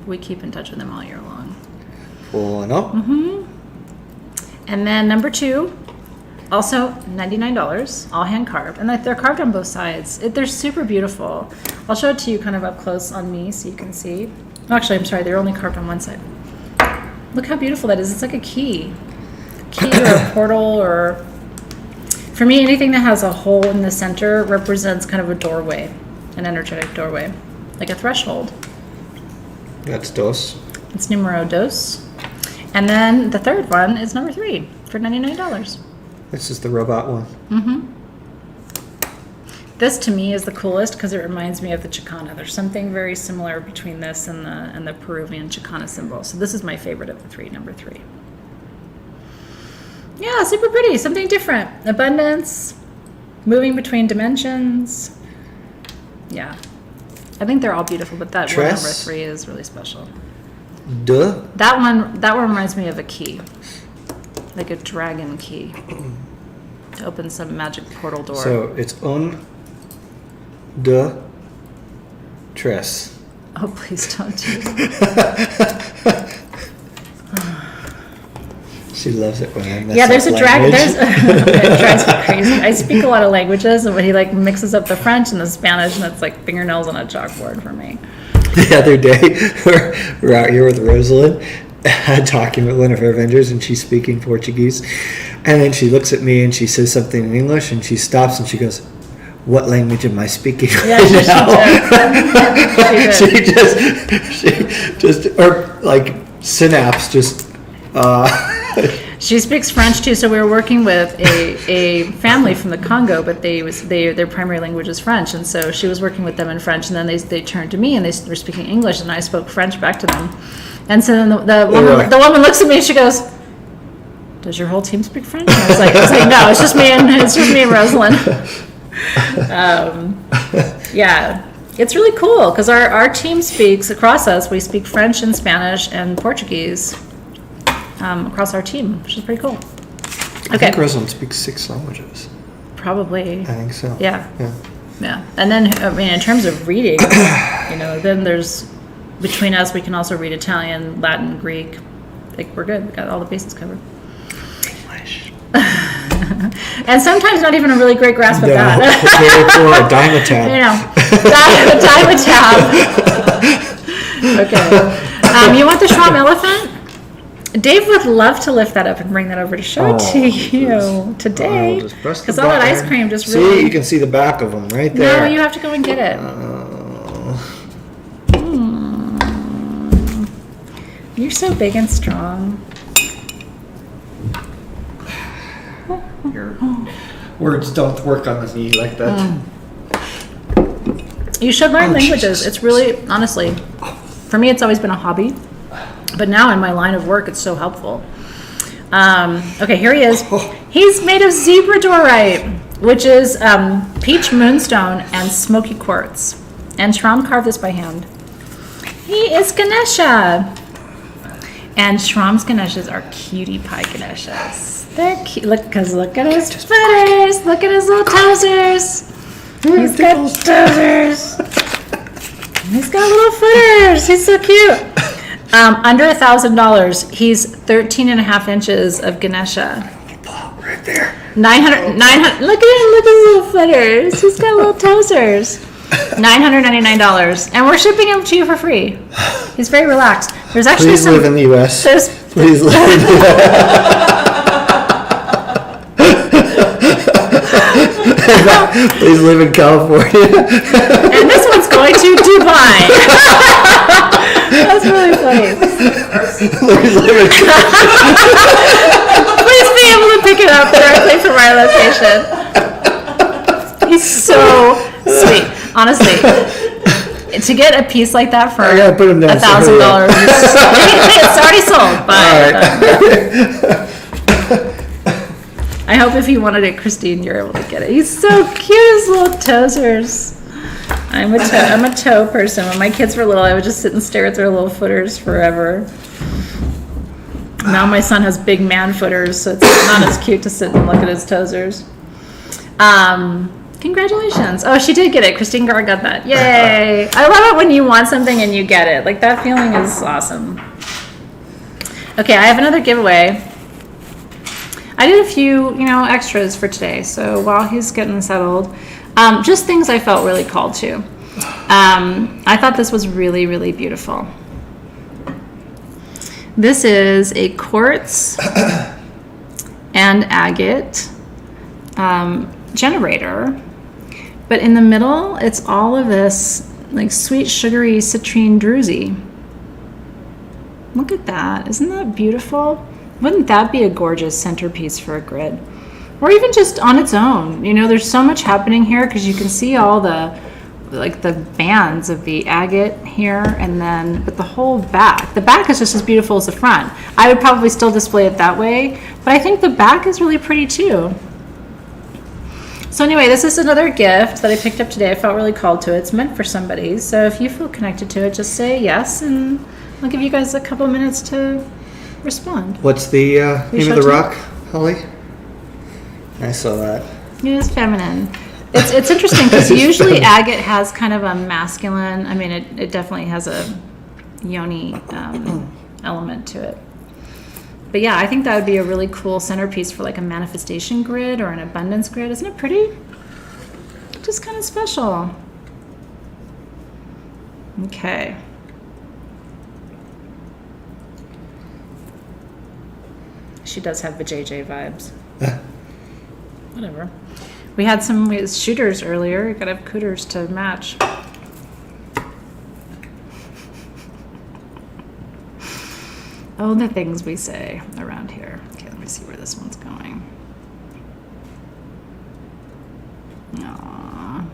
We keep in touch with him all year long. Uno. And then number two, also $99, all hand carved. And they're carved on both sides. They're super beautiful. I'll show it to you kind of up close on me so you can see. Actually, I'm sorry, they're only carved on one side. Look how beautiful that is. It's like a key. Or a portal, or... For me, anything that has a hole in the center represents kind of a doorway, an energetic doorway, like a threshold. That's dos. It's numero dos. And then the third one is number 3 for $99. This is the robot one. This to me is the coolest because it reminds me of the Chicana. There's something very similar between this and the Peruvian Chicana symbol. So this is my favorite of the 3, number 3. Yeah, super pretty. Something different. Abundance, moving between dimensions. Yeah. I think they're all beautiful, but that one number 3 is really special. Duh. That one reminds me of a key. Like a dragon key. To open some magic portal door. So it's de tres. Oh, please don't do that. She loves it when I mess Yeah, there's up a dragon. language. It drives me crazy. I speak a lot of languages, and when he mixes up the French and the Spanish, and it's like fingernails on a chalkboard for me. The other day, we're out here with Rosalind talking with one of her vendors, and she's speaking Portuguese. And then she looks at me and she says something in English, and she stops and she goes, "What language am I speaking Yeah, right now?" she did. She just, or like synapse, just. She speaks French too. So we were working with a family from the Congo, but their primary language is French, and so she was working with them in French, and then they turned to me and they were speaking English, and I spoke French back to them. And so then the woman looks at me and she goes, "Does your whole team speak French?" And I was like, "No, it's just me and Rosalind." Yeah, it's really cool because our team speaks across us. We speak French and Spanish and Portuguese across our team, which is pretty cool. I Okay, think Rosalind speaks 6 languages. Probably. I think so. Yeah. And then in terms of reading, then there's between us we can also read Italian, Latin, Greek. Like we're good. We got all the bases covered. English. And sometimes not even a really great grasp of that. Very cool. A dimetab. Dimetab. Okay. You want the Schramm elephant? Dave would love to lift that up and bring that over to show it to you today. Because all that ice cream just really... See, you can see the back of them right there. No, you have to go and get it. You're so big and strong. Your words don't work on the knee like that. You should learn languages. Jesus. It's really, honestly, for me, it's always been a hobby. But now in my line of work, it's so helpful. Okay, here he is. He's made of zebradorite, which is peach moonstone and smoky quartz. And Schramm carved this by hand. He is Ganesha. And Schramm's Ganeshas are cutie pie Ganeshas. They're cute. Look at his feathers. Look at his little toesers. He's got toesers. He's got little footers. He's so cute. Under $1,000. He's 13 and a half inches of Ganesha. Right there. 900. Look at him. Look at his little footers. He's got little toesers. $999, and we're shipping him to you for free. He's very relaxed. There's actually Please live in the U.S. Please live in the U.S. Please live in California. And this one's going to Dubai. That's really funny. Please live in Please be able to pick it up directly from our location. He's so sweet. Honestly, to get a piece like that for I gotta put him down. $1,000, it's already sold. But I hope if you wanted it, Christine, you're able to get it. He's so cute, his little toesers. I'm a toe person. When my kids were little, I would just sit and stare at their little footers forever. Now my son has big man footers, so it's not as cute to sit and look at his toesers. Congratulations. Oh, she did get it. Christine Gar got that. Yay. I love it when you want something and you get it. Like, that feeling is awesome. Okay, I have another giveaway. I did a few, extras for today. So while he's getting settled, just things I felt really called to. I thought this was really, really beautiful. This is a quartz and agate generator, but in the middle, it's all of this like sweet, sugary citrine druzy. Look at that. Isn't that beautiful? Wouldn't that be a gorgeous centerpiece for a grid? Or even just on its own. There's so much happening here because you can see all the bands of the agate here, and then but the whole back. The back is just as beautiful as the front. I would probably still display it that way, but I think the back is really pretty too. So anyway, this is another gift that I picked up today. I felt really called to it. It's meant for somebody. So if you feel connected to it, just say yes, and I'll give you guys a couple minutes to respond. What's the name of the rock, Holly? I saw that. It is feminine. It's interesting because usually agate has kind of a masculine. I mean, it definitely has a yoni element to it. But yeah, I think that would be a really cool centerpiece for like a manifestation grid or an abundance grid. Isn't it pretty? Just kind of special. Okay. She does have the JJ vibes. Whatever. We had some shooters earlier. You gotta have cooters to match. Oh, the things we say around here. Okay, let me see where this one's going. Aww.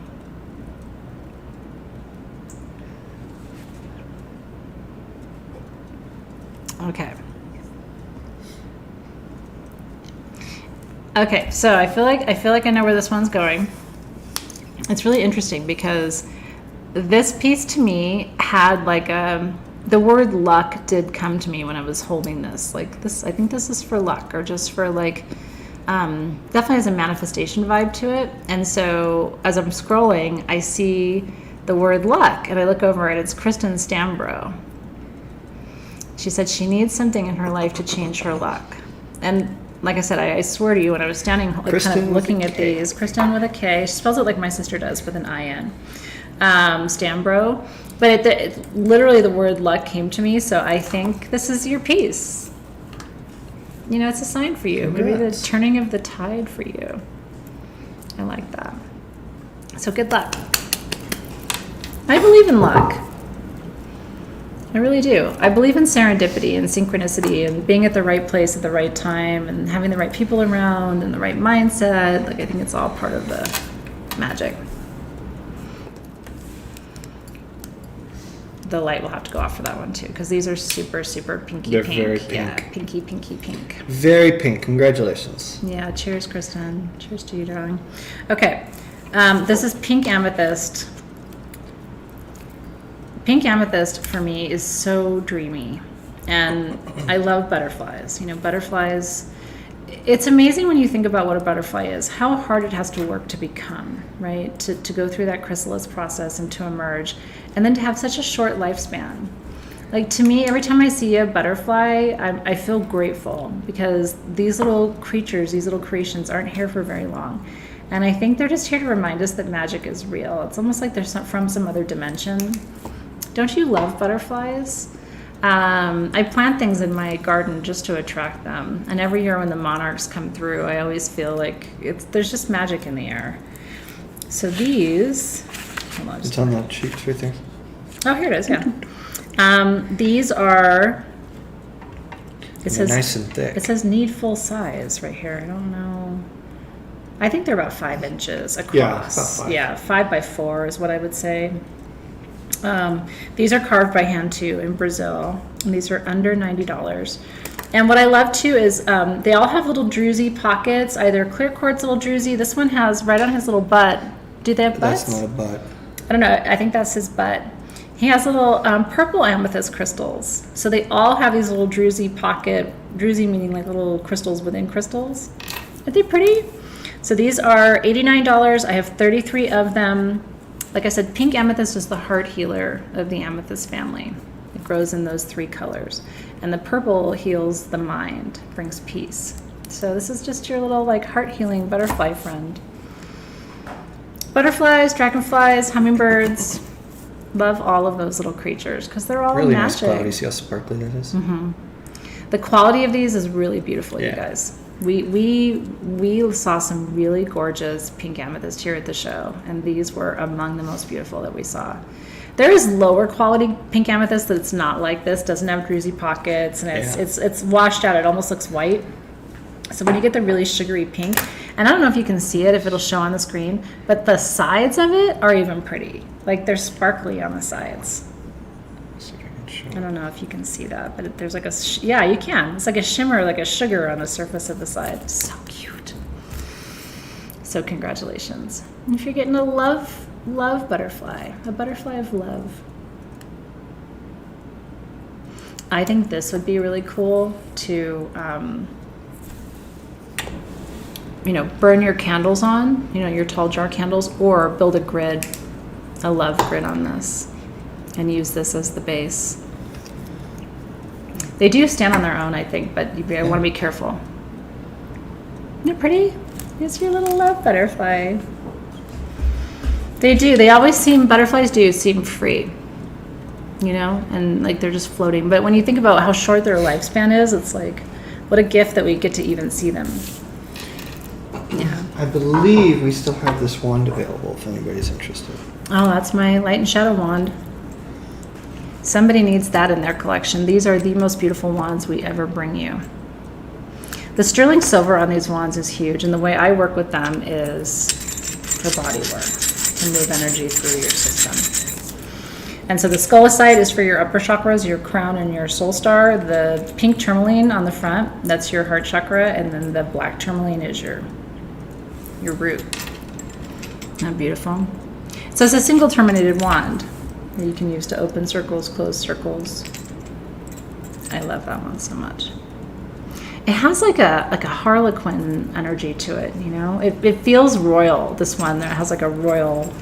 Okay. Okay, so I feel like I know where this one's going. It's really interesting because this piece to me had like the word luck did come to me when I was holding this. Like this, I think this is for luck or just for like, definitely has a manifestation vibe to it. And so as I'm scrolling, I see the word luck and I look over and it's Kristen Stambro. She said she needs something in her life to change her luck. And like I said, I swear to you, when I was standing like, kind of looking at these, Kristen with a K, she spells it like my sister does with an I-N, Stambro. But it literally the word luck came to me, so I think this is your piece. It's a sign for you. Congrats. Maybe the turning of the tide for you. I like that. So good luck. I believe in luck. I really do. I believe in serendipity and synchronicity and being at the right place at the right time and having the right people around and the right mindset. Like, I think it's all part of the magic. The light will have to go off for that one too, because these are super, super pinky They're pink. very pink. Yeah, pinky, pinky, pink. Very pink. Congratulations. Yeah, cheers, Kristen. Cheers to you, darling. Okay, this is pink amethyst. Pink amethyst for me is so dreamy, and I love butterflies. Butterflies, it's amazing when you think about what a butterfly is, how hard it has to work to become, right? To go through that chrysalis process and to emerge, and then to have such a short lifespan. Like, to me, every time I see a butterfly, I feel grateful because these little creatures, these little creations aren't here for very long. And I think they're just here to remind us that magic is real. It's almost like they're from some other dimension. Don't you love butterflies? I plant things in my garden just to attract them. And every year when the monarchs come through, I always feel like there's just magic in the air. So these, hold on. It's on that sheet right there. Oh, here it is, yeah. These are, it says, nice and thick. It says need full size right here. I don't know. I think they're about 5 inches across. Yeah, about 5. Yeah, 5 by 4 is what I would say. These are carved by hand too in Brazil, and these are under $90. And what I love too is they all have little druzy pockets, either clear quartz little druzy. This one has right on his little butt. Do they have butts? That's not a butt. I don't know. I think that's his butt. He has little purple amethyst crystals. So they all have these little druzy pocket, druzy meaning like little crystals within crystals. Aren't they pretty? So these are $89. I have 33 of them. Like I said, pink amethyst is the heart healer of the amethyst family. It grows in those 3 colors. And the purple heals the mind, brings peace. So this is just your little like heart healing butterfly friend. Butterflies, dragonflies, hummingbirds. Love all of those little creatures because they're all Really magic. nice quality. See how sparkly that is? Mm-hmm. The quality of these is really beautiful, you Yeah. guys. We saw some really gorgeous pink amethyst here at the show, and these were among the most beautiful that we saw. There is lower quality pink amethyst that's not like this, doesn't have druzy pockets, and it's washed out. It almost looks white. So when you get the really sugary pink, and I don't know if you can see it, if it'll show on the screen, but the sides of it are even pretty. Like they're sparkly on the sides. See if I can show. I don't know if you can see that, but there's like yeah, you can. It's like a shimmer, like a sugar on the surface of the side. So cute. So congratulations. And if you're getting a love butterfly, a butterfly of love. I think this would be really cool to, burn your candles on, your tall jar candles, or build a grid, a love grid on this, and use this as the base. They do stand on their own, I think, but you want to be careful. Isn't it pretty? It's your little love butterfly. They do. Butterflies do seem free, and like they're just floating. But when you think about how short their lifespan is, it's like, what a gift that we get to even see them. Yeah. I believe we still have this wand available if anybody's interested. Oh, that's my light and shadow wand. Somebody needs that in their collection. These are the most beautiful wands we ever bring you. The sterling silver on these wands is huge, and the way I work with them is for body work, to move energy through your system. And so the Skullocite is for your upper chakras, your crown and your soul star. The pink tourmaline on the front, that's your heart chakra, and then the black tourmaline is your root. Isn't that beautiful? So it's a single terminated wand that you can use to open circles, close circles. I love that one so much. It has like a harlequin energy to it, It feels royal, this one. That has like a royal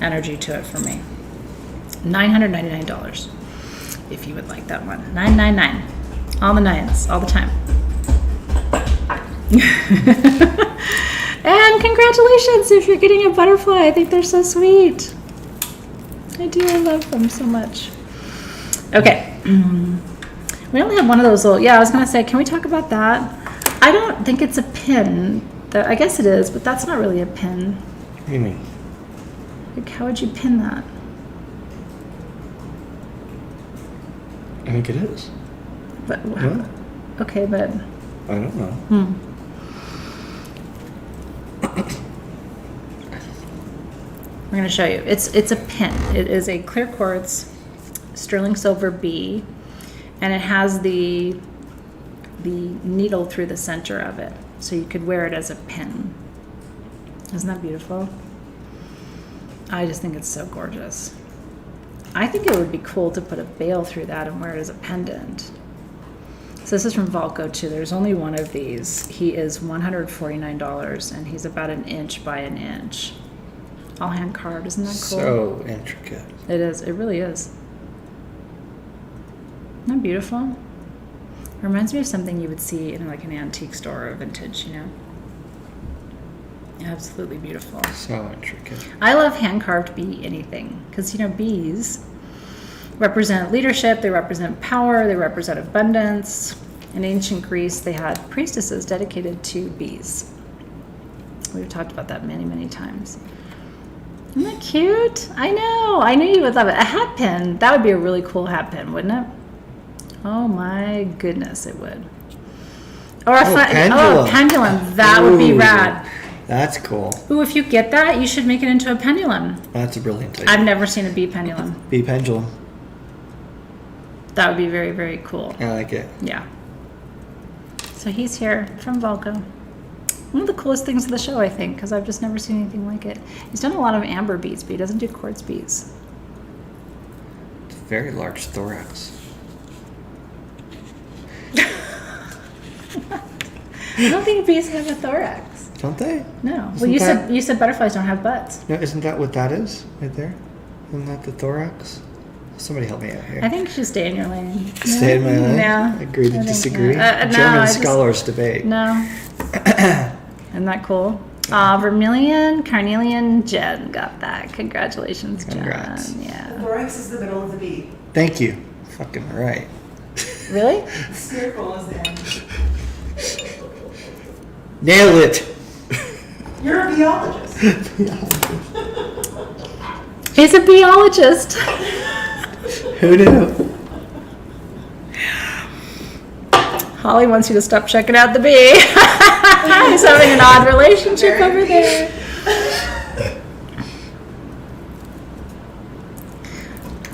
energy to it for me. $999 if you would like that one. $999. All the nines, all the time. And congratulations if you're getting a butterfly. I think they're so sweet. I do. I love them so much. Okay. We only have one of those little... Yeah, I was going to say, can we talk about that? I don't think it's a pin. I guess it is, but that's not really a pin. What do you mean? Like, how would you pin that? I think it is. But What? Okay, but... I don't know. We're going to show you. It's a pin. It is a clear quartz sterling silver bee, and it has the needle through the center of it, so you could wear it as a pin. Isn't that beautiful? I just think it's so gorgeous. I think it would be cool to put a veil through that and wear it as a pendant. So this is from Valco too. There's only one of these. He is $149, and he's about 1 inch by 1 inch. All hand carved. Isn't that cool? So intricate. It is. It really is. Isn't that beautiful? It reminds me of something you would see in like an antique store or vintage, Absolutely beautiful. So intricate. I love hand-carved bee anything because, bees represent leadership, they represent power, they represent abundance. In ancient Greece, they had priestesses dedicated to bees. We've talked about that many, many times. Isn't that cute? I know. I knew you would love it. A hat pin. That would be a really cool hat pin, wouldn't it? Oh my goodness, it would. Or a pendulum. pendulum. That would be rad. That's cool. Ooh, if you get that, you should make it into a pendulum. That's a brilliant idea. I've never seen a bee pendulum. Bee pendulum. That would be very, very cool. I like it. Yeah. So he's here from Volco. One of the coolest things of the show, I think, because I've just never seen anything like it. He's done a lot of amber bees, but he doesn't do quartz bees. It's a very large thorax. I don't think bees have a thorax. Don't they? No. Isn't Well, you said butterflies don't have butts. No, isn't that what that is right there? Isn't that the thorax? Somebody help me out here. I think you should stay in your lane. Stay in my lane? Yeah. Agree to I think, disagree? yeah. No, German I just- scholars debate. No. Isn't that cool? Vermilion, Carnelian, Jen got that. Congratulations, Jen. Congrats. Yeah. Thorax is the middle of the bee. Thank you. Fucking right. Really? The spherical is the end. Nail it. You're a biologist. He's a biologist. Who knew? Holly wants you to stop checking out the bee. He's having an odd relationship over there.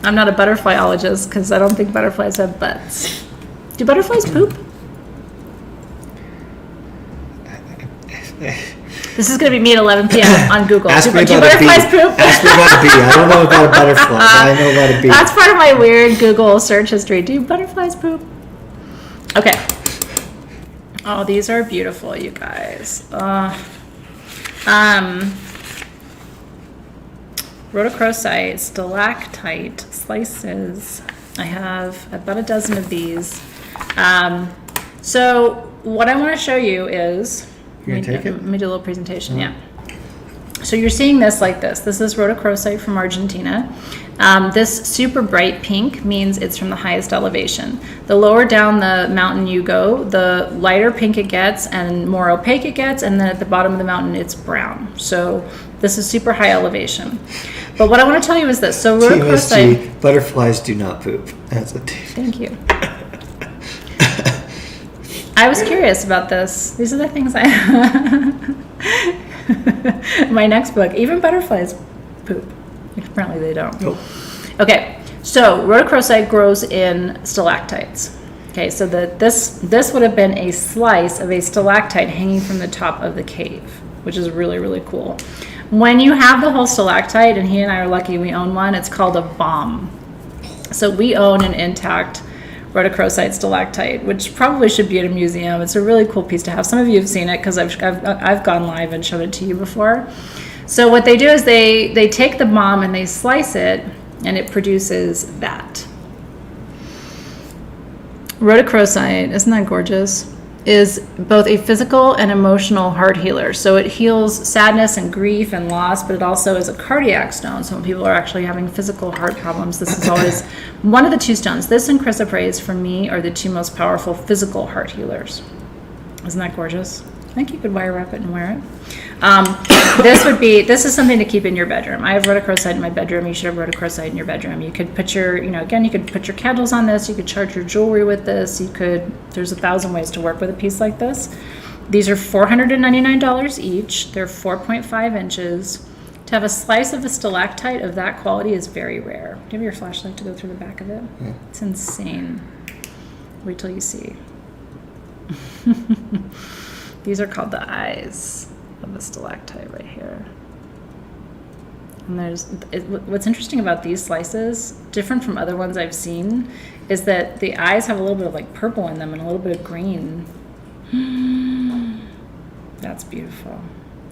I'm not a butterflyologist because I don't think butterflies have butts. Do butterflies poop? This is going to be me at 11 p.m. on Google. Ask me do about a bee. butterflies poop? Ask me about a bee. I don't know about a butterfly, but I know about a bee. That's part of my weird Google search history. Do butterflies poop? Okay. Oh, these are beautiful, you guys. Rhodochrosite, stalactite, slices. I have about a dozen of these. So what I want to show you is... You gonna take it? Let me do a little presentation, yeah. So you're seeing this like this. This is rhodochrosite from Argentina. This super bright pink means it's from the highest elevation. The lower down the mountain you go, the lighter pink it gets and more opaque it gets, and then at the bottom of the mountain it's brown. So this is super high elevation. But what I want to tell you is this. So rhodochrosite... TMSG, butterflies do not poop. That's a Thank you. I was curious about this. These are the things I... My next book, even butterflies poop. Apparently they don't. Nope. Okay, so rhodochrosite grows in stalactites. Okay, so this would have been a slice of a stalactite hanging from the top of the cave, which is really, really cool. When you have the whole stalactite, and he and I are lucky we own one, it's called a bomb. So we own an intact rhodochrosite stalactite, which probably should be at a museum. It's a really cool piece to have. Some of you have seen it because I've gone live and shown it to you before. So what they do is they take the bomb and they slice it, and it produces that. Rhodochrosite, isn't that gorgeous? Is both a physical and emotional heart healer. So it heals sadness and grief and loss, but it also is a cardiac stone. So when people are actually having physical heart problems, this is always one of the two stones. This and chrysoprase, for me, are the two most powerful physical heart healers. Isn't that gorgeous? I think you could wire wrap it and wear it. This is something to keep in your bedroom. I have rhodochrosite in my bedroom. You should have rhodochrosite in your bedroom. You could put your, again, you could put your candles on this. You could charge your jewelry with this. There's 1,000 ways to work with a piece like this. These are $499 each. They're 4.5 inches. To have a slice of a stalactite of that quality is very rare. Do you have your flashlight to go through the back of it? Yeah. It's insane. Wait till you see. These are called the eyes of the stalactite right here. And what's interesting about these slices, different from other ones I've seen, is that the eyes have a little bit of like purple in them and a little bit of green. That's beautiful.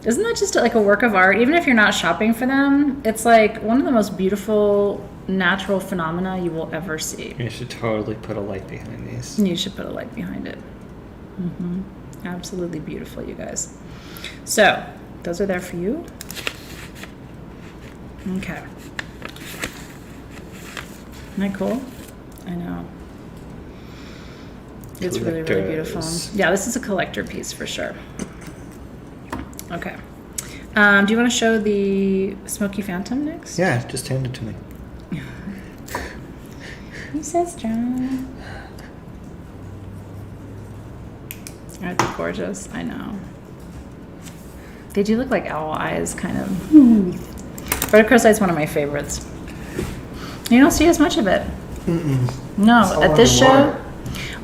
Isn't that just like a work of art? Even if you're not shopping for them, it's like one of the most beautiful natural phenomena you will ever see. You should totally put a light behind these. You should put a light behind it. Absolutely beautiful, you guys. So, those are there for you. Okay. Isn't that cool? I know. It's really, really beautiful. Yeah, this is a collector piece for sure. Okay. Do you want to show the Smoky Phantom next? Yeah, just hand it to me. He says, John. Aren't they gorgeous? I know. They do look like owl eyes, kind of. Rhodochrosite's one of my favorites. You don't see as much of it. No, at this show.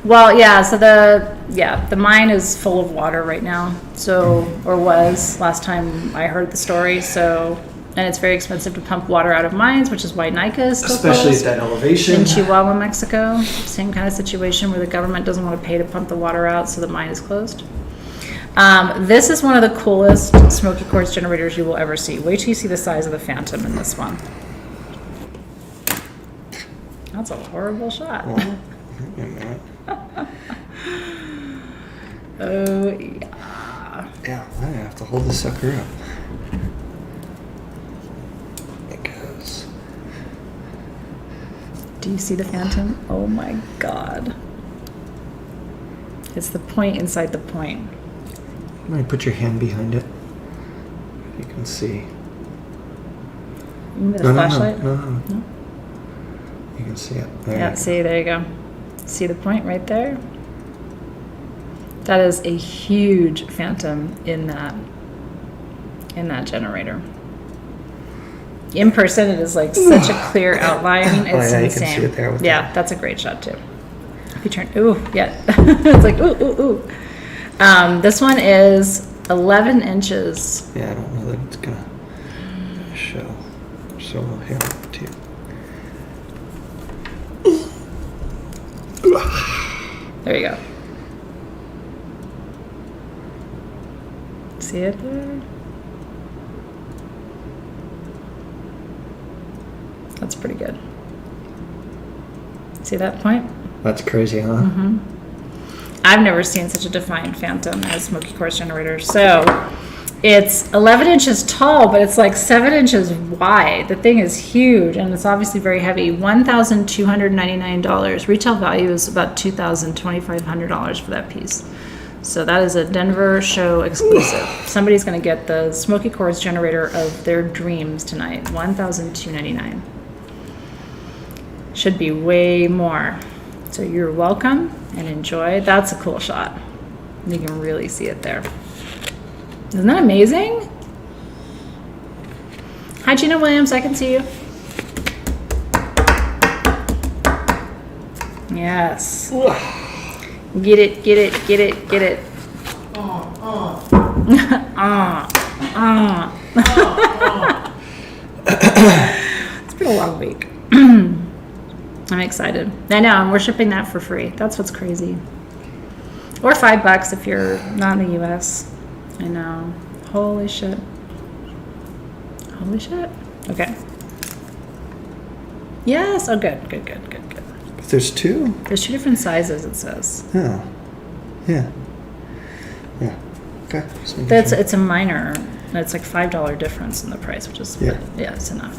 Well, yeah. So the mine is full of water right now. So, or was last time I heard the story. So, and it's very expensive to pump water out of mines, which is why NICA is still Especially closed. at that elevation. In Chihuahua, Mexico, same kind of situation where the government doesn't want to pay to pump the water out, so the mine is closed. This is one of the coolest smoky quartz generators you will ever see. Wait till you see the size of the Phantom in this one. That's a horrible shot. Well, wait a minute. Oh, yeah. Yeah, I have to hold this sucker up. Because. Do you see the Phantom? Oh my god. It's the point inside the point. You might put your hand behind it. You can see. You mean the flashlight? No. You can see it. There Yeah, you see, there you go. See the point right there? That is a huge Phantom in that generator. In person, it is like such a clear outline. It's yeah, you can insane. see it there with Yeah, that's a great shot too. If you turn, ooh, yeah, it's like ooh. This one is 11 inches. Yeah, I don't know that it's gonna show. So here, too. There you go. See it there? That's pretty good. See that point? That's crazy, huh? Mm-hmm. I've never seen such a defined Phantom as smoky quartz generator. So it's 11 inches tall, but it's like 7 inches wide. The thing is huge, and it's obviously very heavy. $1,299. Retail value is about $2,500 for that piece. So that is a Denver show exclusive. Somebody's going to get the smoky quartz generator of their dreams tonight. $1,299. Should be way more. So you're welcome and enjoy. That's a cool shot. You can really see it there. Isn't that amazing? Hi, Gina Williams. I can see you. Yes. Get it, get it, get it, get it. It's been a long week. I'm excited. I know, and we're shipping that for free. That's what's crazy. Or $5 if you're not in the US. I know. Holy shit. Holy shit. Okay. Yes. Oh, good. There's two? There's two different sizes, it says. Oh. Yeah. Yeah. Okay. It's a minor. It's like $5 difference in the price, which is, Yeah. yeah, it's enough.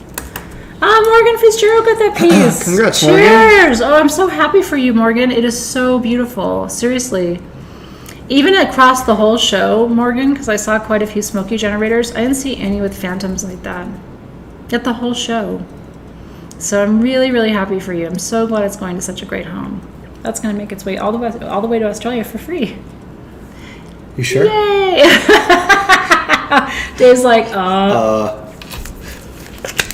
Morgan Fitzgerald got that piece. Congrats, Cheers. Oh, I'm so happy for you, Morgan. It is so beautiful. Seriously. Even across the whole show, Morgan, because I saw quite a few smoky generators, I didn't see any with Phantoms like that. Get the whole show. So I'm really, really happy for you. I'm so glad it's going to such a great home. That's going to make its way all the way to Australia for free. You sure? Yay! Dave's like,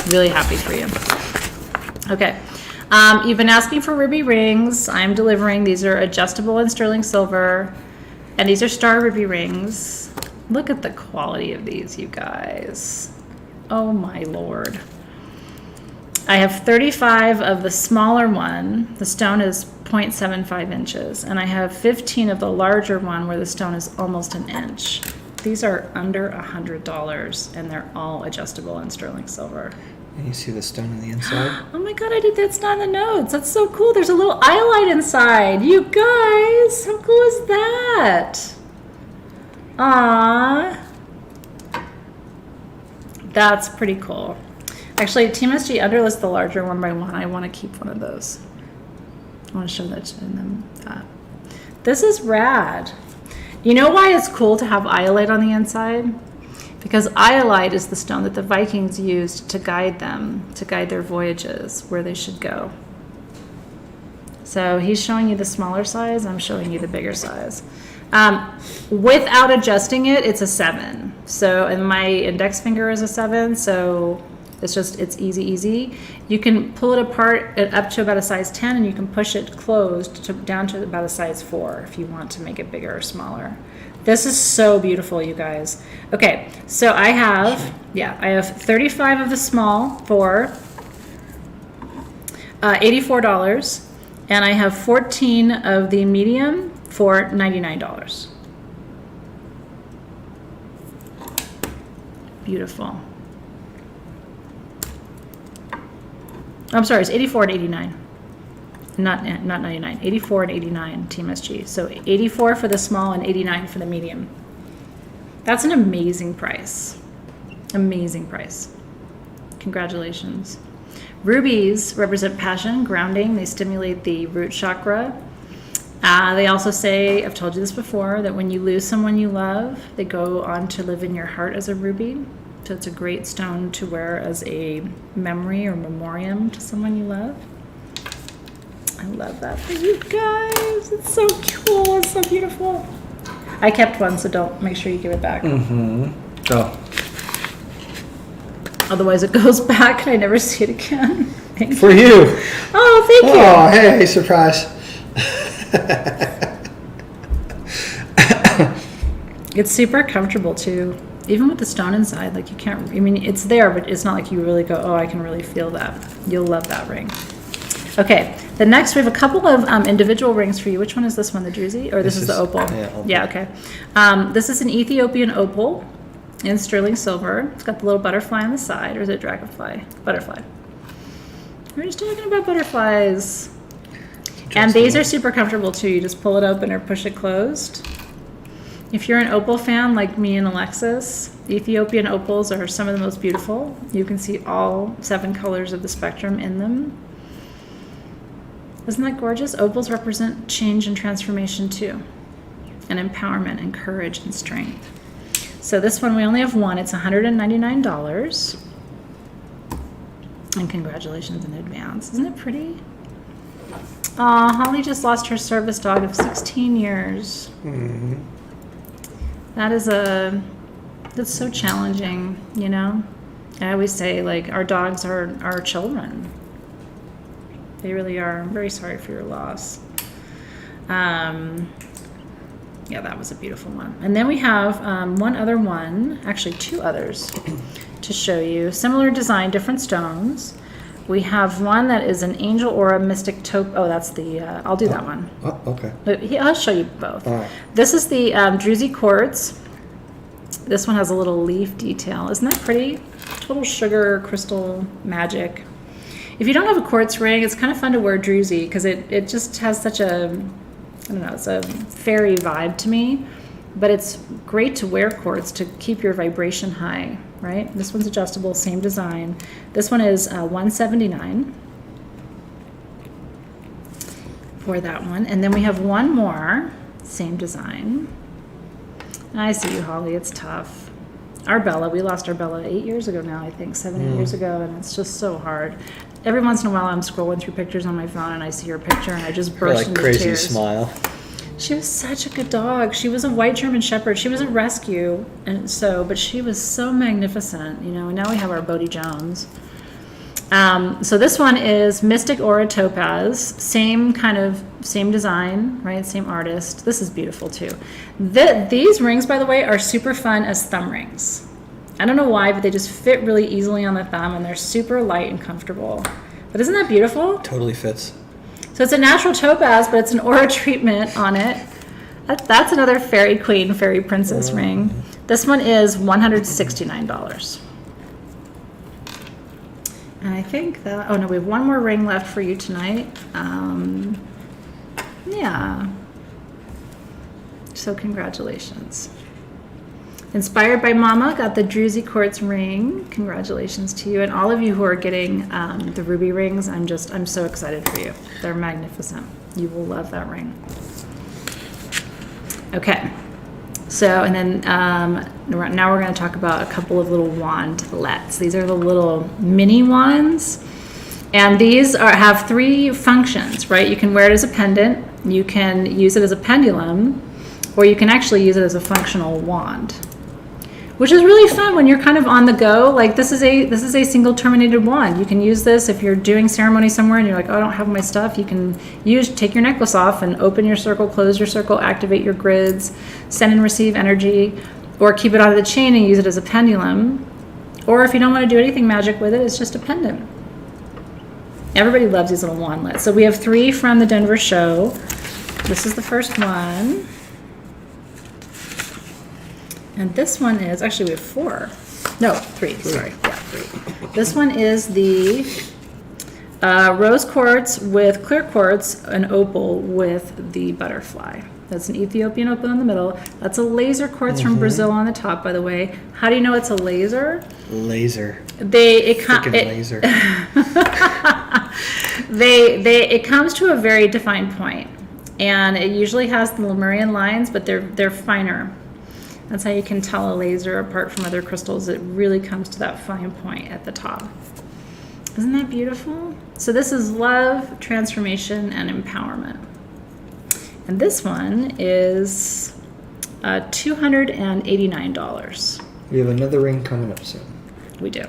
really happy for you. Okay. You've been asking for ruby rings. I'm delivering. These are adjustable in sterling silver. And these are star ruby rings. Look at the quality of these, you guys. Oh my lord. I have 35 of the smaller one. The stone is 0.75 inches. And I have 15 of the larger one where the stone is almost an inch. These are under $100 and they're all adjustable in sterling silver. And you see the stone on the inside? Oh my god, that's not in the notes. That's so cool. There's a little iolite inside. You guys, how cool is that? Aww. That's pretty cool. Actually, Team SG underlists the larger one by one. I want to keep one of those. I want to show that to them. This is rad. You know why it's cool to have iolite on the inside? Because iolite is the stone that the Vikings used to guide them, to guide their voyages where they should go. So he's showing you the smaller size, I'm showing you the bigger size. Without adjusting it, it's a 7. So, and my index finger is a 7, so it's easy. You can pull it apart up to about a size 10, and you can push it closed down to about a size 4 if you want to make it bigger or smaller. This is so beautiful, you guys. Okay, so I have 35 of the small for $84, and I have 14 of the medium for $99. Beautiful. I'm sorry, it's 84 and 89. Not 99. 84 and 89 Team SG. So 84 for the small and 89 for the medium. That's an amazing price. Amazing price. Congratulations. Rubies represent passion, grounding. They stimulate the root chakra. They also say, I've told you this before, that when you lose someone you love, they go on to live in your heart as a ruby. So it's a great stone to wear as a memory or memoriam to someone you love. I love that for you guys. It's so cool. It's so beautiful. I kept one, so make sure you give it back. Mm-hmm. Oh. Otherwise it goes back and I never see it again. For you. Oh, thank you. Oh, hey, surprise. It's super comfortable too. Even with the stone inside, like you can't, I mean, it's there, but it's not like you really go, oh, I can really feel that. You'll love that ring. Okay, the next, we have a couple of individual rings for you. Which one is this one, the druzy? Or this is the opal? Yeah, opal. Yeah, okay. This is an Ethiopian opal in sterling silver. It's got the little butterfly on the side, or is it dragonfly? Butterfly. We're just talking about butterflies. And these are super comfortable too. You just pull it open or push it closed. If you're an opal fan like me and Alexis, Ethiopian opals are some of the most beautiful. You can see all 7 colors of the spectrum in them. Isn't that gorgeous? Opals represent change and transformation too, and empowerment and courage and strength. So this one, we only have one. It's $199. And congratulations in advance. Isn't it pretty? Holly just lost her service dog of 16 years. Mm-hmm. That's so challenging, you know? I always say, like, our dogs are our children. They really are. I'm very sorry for your loss. Yeah, that was a beautiful one. And then we have one other one, actually 2 others to show you. Similar design, different stones. We have one that is an angel aura mystic taupe. Oh, that's the, I'll do that one. Oh, okay. But I'll show you both. All right. This is the druzy quartz. This one has a little leaf detail. Isn't that pretty? Total sugar, crystal, magic. If you don't have a quartz ring, it's kind of fun to wear druzy because it just has such a, I don't know, it's a fairy vibe to me. But it's great to wear quartz to keep your vibration high, right? This one's adjustable, same design. This one is $179 for that one. And then we have one more, same design. I see you, Holly, it's tough. Our Bella, we lost our Bella 8 years ago now, I think, 7 years ago, and it's just so hard. Every once in a while I'm scrolling through pictures on my phone and I see her picture and I just burst into crazy tears. Smile. She was such a good dog. She was a white German Shepherd. She was a rescue, and so, but she was so magnificent, you know. And now we have our Bodie Jones. So this one is Mystic Aura Topaz, same design, right? Same artist. This is beautiful too. These rings, by the way, are super fun as thumb rings. I don't know why, but they just fit really easily on the thumb, and they're super light and comfortable. But isn't that beautiful? Totally fits. So it's a natural topaz, but it's an aura treatment on it. That's another fairy queen, fairy princess ring. This one is $169. And I think that, oh no, we have one more ring left for you tonight. Yeah. So congratulations. Inspired by Mama, got the druzy quartz ring. Congratulations to you. And all of you who are getting the ruby rings, I'm so excited for you. They're magnificent. You will love that ring. Okay. So, and then now we're going to talk about a couple of little wandlets. These are the little mini wands. And these have 3 functions, right? You can wear it as a pendant. You can use it as a pendulum. Or you can actually use it as a functional wand. which is really fun when you're kind of on the go. Like this is a single terminated wand. You can use this if you're doing ceremony somewhere and you're like, oh, I don't have my stuff. You can take your necklace off and open your circle, close your circle, activate your grids, send and receive energy, or keep it out of the chain and use it as a pendulum. Or if you don't want to do anything magic with it, it's just a pendant. Everybody loves these little wandlets. So we have 3 from the Denver show. This is the first one. And this one is, actually we have 4. No, 3, sorry. Yeah, 3. This one is the rose quartz with clear quartz, an opal with the butterfly. That's an Ethiopian opal in the middle. That's a laser quartz from Brazil on the top, by the way. How do you know it's a laser? Laser. Freaking laser. It comes to a very defined point, and it usually has the Lemurian lines, but they're finer. That's how you can tell a laser apart from other crystals. It really comes to that fine point at the top. Isn't that beautiful? So this is love, transformation, and empowerment. And this one is $289. We have another ring coming up soon. We do.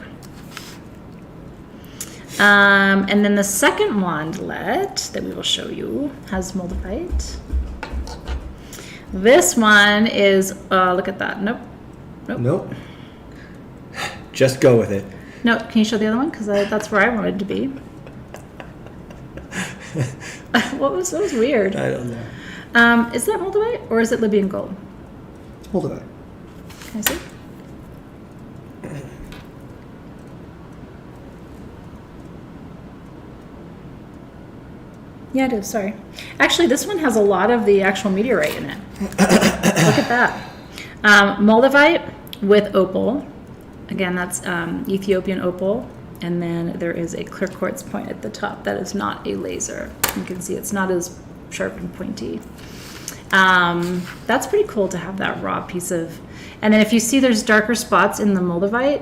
And then the second wandlet that we will show you has Moldavite. This one is, look at that. Nope. Just go with it. No, can you show the other one? Because that's where I wanted to be. What was weird? I don't know. Is that Moldavite or is it Libyan gold? Moldavite. Can I see? Yeah, it is. Sorry. Actually, this one has a lot of the actual meteorite in it. Look at that. Moldavite with opal. Again, that's Ethiopian opal. And then there is a clear quartz point at the top. That is not a laser. You can see it's not as sharp and pointy. That's pretty cool to have that raw piece of. And then if you see there's darker spots in the Moldavite,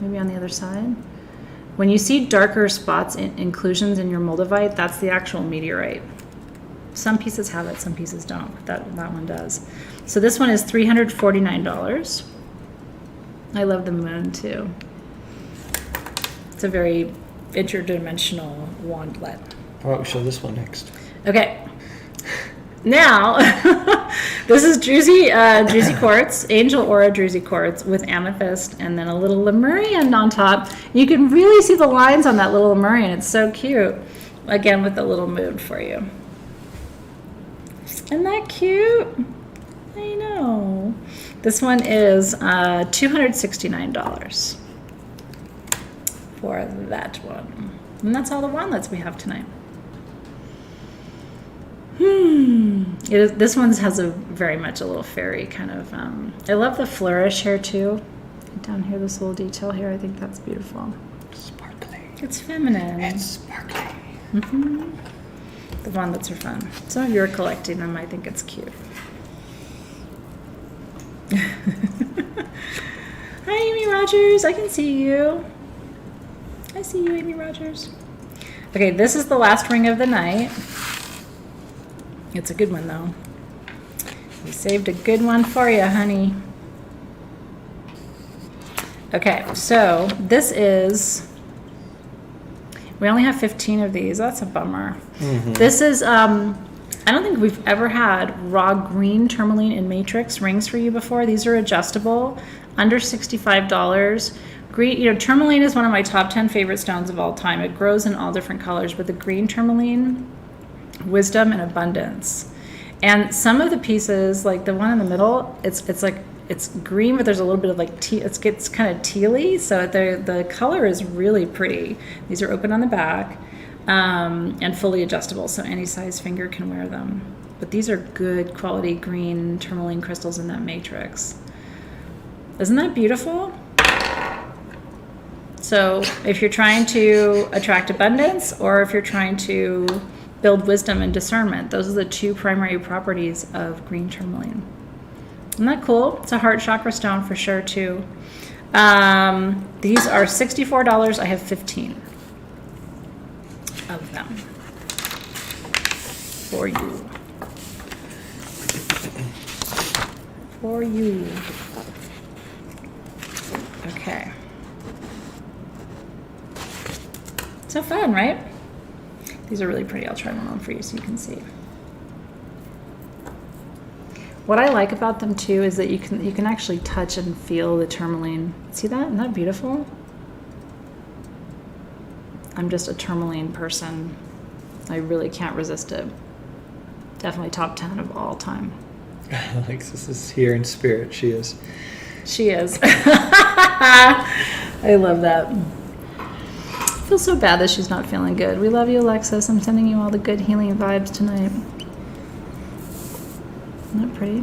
maybe on the other side. When you see darker spots in inclusions in your Moldavite, that's the actual meteorite. Some pieces have it, some pieces don't. That one does. So this one is $349. I love the moon too. It's a very interdimensional wandlet. How about we show this one next? Okay. Now, this is Druzy quartz, angel aura Druzy quartz with amethyst, and then a little Lemurian on top. You can really see the lines on that little Lemurian. It's so cute. Again, with a little moon for you. Isn't that cute? I know. This one is $269 for that one. And that's all the wandlets we have tonight. This one has very much a little fairy kind of. I love the flourish here too. Down here, this little detail here, I think that's beautiful. Sparkly. It's feminine. It's sparkly. Mm-hmm. The wandlets are fun. Some of you are collecting them. I think it's cute. Hi, Amy Rogers. I can see you. I see you, Amy Rogers. Okay, this is the last ring of the night. It's a good one, though. We saved a good one for you, honey. Okay, so this is... We only have 15 of these. That's a bummer. Mm-hmm. This is... I don't think we've ever had raw green tourmaline in matrix rings for you before. These are adjustable, under $65. Green, tourmaline is one of my top 10 favorite stones of all time. It grows in all different colors, but the green tourmaline... wisdom and abundance. And some of the pieces, like the one in the middle, it's green, but there's a little bit of like it gets kind of tealy, so the color is really pretty. These are open on the back and fully adjustable, so any size finger can wear them. But these are good quality green tourmaline crystals in that matrix. Isn't that beautiful? So if you're trying to attract abundance, or if you're trying to build wisdom and discernment, those are the 2 primary properties of green tourmaline. Isn't that cool? It's a heart chakra stone for sure too. These are $64. I have 15 of them for you. For you. Okay. So fun, right? These are really pretty. I'll try one on for you so you can see. What I like about them too is that you can actually touch and feel the tourmaline. See that? Isn't that beautiful? I'm just a tourmaline person. I really can't resist it. Definitely top 10 of all time. Alexys is here in spirit. She is. She is. I love that. I feel so bad that she's not feeling good. We love you, Alexys. I'm sending you all the good healing vibes tonight. Isn't that pretty?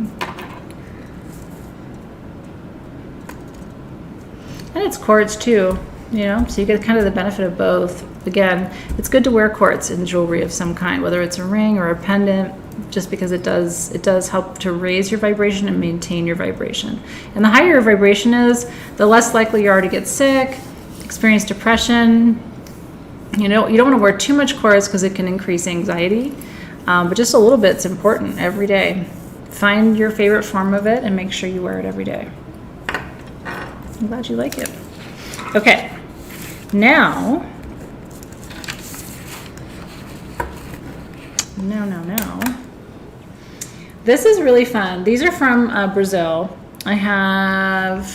And it's quartz too, you know, so you get kind of the benefit of both. Again, it's good to wear quartz in jewelry of some kind, whether it's a ring or a pendant, just because it does help to raise your vibration and maintain your vibration. And the higher your vibration is, the less likely you are to get sick, experience depression. You know, you don't want to wear too much quartz because it can increase anxiety, but just a little bit's important every day. Find your favorite form of it and make sure you wear it every day. I'm glad you like it. Okay, now, no. This is really fun. These are from Brazil. I have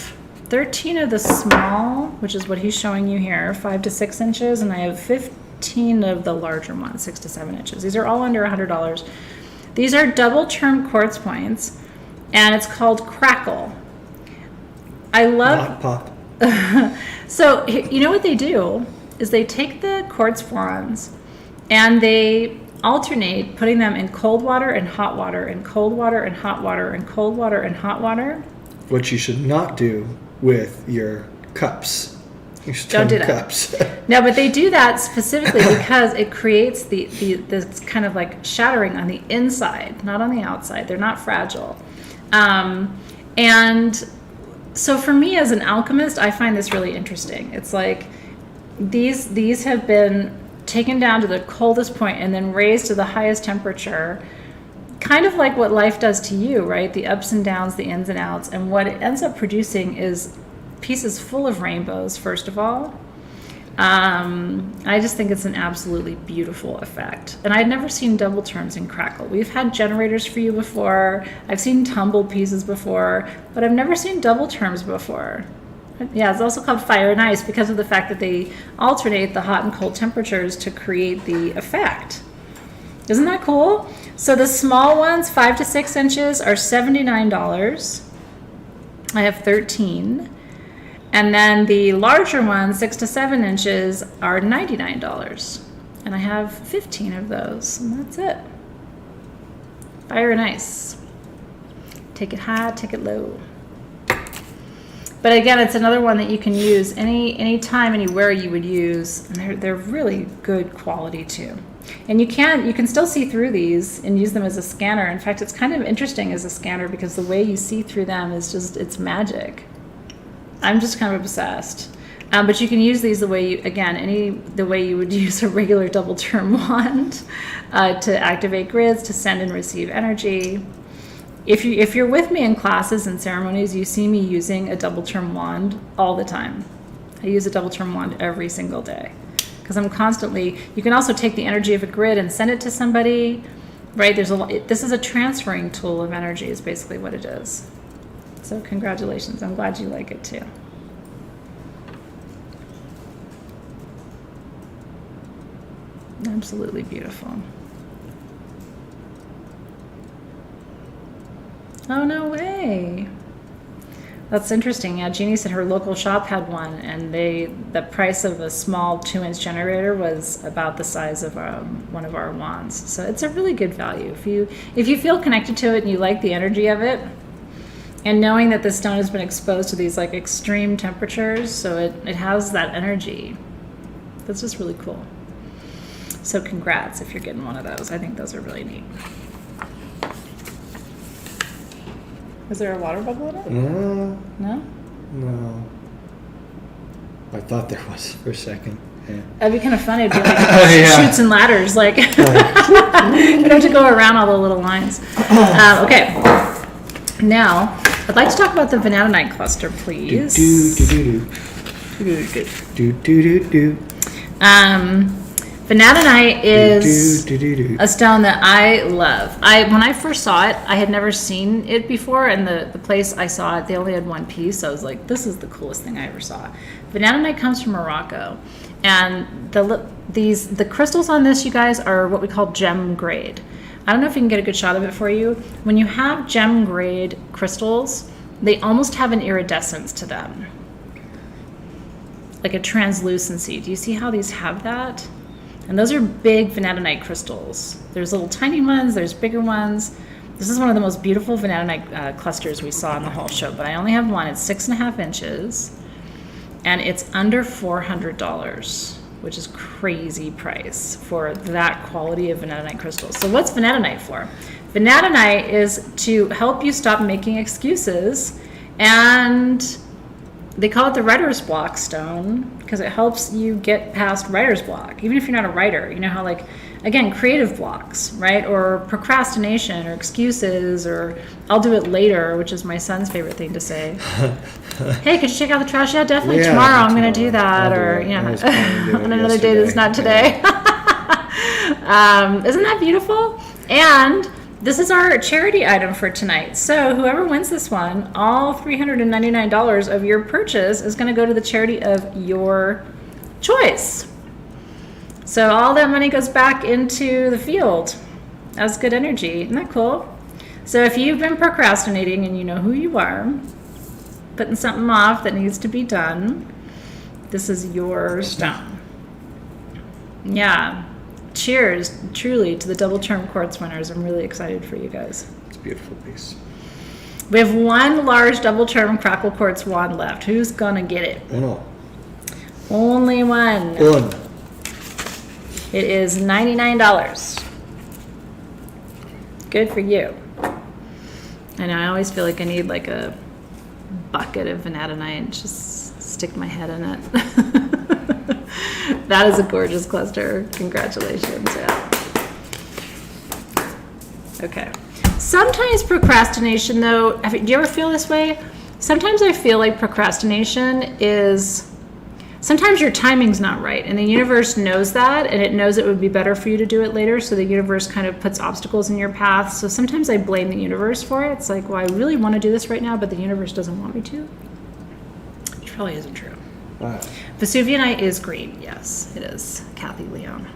13 of the small, which is what he's showing you here, 5 to 6 inches, and I have 15 of the larger ones, 6 to 7 inches. These are all under $100. These are double term quartz points, and it's called Crackle. I love... Not pop. So, you know what they do is they take the quartz fronds and they alternate putting them in cold water and hot water and cold water and hot water and cold water and hot water. What you should not do with your cups. Your Don't do that. cups. No, but they do that specifically because it creates this kind of like shattering on the inside, not on the outside. They're not fragile. And so for me as an alchemist, I find this really interesting. It's like these have been taken down to the coldest point and then raised to the highest temperature, kind of like what life does to you, right? The ups and downs, the ins and outs. And what it ends up producing is pieces full of rainbows, first of all. I just think it's an absolutely beautiful effect. And I'd never seen double terms in Crackle. We've had generators for you before. I've seen tumbled pieces before, but I've never seen double terms before. Yeah, it's also called Fire and Ice because of the fact that they alternate the hot and cold temperatures to create the effect. Isn't that cool? So the small ones, 5 to 6 inches, are $79. I have 13. And then the larger ones, 6 to 7 inches, are $99. And I have 15 of those, and that's it. Fire and Ice. Take it high, take it low. But again, it's another one that you can use any time, anywhere you would use, and they're really good quality too. And you can still see through these and use them as a scanner. In fact, it's kind of interesting as a scanner because the way you see through them is just, it's magic. I'm just kind of obsessed. But you can use these the way the way you would use a regular double term wand to activate grids, to send and receive energy. If you're with me in classes and ceremonies, you see me using a double term wand all the time. I use a double term wand every single day because I'm constantly. You can also take the energy of a grid and send it to somebody, right? This is a transferring tool of energy, is basically what it is. So congratulations. I'm glad you like it too. Absolutely beautiful. Oh, no way. That's interesting. Yeah, Jeannie said her local shop had one, and the price of a small 2-inch generator was about the size of one of our wands. So it's a really good value. If you feel connected to it and you like the energy of it, and knowing that the stone has been exposed to these like extreme temperatures, so it has that energy. That's just really cool. So congrats if you're getting one of those. I think those are really neat. Is there a water bubble in it? No. No? No. I thought there was for a second. Yeah. That'd be kind of funny. It'd be like Yeah. Chutes and ladders. Like, you have to go around all the little lines. Okay. Now, I'd like to talk about the Vivianite cluster, please. Vivianite is a stone that I love. When I first saw it, I had never seen it before, and the place I saw it, they only had one piece. So I was like, this is the coolest thing I ever saw. Vivianite comes from Morocco, and the crystals on this, you guys, are what we call gem grade. I don't know if you can get a good shot of it for you. When you have gem grade crystals, they almost have an iridescence to them, like a translucency. Do you see how these have that? And those are big Vivianite crystals. There's little tiny ones, there's bigger ones. This is one of the most beautiful Vivianite clusters we saw in the whole show, but I only have one. It's 6.5 inches, and it's under $400. Which is crazy price for that quality of Vivianite crystals. So what's Vivianite for? Vivianite is to help you stop making excuses, and they call it the writer's block stone because it helps you get past writer's block. Even if you're not a writer, you know how, like, again, creative blocks, right? Or procrastination or excuses, or I'll do it later, which is my son's favorite thing to say. Hey, could you check out the trash? Yeah, definitely tomorrow. I'm going to do that. Or, on another day that's not today. Isn't that beautiful? And this is our charity item for tonight. So whoever wins this one, all $399 of your purchase is going to go to the charity of your choice. So all that money goes back into the field as good energy. Isn't that cool? So if you've been procrastinating and you know who you are, putting something off that needs to be done, this is your stone. Yeah. Cheers, truly, to the double term quartz winners. I'm really excited for you guys. It's a beautiful piece. We have one large double term crackle quartz wand left. Who's gonna get it? Uno. Only one. It is $99. Good for you. I know, I always feel like I need like a bucket of Vivianite and just stick my head in it. That is a gorgeous cluster. Congratulations. Yeah. Okay. Sometimes procrastination, though, do you ever feel this way? Sometimes I feel like procrastination is, sometimes your timing's not right, and the universe knows that, and it knows it would be better for you to do it later, so the universe kind of puts obstacles in your path. So sometimes I blame the universe for it. It's like, well, I really want to do this right now, but the universe doesn't want me to. Which probably isn't true. Wow. Vesuvianite is green. Yes, it is. Kathy Leon.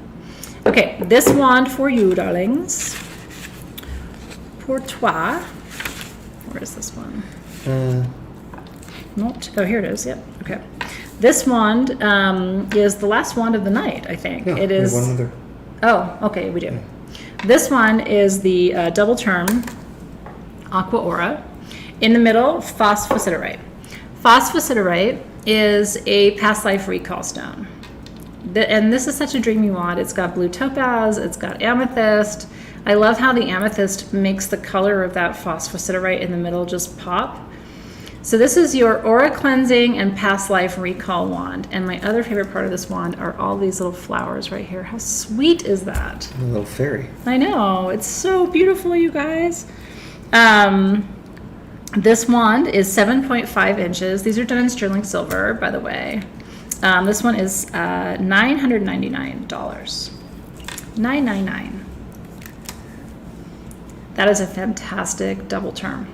Okay, this wand for you, darlings. Pour toi. Where is this one? Not. Oh, here it is. Yep. Okay. This wand is the last wand of the night, I think. No, it is. We have one other. Oh, okay, we do. Yeah. This one is the double term Aqua Aura. In the middle, phosphosiderite. Phosphosiderite is a past life recall stone. And this is such a dreamy wand. It's got blue topaz, it's got amethyst. I love how the amethyst makes the color of that phosphosiderite in the middle just pop. So this is your aura cleansing and past life recall wand. And my other favorite part of this wand are all these little flowers right here. How sweet is that? A little fairy. I know, it's so beautiful, you guys. This wand is 7.5 inches. These are done in sterling silver, by the way. This one is $999. $999. That is a fantastic double term.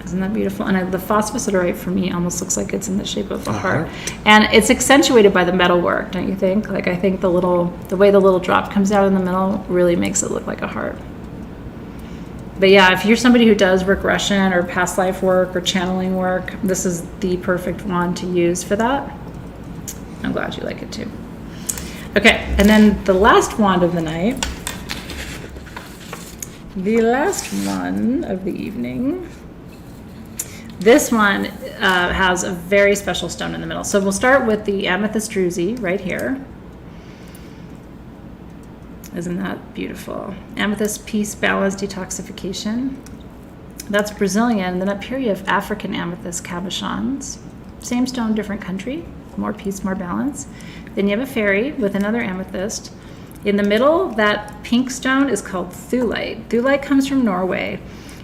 Isn't that beautiful? And the phosphosiderite for me almost looks like it's in the shape of a heart. And it's accentuated by the metal work, don't you think? Like, I think the way the little drop comes out in the middle really makes it look like a heart. But yeah, if you're somebody who does regression or past life work or channeling work, this is the perfect wand to use for that. I'm glad you like it too. Okay, and then the last wand of the night, the last one of the evening. This one has a very special stone in the middle. So we'll start with the amethyst druzy right here. Isn't that beautiful? Amethyst, peace, balance, detoxification. That's Brazilian. Then up here you have African amethyst cabochons. Same stone, different country. More peace, more balance. Then you have a fairy with another amethyst. In the middle, that pink stone is called thulite. Thulite comes from Norway.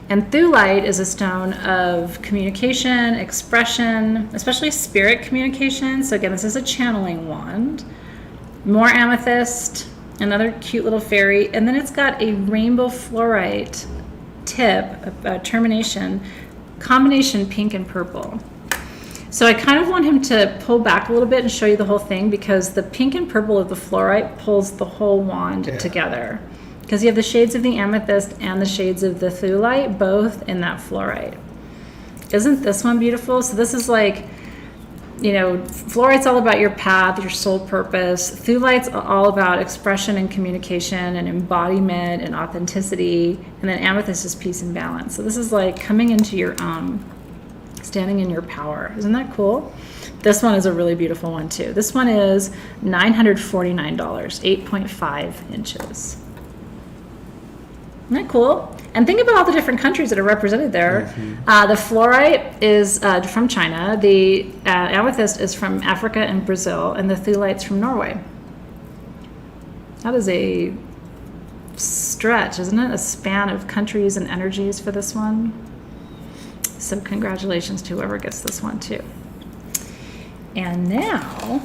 And Thulite is a stone of communication, expression, especially spirit communication. So again, this is a channeling wand. More amethyst, another cute little fairy, and then it's got a rainbow fluorite tip, a termination, combination pink and purple. So I kind of want him to pull back a little bit and show you the whole thing, because the pink and purple of the fluorite pulls the whole wand together. Because you have the shades of the amethyst and the shades of the thulite, both in that fluorite. Isn't this one beautiful? So this is like, you know, fluorite's all about your path, your soul purpose. Thulite's all about expression and communication and embodiment and authenticity. And then amethyst is peace and balance. So this is like coming into your own, standing in your power. Isn't that cool? This one is a really beautiful one too. This one is $949, 8.5 inches. Isn't that cool? And think about all the different countries that are represented there. The fluorite is from China, the amethyst is from Africa and Brazil, and the thulite's from Norway. That is a stretch, isn't it? A span of countries and energies for this one. So congratulations to whoever gets this one too. And now,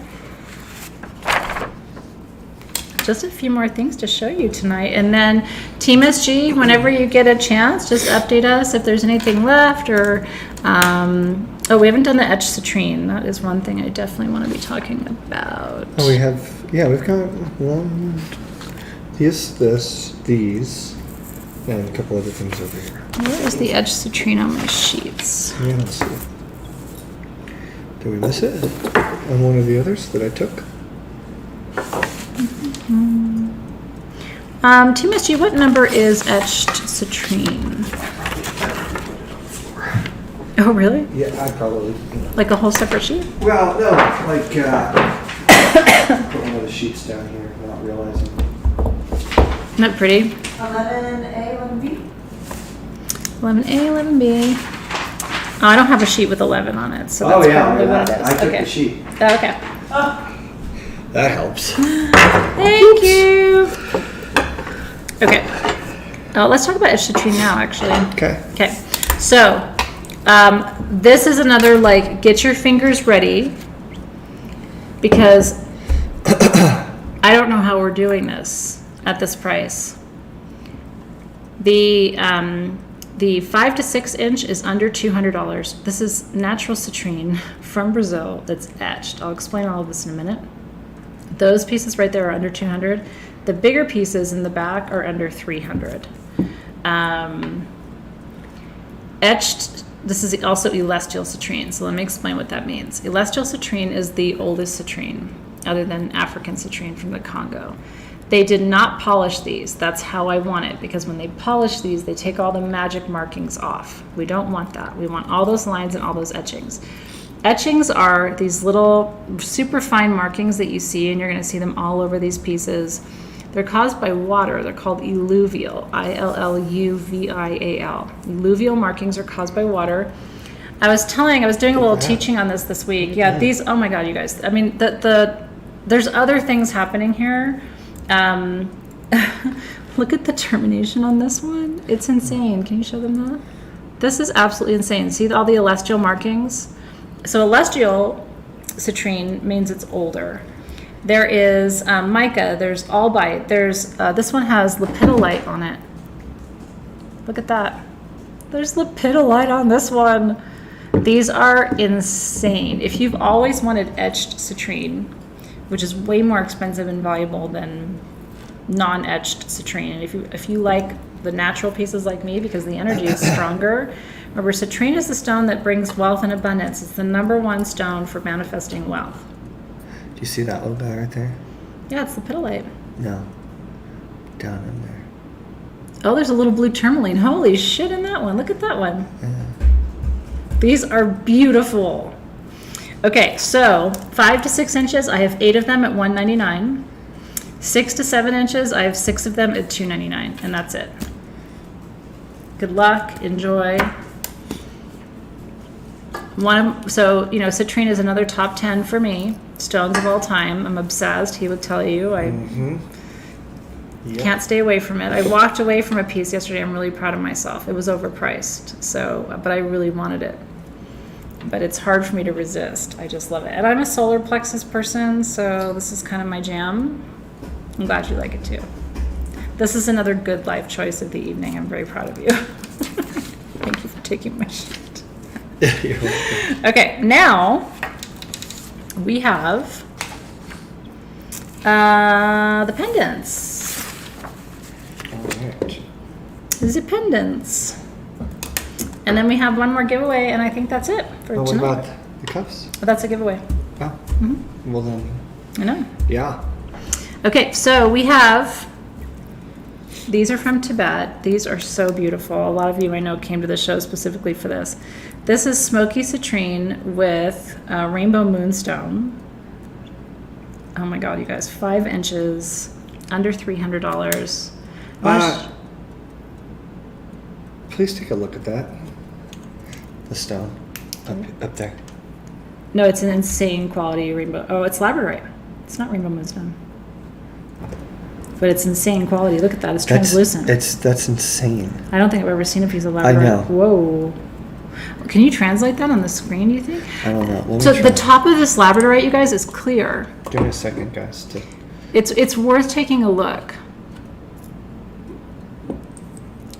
just a few more things to show you tonight. And then Team SG, whenever you get a chance, just update us if there's anything left, or, oh, we haven't done the etched citrine. That is one thing I definitely want to be talking about. Oh, we have, yeah, we've got one, these, and a couple other things over here. Where is the etched citrine on my sheets? Yeah, let's see. Did we miss it on one of the others that I took? Team SG, what number is etched citrine? Oh, really? Yeah, I probably. Like a whole separate sheet? Well, no, like, put one of the sheets down here, not realizing. Isn't that pretty? 11A, 11B? 11A, 11B. Oh, I don't have a sheet with 11 on it, so that's probably what it is. I took Okay. the sheet. Oh, okay. That helps. Thank you. Okay. Let's talk about etched citrine now, actually. Okay. Okay. So, this is another, like, get your fingers ready, because I don't know how we're doing this at this price. The 5 to 6 inch is under $200. This is natural citrine from Brazil that's etched. I'll explain all of this in a minute. Those pieces right there are under 200. The bigger pieces in the back are under 300. Etched, this is also celestial citrine, so let me explain what that means. Celestial citrine is the oldest citrine, other than African citrine from the Congo. They did not polish these. That's how I want it, because when they polish these, they take all the magic markings off. We don't want that. We want all those lines and all those etchings. Etchings are these little super fine markings that you see, and you're going to see them all over these pieces. They're caused by water. They're called illuvial, I-L-L-U-V-I-A-L. Illuvial markings are caused by water. I was doing a little teaching on this week. Yeah, these, oh my God, you guys. I mean, there's other things happening here. Look at the termination on this one. It's insane. Can you show them that? This is absolutely insane. See all the celestial markings? So celestial citrine means it's older. There is mica, there's albite, there's, this one has lepidolite on it. Look at that. There's lepidolite on this one. These are insane. If you've always wanted etched citrine, which is way more expensive and valuable than non-etched citrine, and if you like the natural pieces like me, because the energy is stronger, remember, citrine is the stone that brings wealth and abundance. It's the #1 stone for manifesting wealth. Do you see that little guy right there? Yeah, it's lepidolite. No. Down in there. Oh, there's a little blue tourmaline. Holy shit in that one. Look at that one. Yeah. These are beautiful. Okay, so 5 to 6 inches, I have 8 of them at $199. 6 to 7 inches, I have 6 of them at $299, and that's it. Good luck, enjoy. So, you know, citrine is another top 10 for me. Stones of all time. I'm obsessed, he would tell you. Yep. Can't stay away from it. I walked away from a piece yesterday. I'm really proud of myself. It was overpriced, but I really wanted it. But it's hard for me to resist. I just love it. And I'm a solar plexus person, so this is kind of my jam. I'm glad you like it too. This is another good life choice of the evening. I'm very proud of you. Thank you for taking my shit. You're welcome. Okay, now we have the pendants. All right. The pendants. And then we have one more giveaway, and I think that's it for What tonight. about the cups? But that's a giveaway. Oh, well then, I know. yeah. Okay, so we have, these are from Tibet. These are so beautiful. A lot of you I know came to the show specifically for this. This is smoky citrine with rainbow moonstone. Oh my God, you guys, 5 inches, under $300. Please take a look at that. The stone up there. No, it's an insane quality rainbow. Oh, it's labradorite. It's not rainbow moonstone. But it's insane quality. Look at that. It's translucent. That's insane. I don't think I've ever seen a piece of labradorite. I know. Whoa. Can you translate that on the screen, do you think? I don't know. Let me So try. the top of this labradorite, you guys, is clear. Give me a second, guys. It's worth taking a look.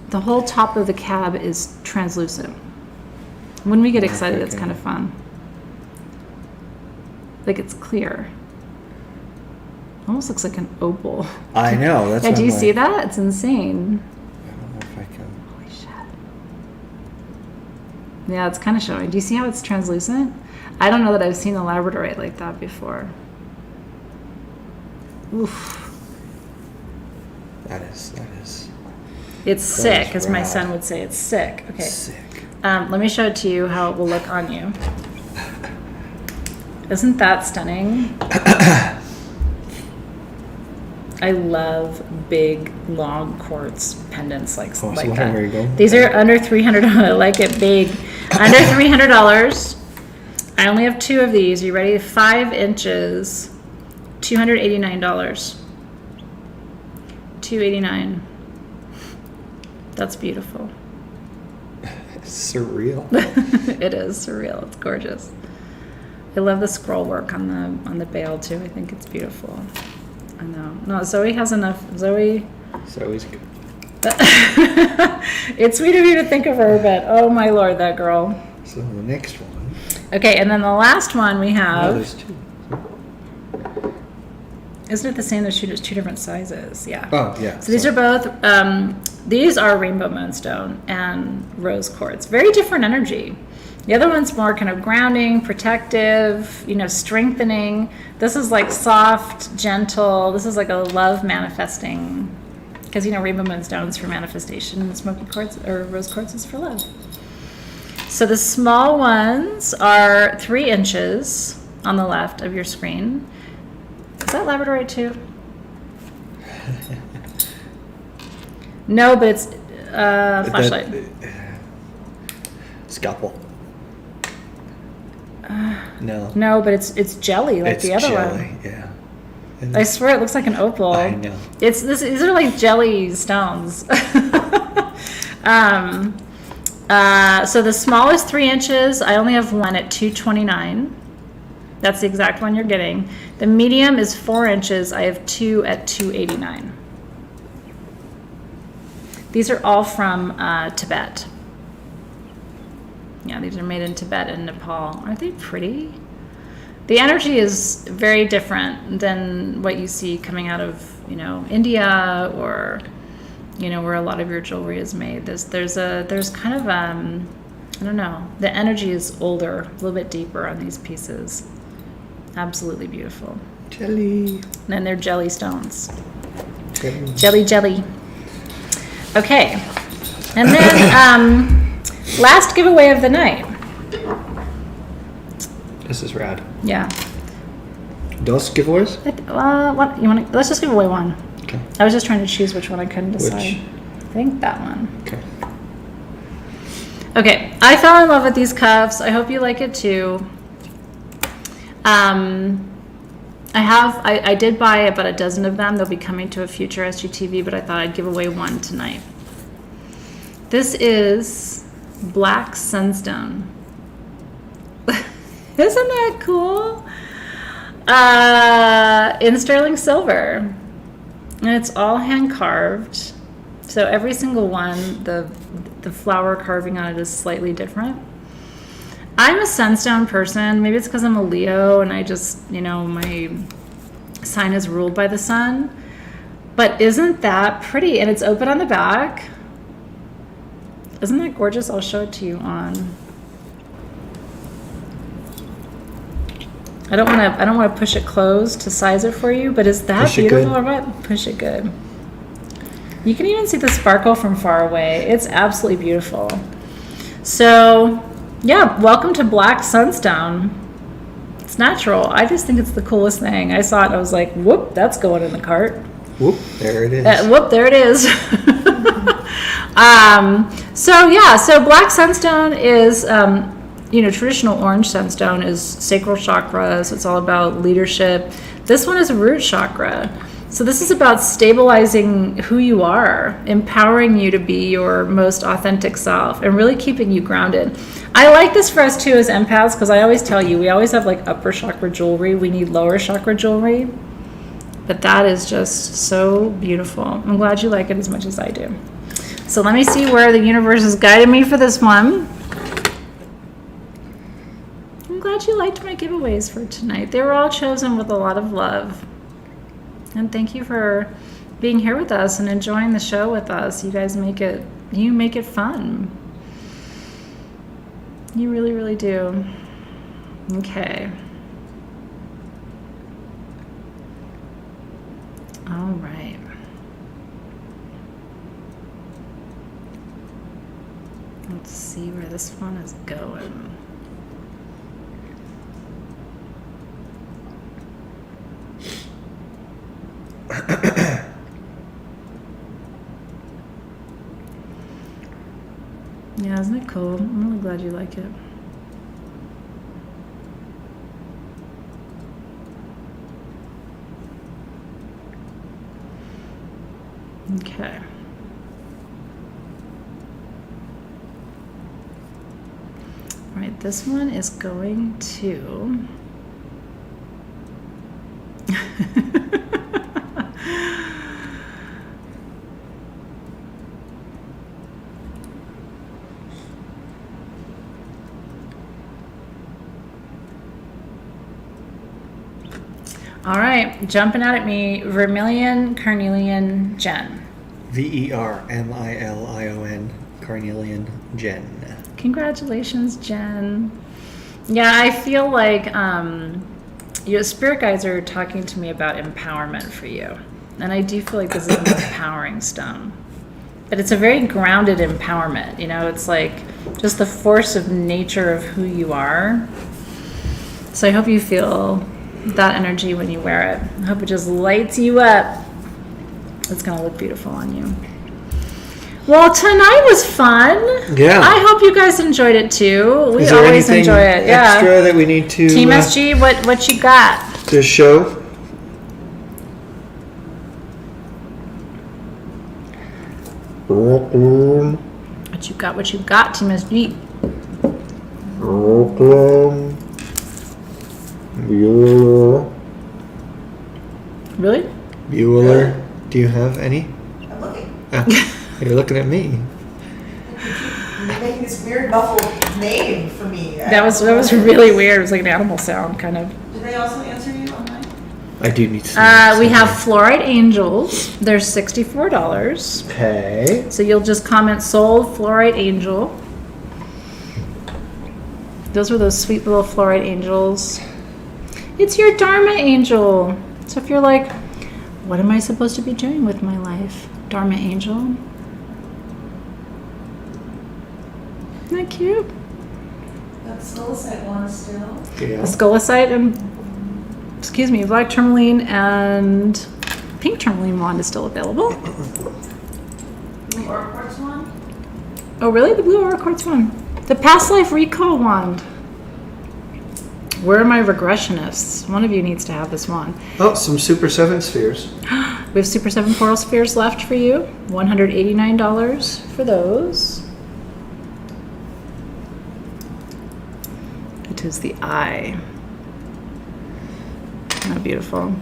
The whole top of the cab is translucent. When we get excited, it's okay. kind of fun. Like it's clear. Almost looks like an opal. I know. That's. Yeah, what do I'm you like, see that? It's insane. I don't know if I can. Holy shit. Yeah, it's kind of showing. Do you see how it's translucent? I don't know that I've seen a labradorite like that before. Oof. That is. It's That sick, is as my rad. son would say. It's sick. Okay. Sick. Let me show it to you how it will look on you. Isn't that stunning? I love big, long quartz pendants like Oh, so like where you go? that. These are under $300. I like it big. Under $300. I only have 2 of these. You ready? 5 inches, $289. $289. That's beautiful. It's surreal. It is surreal. It's gorgeous. I love the scroll work on the bail too. I think it's beautiful. I know. No, Zoe has enough. Zoe. So he's good. It's sweet of you to think of her, but oh my lord, that girl. So the next one. Okay, and then the last one we Oh, have. there's 2. Isn't it the same? There's 2 different sizes. Yeah. Oh yeah. So these are both. These are rainbow moonstone and rose quartz. Very different energy. The other one's more kind of grounding, protective, strengthening. This is like soft, gentle. This is like a love manifesting. Because, rainbow moonstone's for manifestation and the smoky quartz or rose quartz is for love. So the small ones are 3 inches on the left of your screen. Is that labradorite too? No, but it's flashlight. Scalpel. No. No, but it's jelly like It's the other jelly, one. yeah. I swear it looks like an opal. I know. These are like jelly stones. So the smallest 3 inches, I only have one at $229. That's the exact one you're getting. The medium is 4 inches. I have 2 at $289. These are all from Tibet. Yeah, these are made in Tibet and Nepal. Aren't they pretty? The energy is very different than what you see coming out of, India or, where a lot of your jewelry is made. There's kind of, I don't know, the energy is older, a little bit deeper on these pieces. Absolutely beautiful. Jelly. And they're jelly stones. Jelly. Jelly. Okay. And then, last giveaway of the night. This is rad. Yeah. Dos giveaways? What you want? Let's just give away one. Okay. I was just trying to choose which one. I couldn't decide. Which? I think that one. Okay. Okay. I fell in love with these cuffs. I hope you like it too. I did buy about a dozen of them. They'll be coming to a future SGTV, but I thought I'd give away one tonight. This is Black Sunstone. Isn't that cool? In sterling silver. And it's all hand carved. So every single one, the flower carving on it is slightly different. I'm a sunstone person. Maybe it's because I'm a Leo and I just, my sign is ruled by the sun. But isn't that pretty? And it's open on the back. Isn't that gorgeous? I'll show it to you on. I don't want to push it closed to size it for you, but is that beautiful or what? Push it good. You can even see the sparkle from far away. It's absolutely beautiful. So, yeah, welcome to Black Sunstone. It's natural. I just think it's the coolest thing. I saw it and I was like, whoop, that's going in the cart. Whoop, there it is. Whoop, there it is. So Black Sunstone is, traditional orange sunstone is sacral chakra, so it's all about leadership. This one is a root chakra. So this is about stabilizing who you are, empowering you to be your most authentic self, and really keeping you grounded. I like this for us too as empaths, because I always tell you, we always have like upper chakra jewelry. We need lower chakra jewelry. But that is just so beautiful. I'm glad you like it as much as I do. So let me see where the universe is guiding me for this one. I'm glad you liked my giveaways for tonight. They were all chosen with a lot of love. And thank you for being here with us and enjoying the show with us. You guys make it fun. You really, really do. Okay. All right. Let's see where this one is going. Yeah, isn't it cool? I'm really glad you like it. Okay. All right, this one is going to... All right, jumping out at me, Vermilion Carnelian Gem. Vermilion Carnelian Gem. Congratulations, Jen. Yeah, I feel like your spirit guides are talking to me about empowerment for you. And I do feel like this is an empowering stone. But it's a very grounded empowerment. It's like just the force of nature of who you are. So I hope you feel that energy when you wear it. I hope it just lights you up. It's going to look beautiful on you. Well, tonight was fun. Yeah. I hope you guys enjoyed it too. We Is there always anything enjoy it. extra Yeah. that we need to Team SG, what you got? to show? What you got, Team SG? Really? Bueller. Do you have any? I'm looking. You're looking at me. You're making this weird muffled name for me. That was really weird. It was like an animal sound, kind of. Did they also answer you online? I do need some. We have Fluorite Angels. They're $64. Okay. So you'll just comment sold Fluorite Angel. Those were those sweet little Fluorite Angels. It's your Dharma Angel. So if you're like, what am I supposed to be doing with my life? Dharma Angel. Isn't that cute? That Skullocite one still. Yeah. The Skullocite and, black tourmaline and pink tourmaline wand is still available. The Aura Quartz one? Oh, really? The blue Aura Quartz one. The Past Life Recall wand. Where are my regressionists? One of you needs to have this one. Oh, some Super 7 spheres. We have Super 7 Portal Spheres left for you. $189 for those. It is the eye. How beautiful.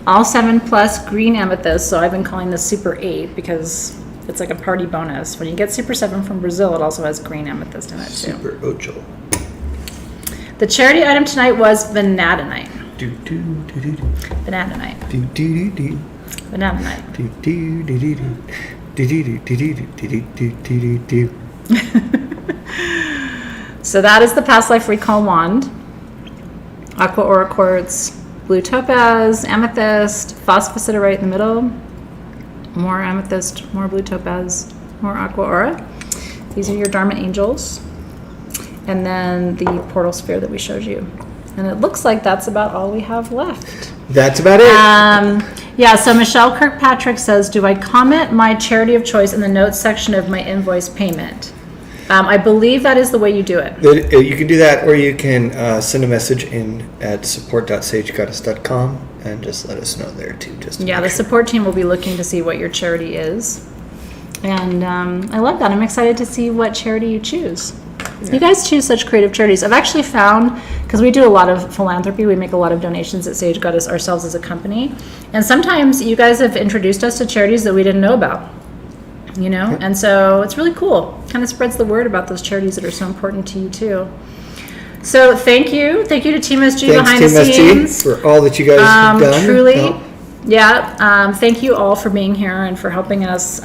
All 7 plus green amethyst, so I've been calling this Super 8 because it's like a party bonus. When you get Super 7 from Brazil, it also has green amethyst in it too. Super 8. The charity item tonight was Vivianite. Do, do, do, do, do. Vivianite. Do, do, do, do. Vivianite. Do, do, do, do, do. Do, do, do, do, do, do, do, do, do. So that is the Past Life Recall Wand. Aqua Aura Quartz, Blue Topaz, Amethyst, Phosphosiderite in the middle, more Amethyst, more Blue Topaz, more Aqua Aura. These are your Dharma Angels. And then the Portal Sphere that we showed you. And it looks like that's about all we have left. That's about it. Yeah, so Michelle Kirkpatrick says, do I comment my charity of choice in the notes section of my invoice payment? I believe that is the way you do it. You can do that, or you can send a message in at support.sagegoddess.com and just let us know there too. Yeah, the support team will be looking to see what your charity is. And I love that. I'm excited to see what charity you choose. Yeah. You guys choose such creative charities. I've actually found, because we do a lot of philanthropy, we make a lot of donations at Sage Goddess ourselves as a company. And sometimes you guys have introduced us to charities that we didn't know about. You know, and so it's really cool. Kind of spreads the word about those charities that are so important to you too. So thank you to Team SG behind the scenes for all that you guys have done. Truly, yeah. Thank you all for being here and for helping us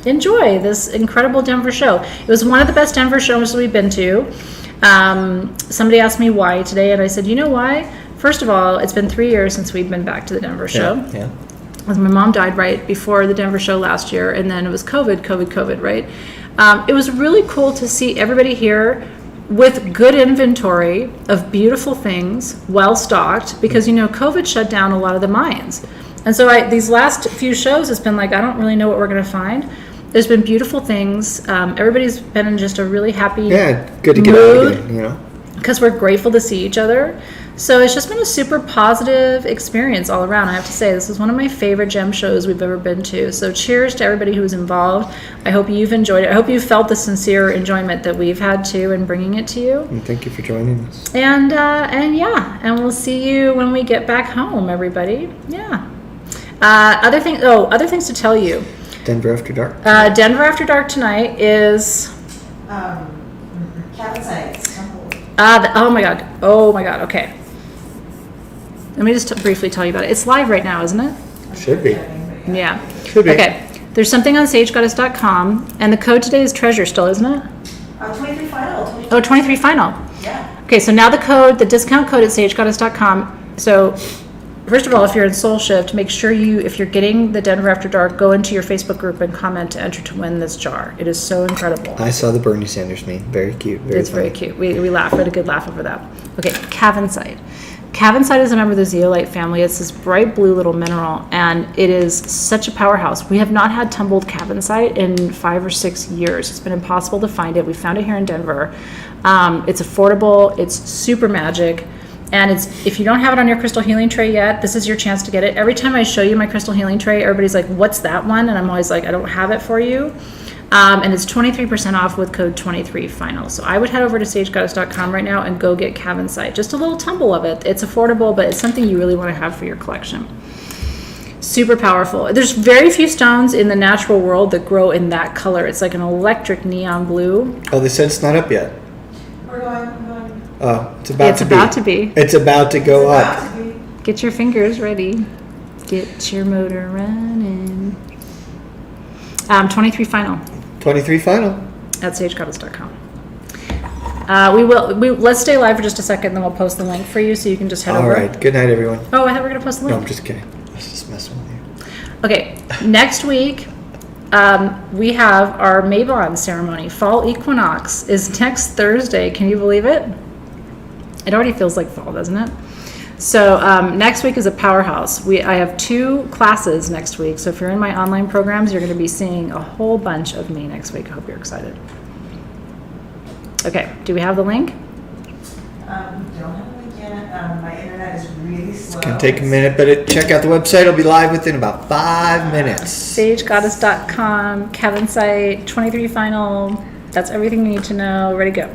enjoy this incredible Denver show. It was one of the best Denver shows we've been to. Somebody asked me why today, and I said, you know why? First of all, it's been 3 years since we've been back to the Denver show. Yeah. My mom died right before the Denver show last year, and then it was COVID, right? It was really cool to see everybody here with good inventory of beautiful things, well stocked, because you know COVID shut down a lot of the mines. And so these last few shows, it's been like, I don't really know what we're going to find. There's been beautiful things. Everybody's been in just a really happy good to get out again, you know, because we're grateful to see each other. So it's just been a super positive experience all around. I have to say, this is one of my favorite gem shows we've ever been to. So cheers to everybody who was involved. I hope you've enjoyed it. I hope you felt the sincere enjoyment that we've had too in bringing it to you. And thank you for joining us. And we'll see you when we get back home, everybody. Yeah. Other things to tell you. Denver After Dark. Denver After Dark tonight is Calcite. oh my god. Okay. Let me just briefly tell you about it. It's live right now, isn't it? Should be. Yeah. Should be. Okay. There's something on sagegoddess.com, and the code today is treasure still, isn't it? 23 final. 23 final. Yeah. Okay, so now the discount code at sagegoddess.com. So first of all, if you're in Soul Shift, make sure if you're getting the Denver After Dark, go into your Facebook group and comment to enter to win this jar. It is so incredible. I saw the Bernie Sanders meme. Very cute. It's funny. Very cute. We laughed. We had a good laugh over that. Okay, Calcite. Calcite is a member of the zeolite family. It's this bright blue little mineral, and it is such a powerhouse. We have not had tumbled Calcite in 5 or 6 years. It's been impossible to find it. We found it here in Denver. It's affordable. It's super magic. And if you don't have it on your crystal healing tray yet, this is your chance to get it. Every time I show you my crystal healing tray, everybody's like, what's that one? And I'm always like, I don't have it for you. And it's 23% off with code 23final. So I would head over to sagegoddess.com right now and go get Calcite. Just a little tumble of it. It's affordable, but it's something you really want to have for your collection. Super powerful. There's very few stones in the natural world that grow in that color. It's like an electric neon blue. Oh, they said it's not up yet. We're going. Oh, it's about to be. It's about to go up. Get your fingers ready. Get your motor running. 23 final. 23 final. At sagegoddess.com. Let's stay live for just a second, then we'll post the link for you so you can just head over. All right. Good night, everyone. Oh, I thought we were going to post the link. No, I'm just kidding. I was just messing with you. Okay. Next week, we have our Mabon ceremony. Fall equinox is next Thursday. Can you believe it? It already feels like fall, doesn't it? So next week is a powerhouse. I have 2 classes next week. So if you're in my online programs, you're going to be seeing a whole bunch of me next week. I hope you're excited. Okay, do we have the link? Don't My internet is really slow. It's gonna take a minute, but check out the website. It'll be live within about 5 minutes. SageGoddess.com, Kevin's site, 23 final. That's everything you need to know. Ready to go.